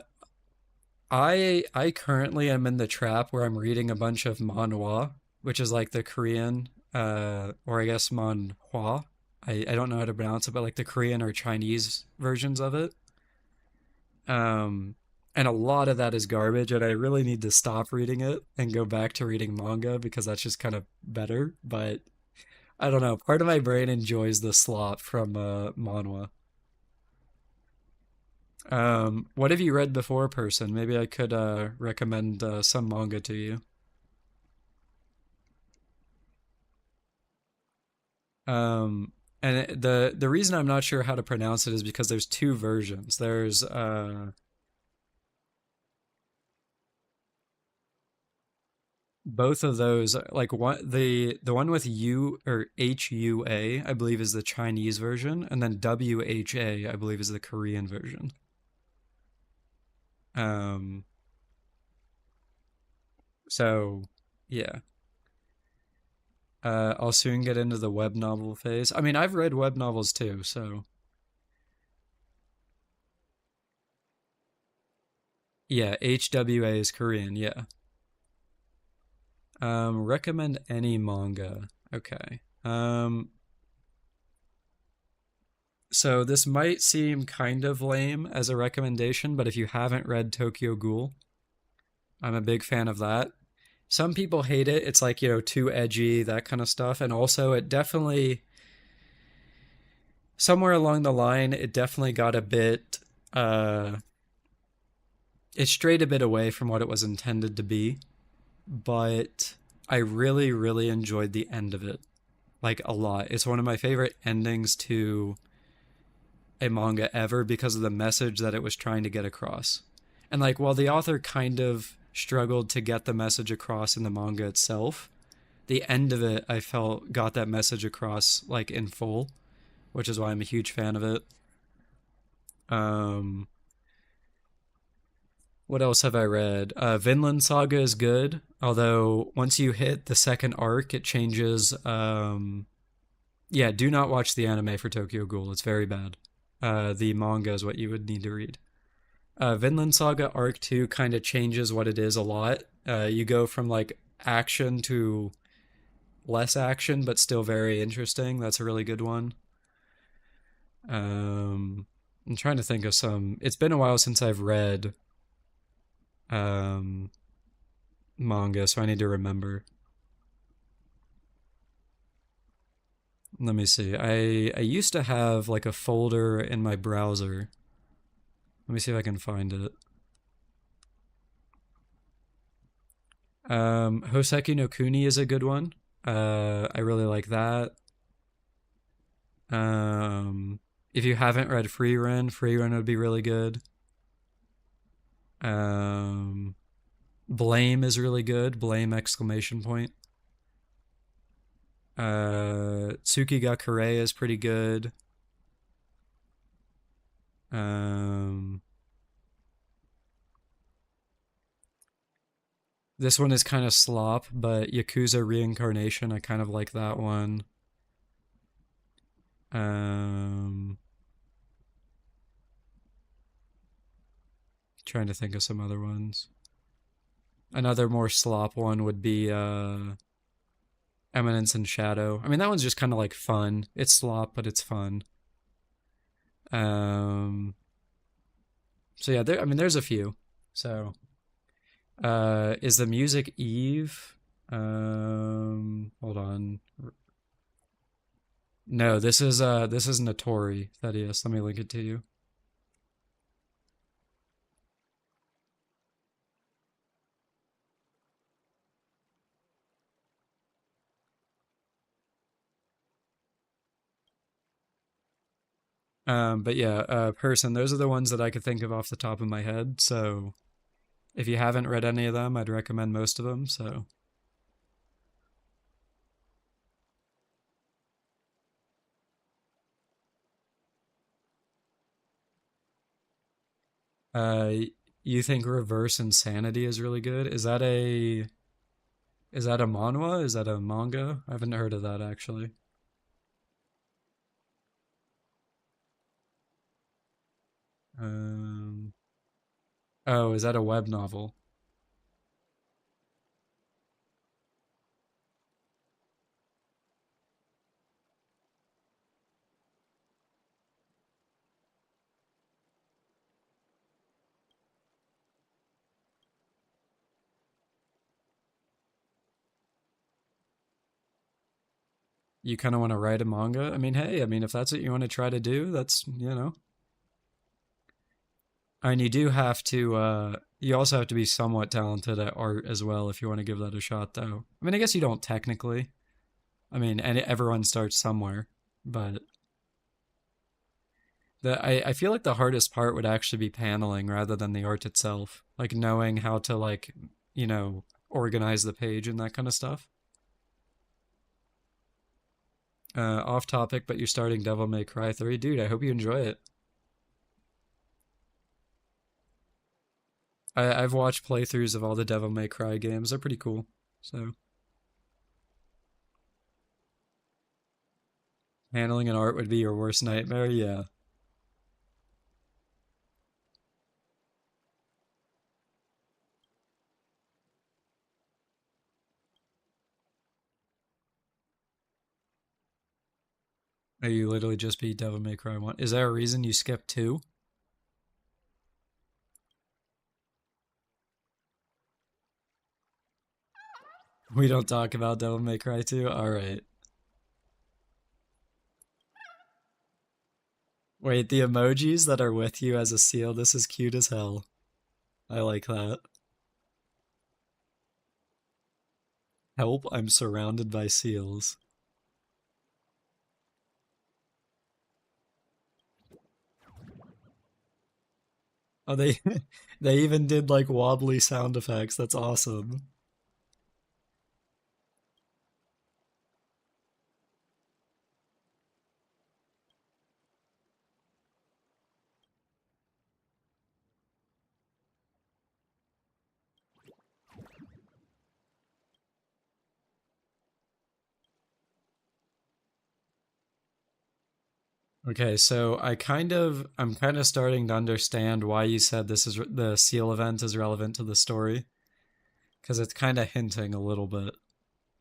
Speaker 1: I currently am in the trap where I'm reading a bunch of manhwa, which is like the Korean, or I guess manhwa. I don't know how to pronounce it, but like the Korean or Chinese versions of it. Um, and a lot of that is garbage, and I really need to stop reading it and go back to reading manga because that's just kind of better. But I don't know. Part of my brain enjoys the slop from manhwa. What have you read before, person? Maybe I could recommend some manga to you. Um, the reason I'm not sure how to pronounce it is because there's two versions. There's both of those like one the one with U or HUA I believe is the Chinese version, and then WHA I believe is the Korean version. Um, so yeah. I'll soon get into the web novel phase. I mean, I've read web novels too, so yeah, HWA is Korean, yeah. Recommend any manga. Okay. So this might seem kind of lame as a recommendation, but if you haven't read Tokyo Ghoul, I'm a big fan of that. Some people hate it. It's like, too edgy, that kind of stuff. And also, it definitely, somewhere along the line, it definitely got a bit, uh, it strayed a bit away from what it was intended to be. But I really, really enjoyed the end of it. Like, a lot. It's one of my favorite endings to a manga ever because of the message that it was trying to get across. And like while the author kind of struggled to get the message across in the manga itself, the end of it I felt got that message across like in full, which is why I'm a huge fan of it. Um what else have I read? Vinland Saga is good, although once you hit the second arc it changes. Yeah, do not watch the anime for Tokyo Ghoul. It's very bad. The manga is what you would need to read. Vinland Saga Arc 2 kind of changes what it is a lot. You go from like action to less action, but still very interesting. That's a really good one. I'm trying to think of some. It's been a while since I've read um, manga, so I need to remember. Let me see. I used to have like a folder in my browser. Let me see if I can find it. Hoseki no Kuni is a good one. I really like that. If you haven't read Free Run would be really good. Blame is really good. Blame exclamation point. Tsuki ga Kure is pretty good. This one is kind of slop, but Yakuza Reincarnation, I kind of like that one. Trying to think of some other ones. Another more slop one would be Eminence and Shadow. I mean, that one's just kind of like fun. It's slop, but it's fun. So yeah, there's a few. So, is the music Eve? Hold on. No, this is Notori, Thaddeus. Let me link it to you. But yeah, person, those are the ones that I could think of off the top of my head. So if you haven't read any of them, I'd recommend most of them. So uh you think Reverse Insanity is really good? Is that a manhwa? Is that a manga? I haven't heard of that actually. Um oh, is that a web novel? You kind of want to write a manga? I mean, hey, I mean, if that's what you want to try to do, that's. And you do have to, you also have to be somewhat talented at art as well if you want to give that a shot, though. I mean, I guess you don't technically. I mean, and everyone starts somewhere, but I feel like the hardest part would actually be paneling rather than the art itself. Like knowing how to organize the page and that kind of stuff. Off topic, but you're starting Devil May Cry 3. Dude, I hope you enjoy it. I've watched playthroughs of all the Devil May Cry games. They're pretty cool. So, handling an art would be your worst nightmare? Yeah. Or you literally just beat Devil May Cry 1. Is there a reason you skipped 2? We don't talk about Devil May Cry 2? Alright. Wait, the emojis that are with you as a seal, this is cute as hell. I like that. Help, I'm surrounded by seals. Oh, they they even did like wobbly sound effects. That's awesome. Okay, so I'm kind of starting to understand why you said the seal event is relevant to the story, because it's kind of hinting a little bit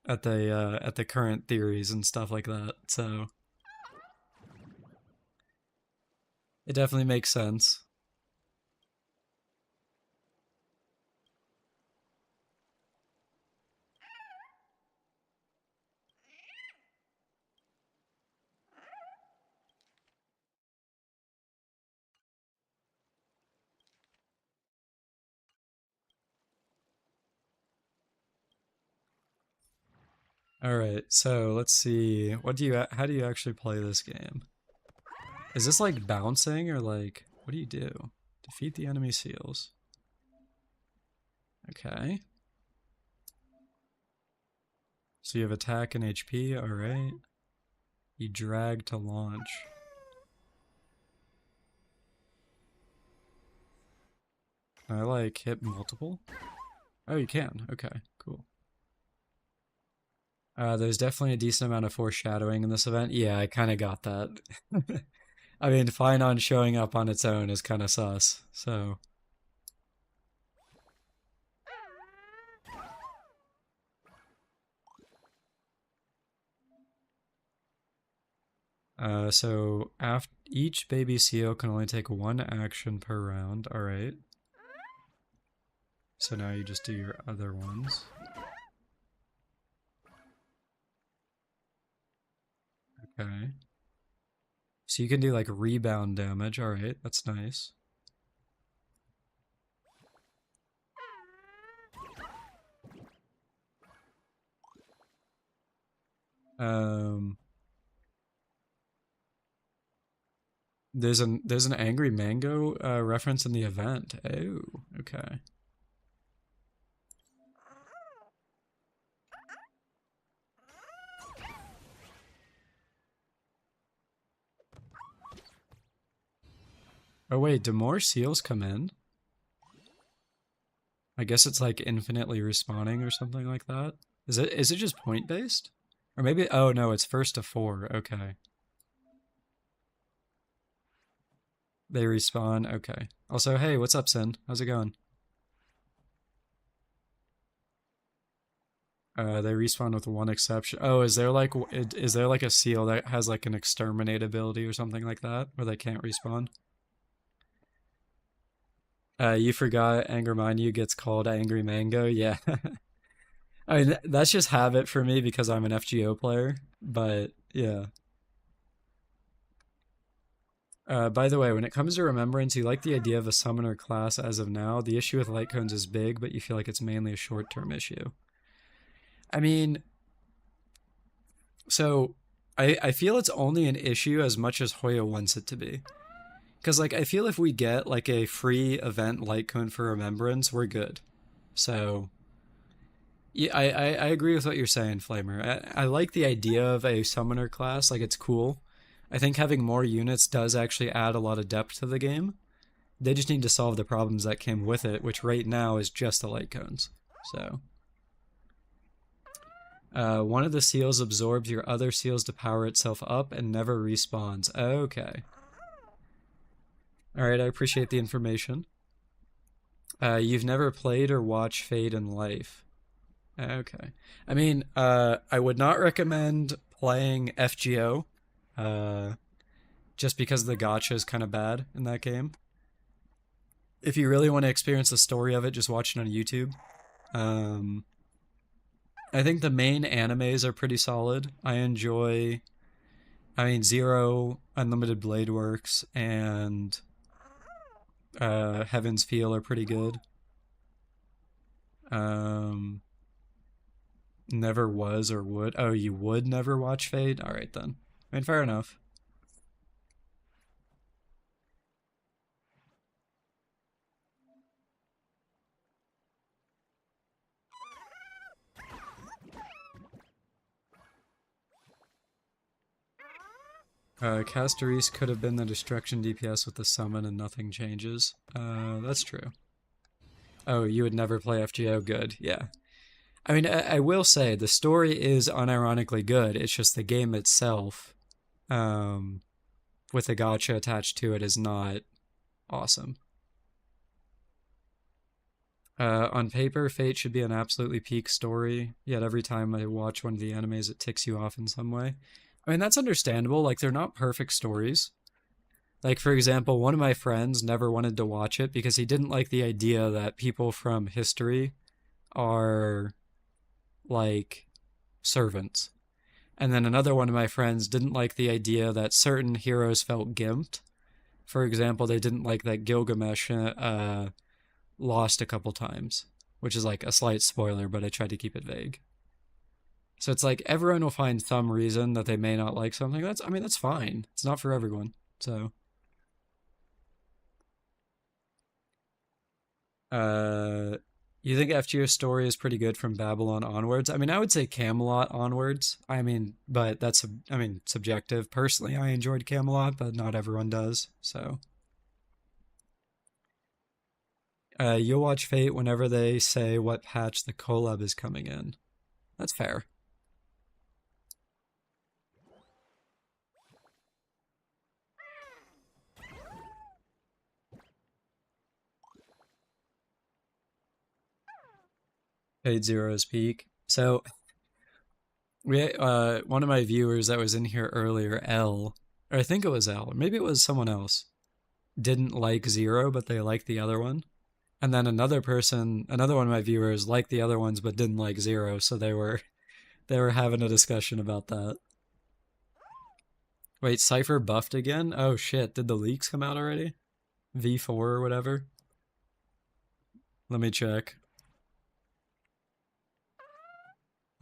Speaker 1: at the current theories and stuff like that. So it definitely makes sense. All right, so let's see. How do you actually play this game? Is this like bouncing or like, what do you do? Defeat the enemy seals. Okay. So you have attack and HP, alright. You drag to launch. Can I like hit multiple? Oh, you can. Okay, cool. There's definitely a decent amount of foreshadowing in this event. Yeah, I kind of got that. I mean, Fainon showing up on its own is kind of sus, so... So after each baby seal can only take one action per round. Alright. So now you just do your other ones. Okay. So you can do like rebound damage. Alright, that's nice. There's an Angry Mango reference in the event. Oh, okay. Oh wait, do more seals come in? I guess it's like infinitely respawning or something like that. Is it just point based? Or maybe, oh no, it's first to 4. Okay. They respawn. Okay. Also, hey, what's up, Sin? How's it going? They respawn with one exception. Oh, is there like a seal that has like an exterminate ability or something like that, where they can't respawn? You forgot Anger Manu gets called Angry Mango. Yeah. I mean, that's just habit for me because I'm an FGO player. But yeah. By the way, when it comes to Remembrance, you like the idea of a summoner class as of now. The issue with light cones is big, but you feel like it's mainly a short-term issue. I mean, so I feel it's only an issue as much as Hoya wants it to be. Because, like, I feel if we get, like, a free event light cone for Remembrance, we're good. So, yeah, I agree with what you're saying, Flamer. I like the idea of a summoner class, like, it's cool. I think having more units does actually add a lot of depth to the game. They just need to solve the problems that came with it, which right now is just the light cones. So, one of the seals absorbs your other seals to power itself up and never respawns. Okay. Alright, I appreciate the information. You've never played or watched Fade in Life. Okay. I mean, I would not recommend playing FGO, just because the gacha is kind of bad in that game. If you really want to experience the story of it, just watch it on YouTube. I think the main animes are pretty solid. I mean, Zero, Unlimited Blade Works, and Heaven's Feel are pretty good. Never was or would. Oh, you would never watch Fade? Alright then. I mean, fair enough. Casteris could have been the destruction DPS with the summon and nothing changes. That's true. Oh, you would never play FGO? Good, yeah. I mean, I will say, the story is unironically good, it's just the game itself, with the gacha attached to it, is not awesome. On paper, Fate should be an absolutely peak story, yet every time I watch one of the animes, it ticks you off in some way. I mean, that's understandable. Like, they're not perfect stories. Like, for example, one of my friends never wanted to watch it because he didn't like the idea that people from history are, like, servants. And then another one of my friends didn't like the idea that certain heroes felt gimped. For example, they didn't like that Gilgamesh lost a couple times, which is, like, a slight spoiler, but I tried to keep it vague. So it's like everyone will find some reason that they may not like something. I mean, that's fine. It's not for everyone. So, you think FGO's story is pretty good from Babylon onwards? I mean, I would say Camelot onwards. I mean, but that's, I mean, subjective. Personally, I enjoyed Camelot, but not everyone does. So, you'll watch Fate whenever they say what patch the collab is coming in. That's fair. Fate Zero's peak. So, we one of my viewers that was in here earlier, L, or I think it was L, or maybe it was someone else, didn't like Zero, but they liked the other one. And then another person, another one of my viewers liked the other ones but didn't like Zero, so they were having a discussion about that. Wait, Cypher buffed again? Oh shit, did the leaks come out already? V4 or whatever? Let me check.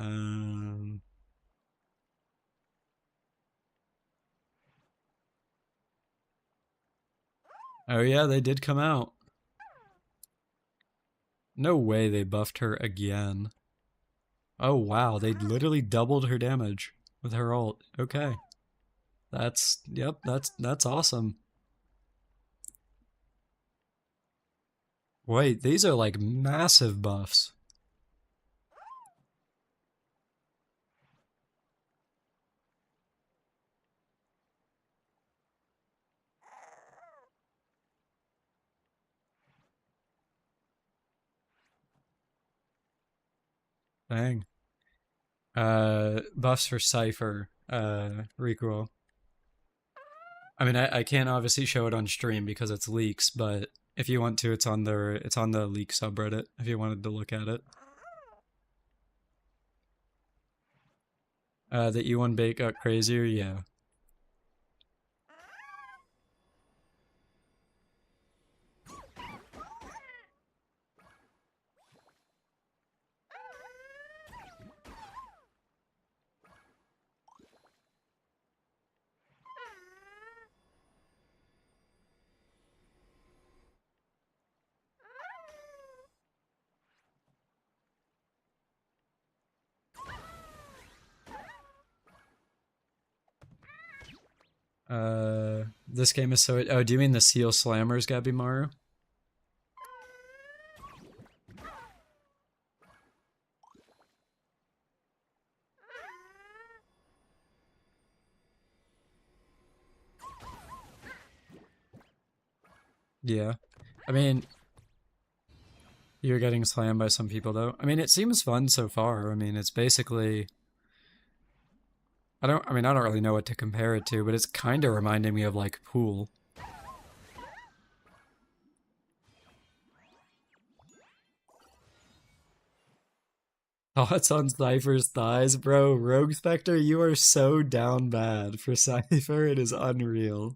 Speaker 1: Um Oh yeah, they did come out. No way they buffed her again. Oh wow, they literally doubled her damage with her ult. Okay. Yep, that's awesome. Wait, these are like massive buffs. Dang. Buffs for Cypher, recoil. I mean, I can't obviously show it on stream because it's leaks, but if you want to, it's on the leak subreddit if you wanted to look at it. The E1 bait got crazier, yeah. This game is so. Oh, do you mean the Seal Slammers, Gabby Maru? Yeah. I mean, you're getting slammed by some people though. I mean, it seems fun so far. I mean, it's basically. I mean, I don't really know what to compare it to, but it's kind of reminding me of like Pool. Thoughts on Cypher's thighs, bro? Rogue Spectre, you are so down bad for Cypher. It is unreal.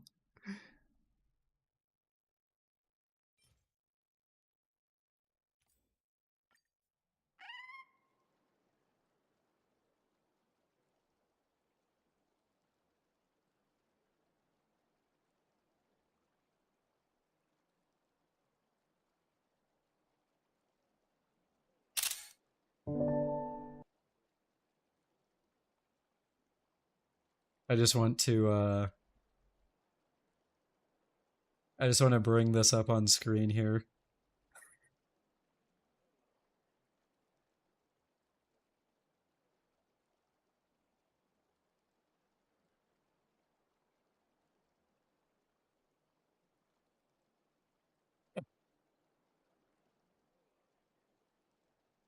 Speaker 1: I just want to I just want to bring this up on screen here.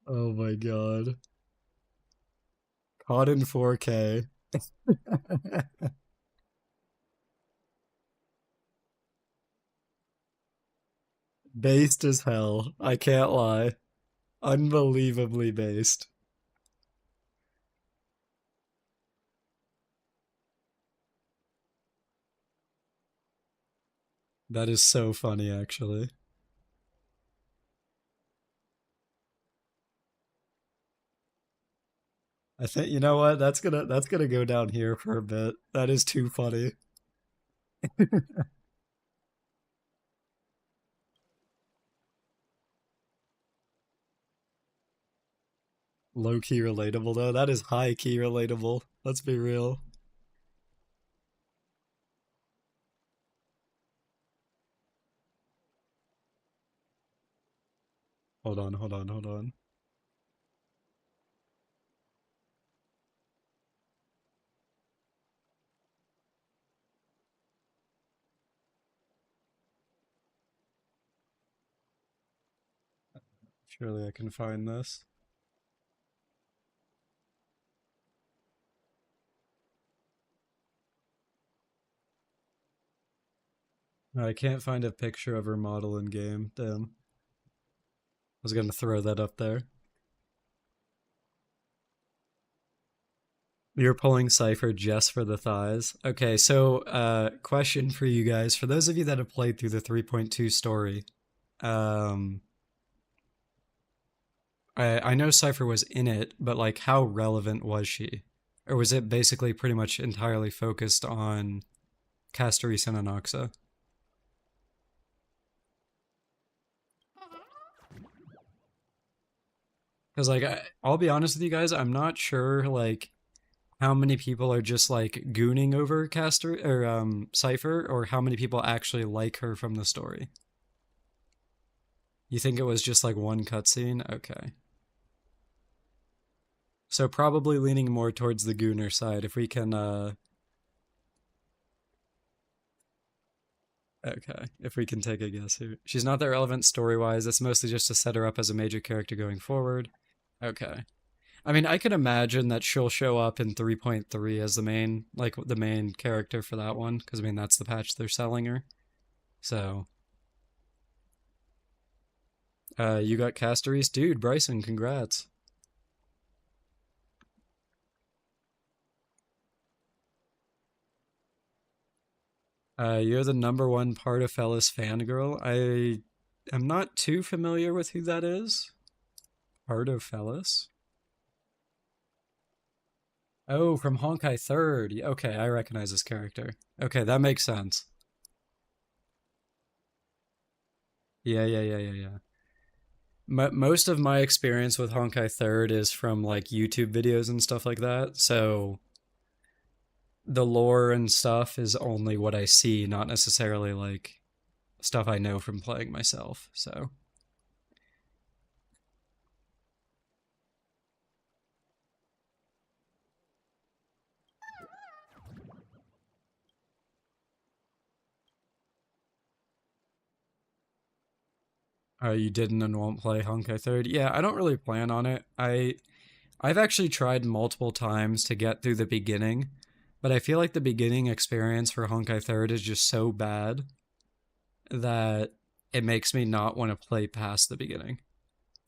Speaker 1: Oh my god. Caught in 4K. Based as hell. I can't lie. Unbelievably based. That is so funny, actually. I think you know what? That's gonna go down here for a bit. That is too funny. Low key relatable though. That is high key relatable. Let's be real. Hold on, hold on, hold on. Surely I can find this. I can't find a picture of her model in game. Damn. I was gonna throw that up there. You're pulling Cypher just for the thighs. Okay, so question for you guys. For those of you that have played through the 3.2 story, um I know Cypher was in it, but like how relevant was she? Or was it basically pretty much entirely focused on Castoris and Anoxa? Because like I'll be honest with you guys, I'm not sure like how many people are just like gooning over Castor or Cypher, or how many people actually like her from the story. You think it was just like one cutscene? Okay. So probably leaning more towards the gooner side if we can okay, if we can take a guess here. She's not that relevant story-wise. It's mostly just to set her up as a major character going forward. Okay. I mean, I can imagine that she'll show up in 3.3 as the main, like the main character for that one, because I mean that's the patch they're selling her. So, you got Castoris, dude. Bryson, congrats. You're the #1 Partafellis fangirl. I am not too familiar with who that is. Partafellis? Oh, from Honkai 3rd. Okay, I recognize this character. Okay, that makes sense. Yeah, yeah, yeah, yeah, yeah. Most of my experience with Honkai 3rd is from like YouTube videos and stuff like that. So the lore and stuff is only what I see, not necessarily like stuff I know from playing myself. So you didn't and won't play Honkai 3rd. Yeah, I don't really plan on it. I've actually tried multiple times to get through the beginning, but I feel like the beginning experience for Honkai 3rd is just so bad that it makes me not want to play past the beginning.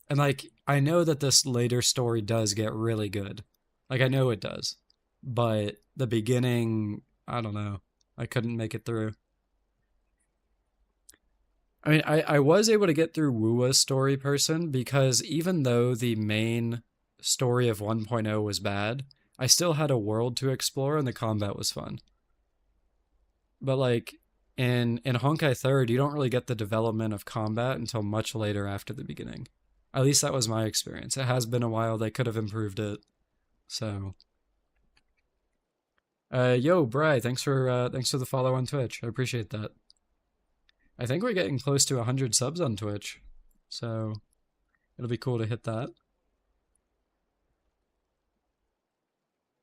Speaker 1: And like I know that this later story does get really good. Like I know it does. But the beginning, I don't know. I couldn't make it through. I mean, I was able to get through Wua's story person because even though the main story of 1.0 was bad, I still had a world to explore and the combat was fun. But like in Honkai 3rd, you don't really get the development of combat until much later after the beginning. At least that was my experience. It has been a while. They could have improved it. So yo, Bry, thanks for the follow on Twitch. I appreciate that. I think we're getting close to 100 subs on Twitch, so it'll be cool to hit that.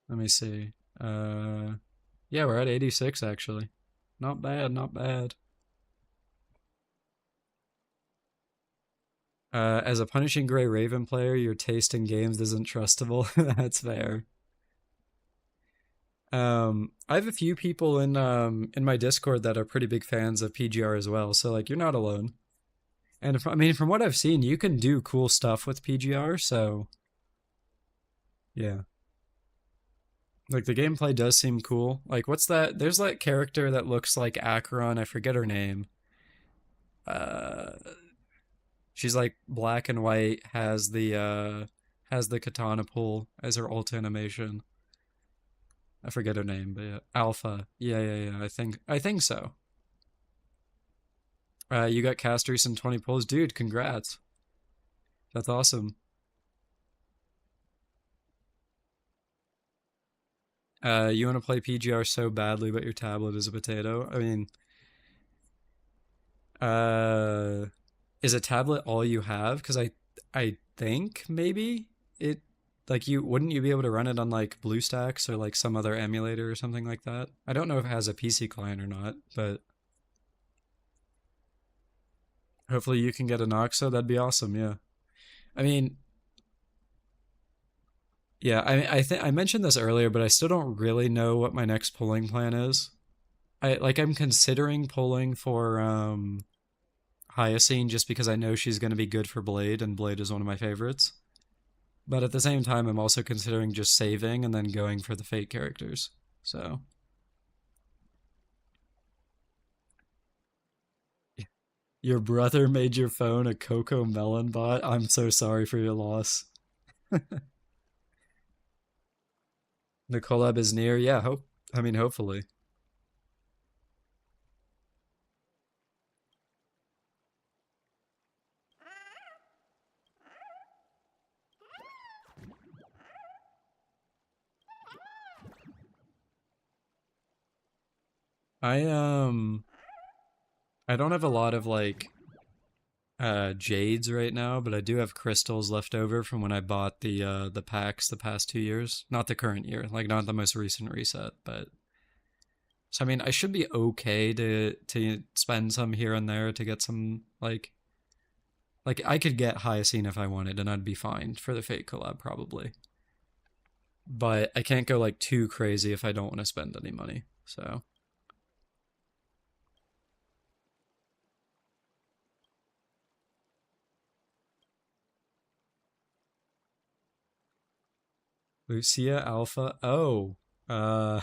Speaker 1: Let me see. Yeah, we're at 86 actually. Not bad, not bad. As a Punishing Gray Raven player, your taste in games isn't trustable. That's fair. I have a few people in my Discord that are pretty big fans of PGR as well, so like you're not alone. And I mean, from what I've seen, you can do cool stuff with PGR, so yeah. Like the gameplay does seem cool. Like what's that? There's that character that looks like Acheron, I forget her name. Uh she's like black and white, has the katana pull as her ult animation. I forget her name, but yeah, Alpha. Yeah, yeah, yeah. I think so. You got cast recent 20 pulls, dude. Congrats. That's awesome. You want to play PGR so badly, but your tablet is a potato. I mean, uh, is a tablet all you have? Because I think maybe it like you wouldn't you be able to run it on like BlueStacks or like some other emulator or something like that? I don't know if it has a PC client or not, but hopefully you can get an Oxa. That'd be awesome. Yeah. I mean, yeah. I think I mentioned this earlier, but I still don't really know what my next polling plan is. I'm considering polling for Hyacine just because I know she's going to be good for Blade, and Blade is one of my favorites. But at the same time, I'm also considering just saving and then going for the Fate characters. So, your brother made your phone a Coco Melon bot? I'm so sorry for your loss. The collab is near. Yeah, hopefully. I I don't have a lot of like jades right now, but I do have crystals left over from when I bought the packs the past 2 years. Not the current year, like not the most recent reset, but so I mean I should be okay to spend some here and there to get some like I could get Hyacine if I wanted and I'd be fine for the Fate collab probably. But I can't go like too crazy if I don't want to spend any money. So Lucia Alpha. Oh. Uh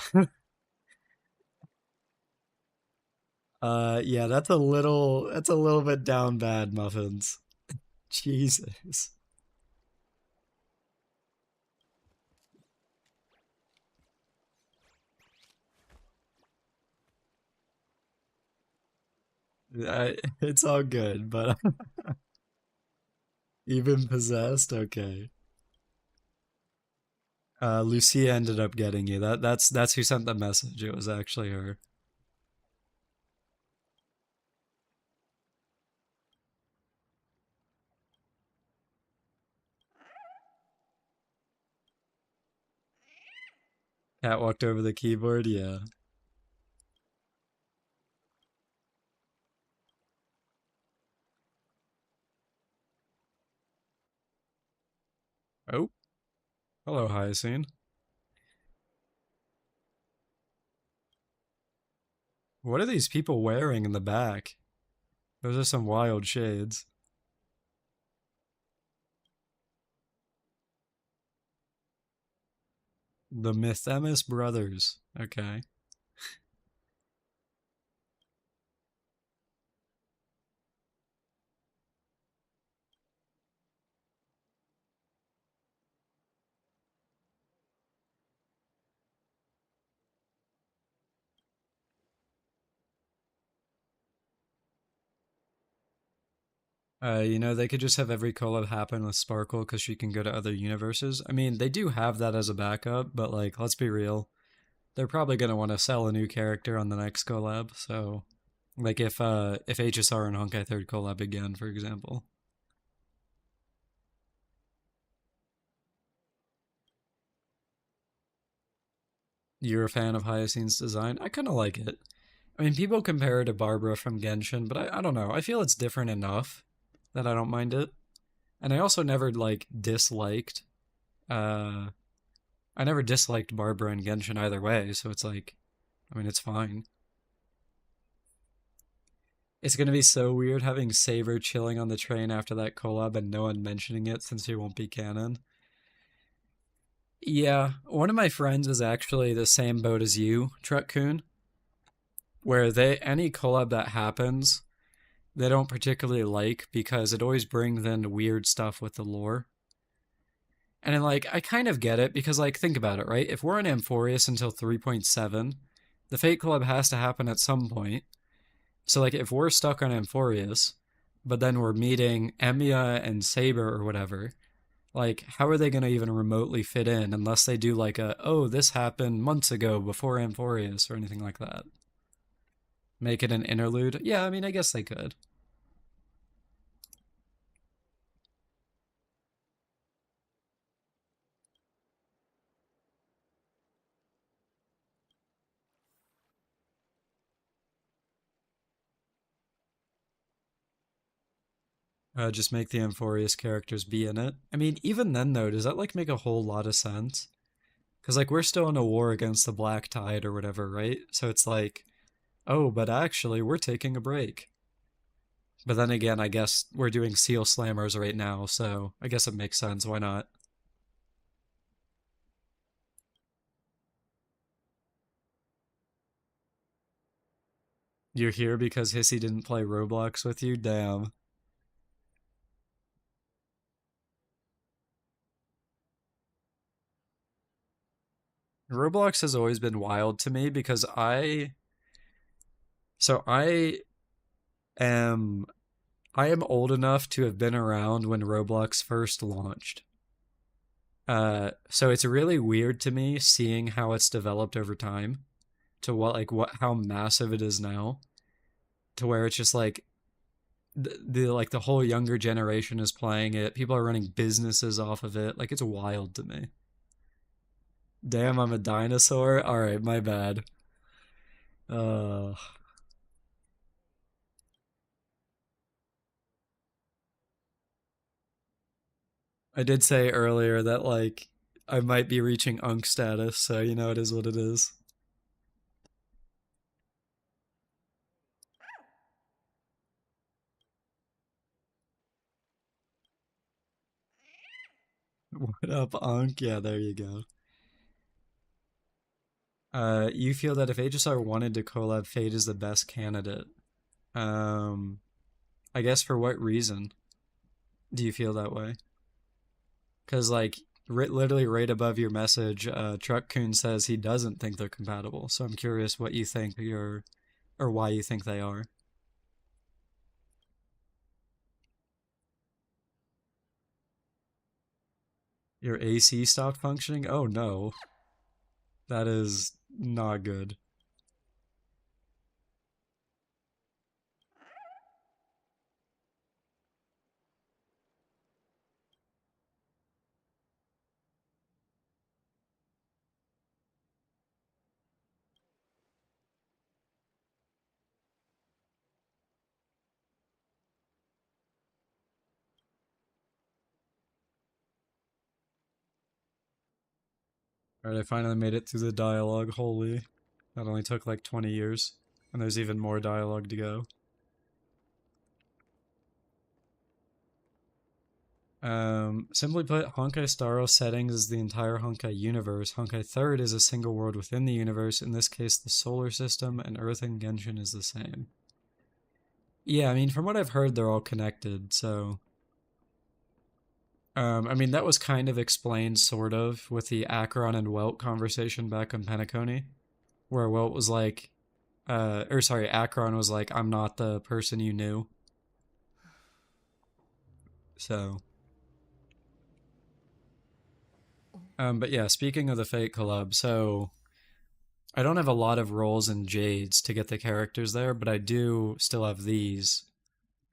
Speaker 1: yeah, that's a little bit down bad, Muffins. Jesus. It's all good, but even possessed, okay. Lucia ended up getting you. That's who sent the message. It was actually her. Cat walked over the keyboard, yeah. Oh, hello, Hyacine. What are these people wearing in the back? Those are some wild shades. The Mythemis brothers. Okay. They could just have every collab happen with Sparkle because she can go to other universes. I mean, they do have that as a backup, but like, let's be real. They're probably gonna want to sell a new character on the next collab, so like if HSR and Honkai Third collab again, for example. You're a fan of Hyacine's design? I kinda like it. I mean, people compare her to Barbara from Genshin, but I don't know. I feel it's different enough that I don't mind it. And I also never like disliked uh I never disliked Barbara and Genshin either way, so it's like I mean it's fine. It's gonna be so weird having Saber chilling on the train after that collab and no one mentioning it since he won't be canon. Yeah, one of my friends is actually the same boat as you, Truck-kun, where any collab that happens, they don't particularly like because it always brings in weird stuff with the lore. And then, like, I kind of get it because, like, think about it, right? If we're in Amphorius until 3.7, the Fate Club has to happen at some point. So, like, if we're stuck on Amphorius, but then we're meeting Emiya and Saber or whatever, like, how are they going to even remotely fit in unless they do, like, oh, this happened months ago before Amphorius or anything like that? Make it an interlude? Yeah, I mean, I guess they could. Just make the Amphorius characters be in it. I mean, even then, though, does that, like, make a whole lot of sense? Because, like, we're still in a war against the Black Tide or whatever, right? So it's like, oh, but actually, we're taking a break. But then again, I guess we're doing Seal Slammers right now, so I guess it makes sense. Why not? You're here because Hissy didn't play Roblox with you? Damn. Roblox has always been wild to me because I am I am old enough to have been around when Roblox first launched. So it's really weird to me seeing how it's developed over time to what how massive it is now, to where it's just like the whole younger generation is playing it. People are running businesses off of it. Like, it's wild to me. Damn, I'm a dinosaur. All right, my bad. Uh, I did say earlier that, like, I might be reaching Unk status, so you know it is what it is. What up, Unk? Yeah, there you go. You feel that if HSR wanted to collab, Fate is the best candidate. Um, I guess for what reason do you feel that way? Because, like, literally right above your message, Truck Coon says he doesn't think they're compatible. So I'm curious what you think or why you think they are. Your AC stopped functioning? Oh no. That is not good. Alright, I finally made it through the dialogue. Holy. That only took like 20 years. And there's even more dialogue to go. Simply put, Honkai Star Rail settings is the entire Honkai universe. Honkai Third is a single world within the universe. In this case, the solar system, and Earth and Genshin is the same. Yeah, I mean, from what I've heard, they're all connected, so... I mean, that was kind of explained, sort of, with the Acheron and Welt conversation back on Penacony, where Welt was like, Acheron was like, I'm not the person you knew. So... but yeah, speaking of the Fate collab, so I don't have a lot of rolls in Jades to get the characters there, but I do still have these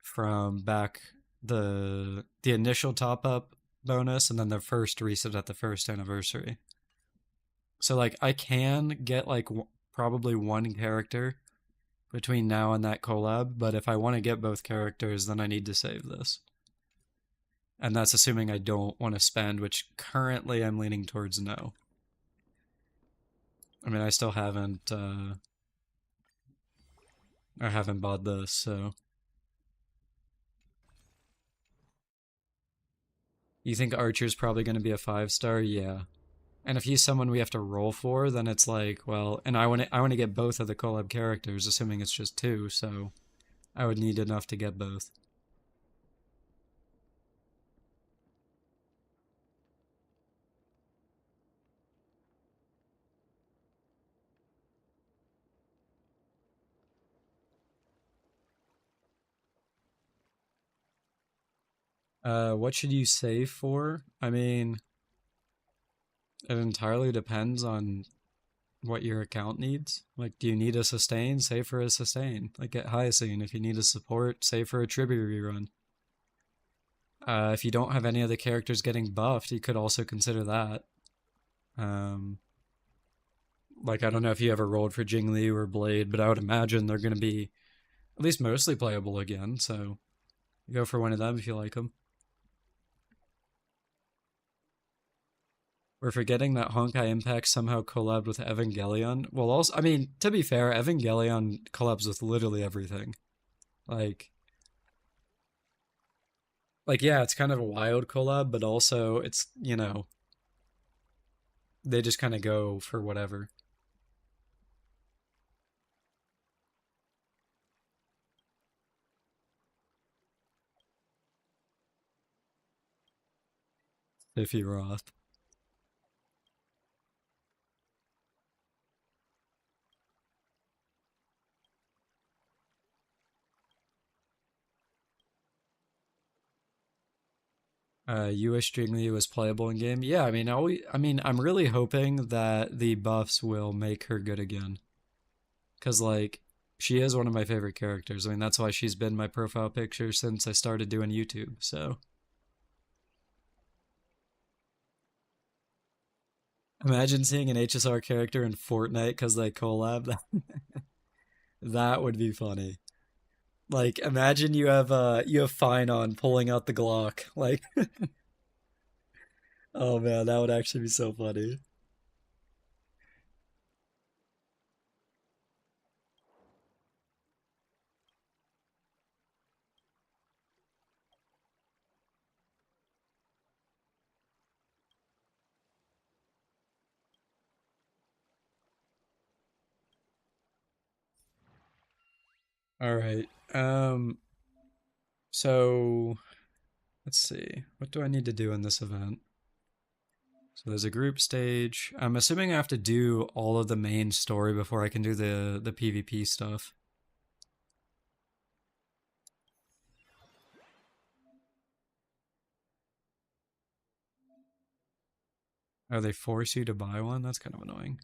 Speaker 1: from back the initial top up bonus and then the first reset at the first anniversary. So like I can get like probably one character between now and that collab, but if I want to get both characters, then I need to save this. And that's assuming I don't want to spend, which currently I'm leaning towards no. I mean, I still haven't I haven't bought this, so. You think Archer's probably going to be a 5-star? Yeah. And if he's someone we have to roll for, then it's like, well, and I want to get both of the collab characters, assuming it's just two, so I would need enough to get both. What should you save for? I mean, it entirely depends on what your account needs. Like, do you need a sustain? Save for a sustain. Like at Hyacine, if you need a support, save for a tribute rerun. If you don't have any of the characters getting buffed, you could also consider that. Um, like, I don't know if you ever rolled for Jingli or Blade, but I would imagine they're going to be at least mostly playable again, so go for one of them if you like them. We're forgetting that Honkai Impact somehow collabed with Evangelion. Well, also, I mean, to be fair, Evangelion collabs with literally everything. Like, yeah, it's kind of a wild collab, but also it's, they just kind of go for whatever. If you Roth. You wish Jingli was playable in game? Yeah, I'm really hoping that the buffs will make her good again. Cause like, she is one of my favorite characters. I mean, that's why she's been my profile picture since I started doing YouTube. So imagine seeing an HSR character in Fortnite because they collab. That would be funny. Like, imagine you have Fine on pulling out the Glock. Like, oh man, that would actually be so funny. All right. So let's see. What do I need to do in this event? So there's a group stage. I'm assuming I have to do all of the main story before I can do the PvP stuff. Oh, they force you to buy one? That's kind of annoying.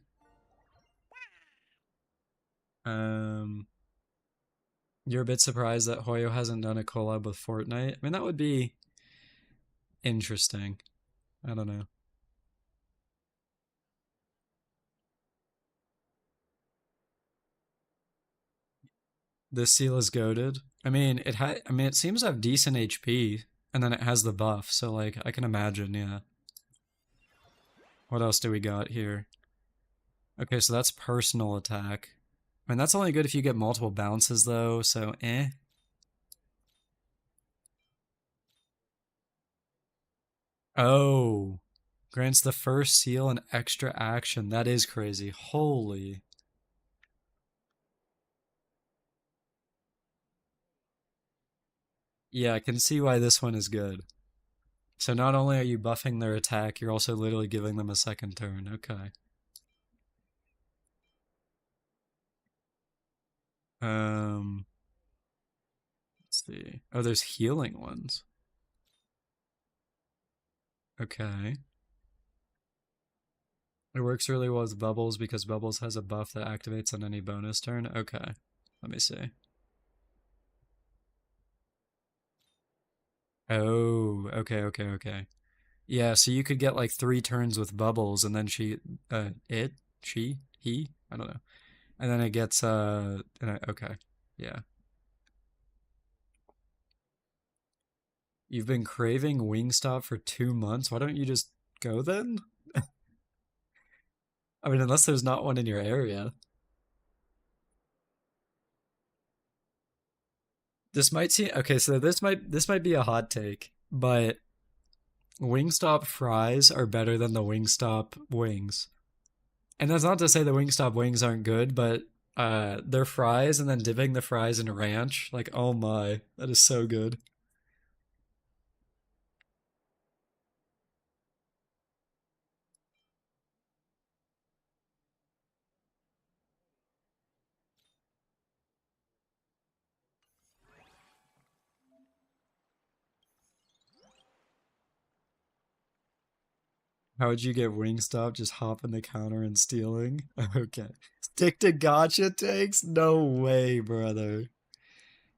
Speaker 1: Um, you're a bit surprised that Hoyo hasn't done a collab with Fortnite? I mean, that would be interesting. I don't know. This seal is goaded. I mean, it seems to have decent HP, and then it has the buff, so like I can imagine, yeah. What else do we got here? Okay, so that's personal attack. I mean, that's only good if you get multiple bounces though, so eh. Oh, grants the first seal an extra action. That is crazy. Holy. Yeah, I can see why this one is good. So not only are you buffing their attack, you're also literally giving them a second turn. Okay. Um, let's see. Oh, there's healing ones. Okay. It works really well with Bubbles because Bubbles has a buff that activates on any bonus turn. Okay. Let me see. Oh, okay. Yeah, so you could get like 3 turns with Bubbles and then he, I don't know. And then it gets, okay. Yeah. You've been craving Wingstop for 2 months. Why don't you just go then? I mean, unless there's not one in your area. This might seem okay, so this might be a hot take, but Wingstop fries are better than the Wingstop wings. And that's not to say the Wingstop wings aren't good, but their fries and then dipping the fries in ranch, like oh my, that is so good. How would you get Wingstop? Just hopping the counter and stealing? Okay. Stick to gotcha takes? No way, brother.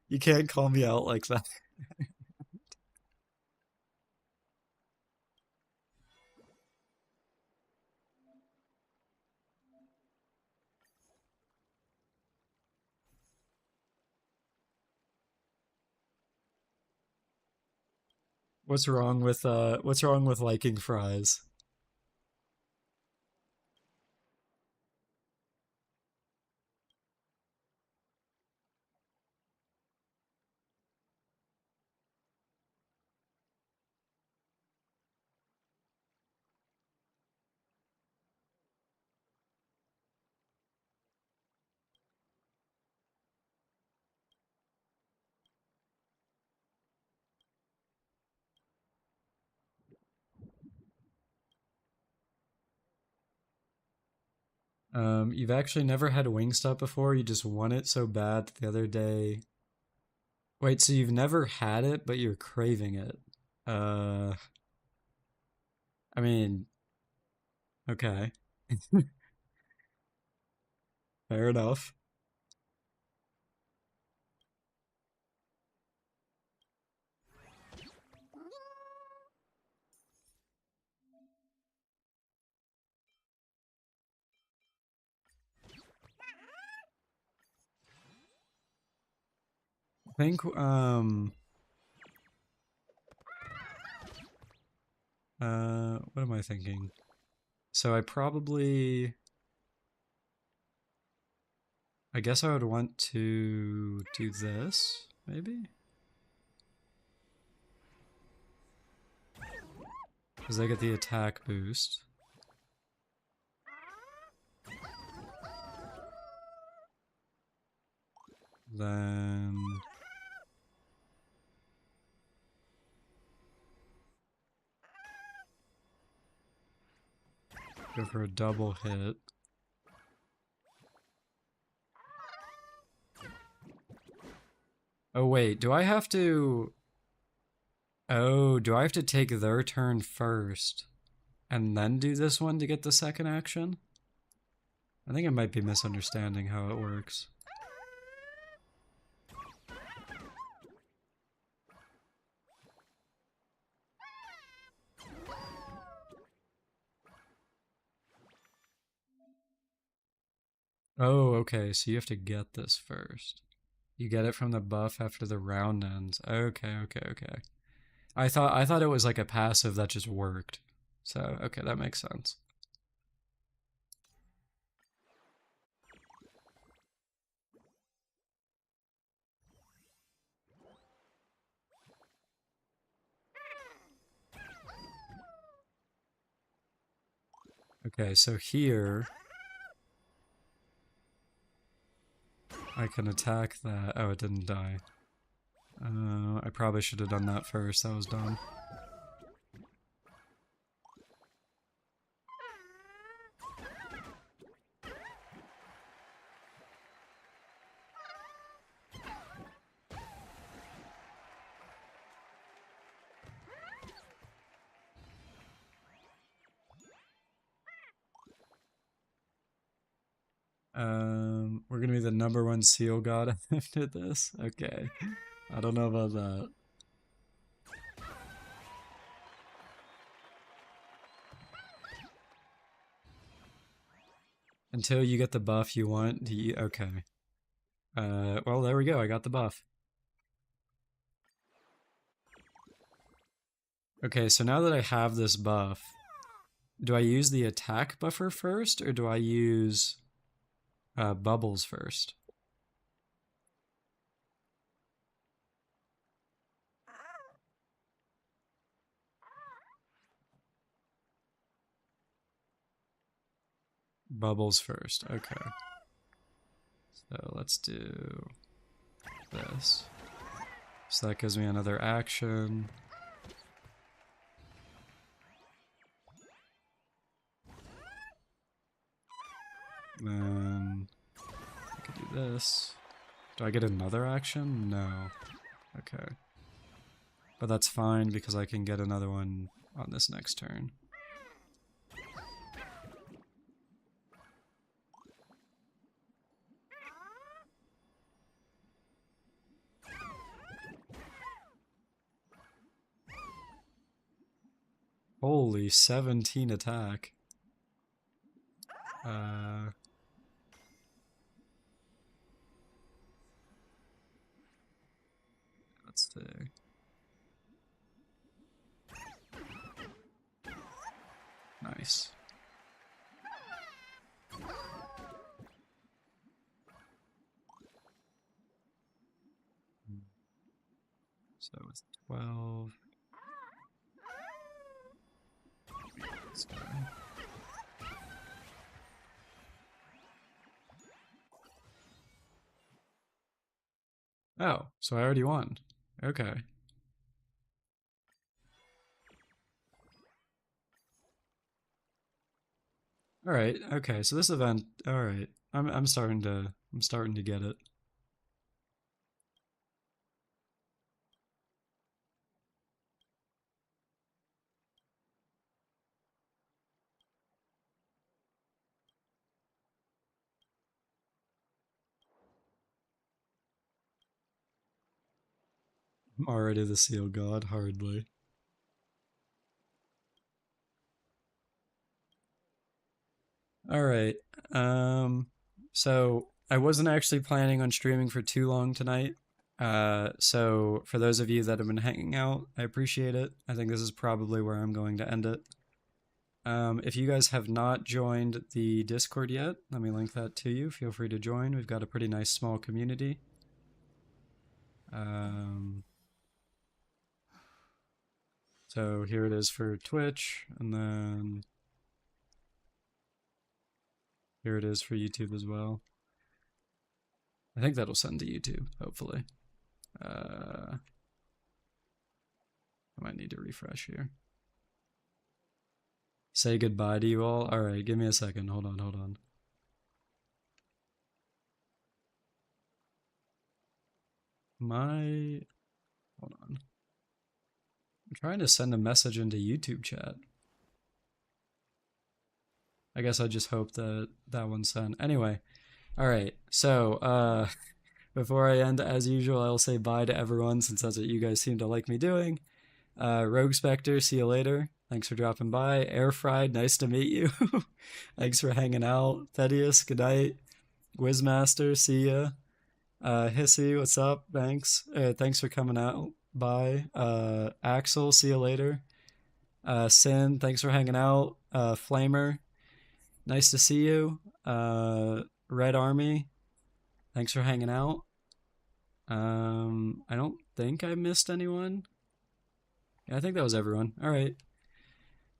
Speaker 1: You can't call me out like that. What's wrong with liking fries? You've actually never had Wingstop before? You just want it so bad the other day. Wait, so you've never had it, but you're craving it? Uh, I mean, okay. Fair enough. I think, what am I thinking? So I guess I would want to do this, maybe? Because I get the attack boost. Then... go for a double hit. Oh wait, do I have to... Oh, do I have to take their turn first? And then do this one to get the second action? I think I might be misunderstanding how it works. Oh, okay, so you have to get this first. You get it from the buff after the round ends. Okay, okay, okay. I thought it was like a passive that just worked. So, okay, that makes sense. Okay, so here I can attack that. Oh, it didn't die. I probably should have done that first. That was dumb. We're gonna be the #1 seal god after this? Okay. I don't know about that. Until you get the buff you want, do you... Okay. Well, there we go. I got the buff. Okay, so now that I have this buff, do I use the attack buffer first, or do I use bubbles first? Bubbles first, okay. So let's do this. So that gives me another action. Then I could do this. Do I get another action? No. Okay. But that's fine because I can get another one on this next turn. Holy 17 attack. Let's see. Nice. So it's 12. Let's go. Oh, so I already won. Okay. All right. Okay. So this event. All right. I'm starting to get it. I'm already the seal god. Hardly. All right. So I wasn't actually planning on streaming for too long tonight. So for those of you that have been hanging out, I appreciate it. I think this is probably where I'm going to end it. If you guys have not joined the Discord yet, let me link that to you. Feel free to join. We've got a pretty nice small community. So here it is for Twitch, and then here it is for YouTube as well. I think that'll send to YouTube, hopefully. I might need to refresh here. Say goodbye to you all. All right, give me a second. Hold on. Hold on. Hold on. I'm trying to send a message into YouTube chat. I guess I just hope that that one's sent. Anyway, all right. So, before I end, as usual, I'll say bye to everyone since that's what you guys seem to like me doing. Rogue Spectre, see you later. Thanks for dropping by. Air Fried, nice to meet you. Thanks for hanging out. Thaddeus, good night. Wizmaster, see ya. Hissy, what's up? Thanks. Thanks for coming out. Bye. Axel, see you later. Sin, thanks for hanging out. Flamer, nice to see you. Red Army, thanks for hanging out. I don't think I missed anyone. Yeah, I think that was everyone. All right.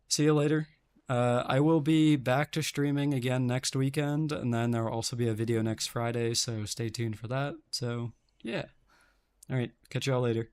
Speaker 1: See you later. I will be back to streaming again next weekend, and then there will also be a video next Friday, so stay tuned for that. So, yeah. All right. Catch y'all later.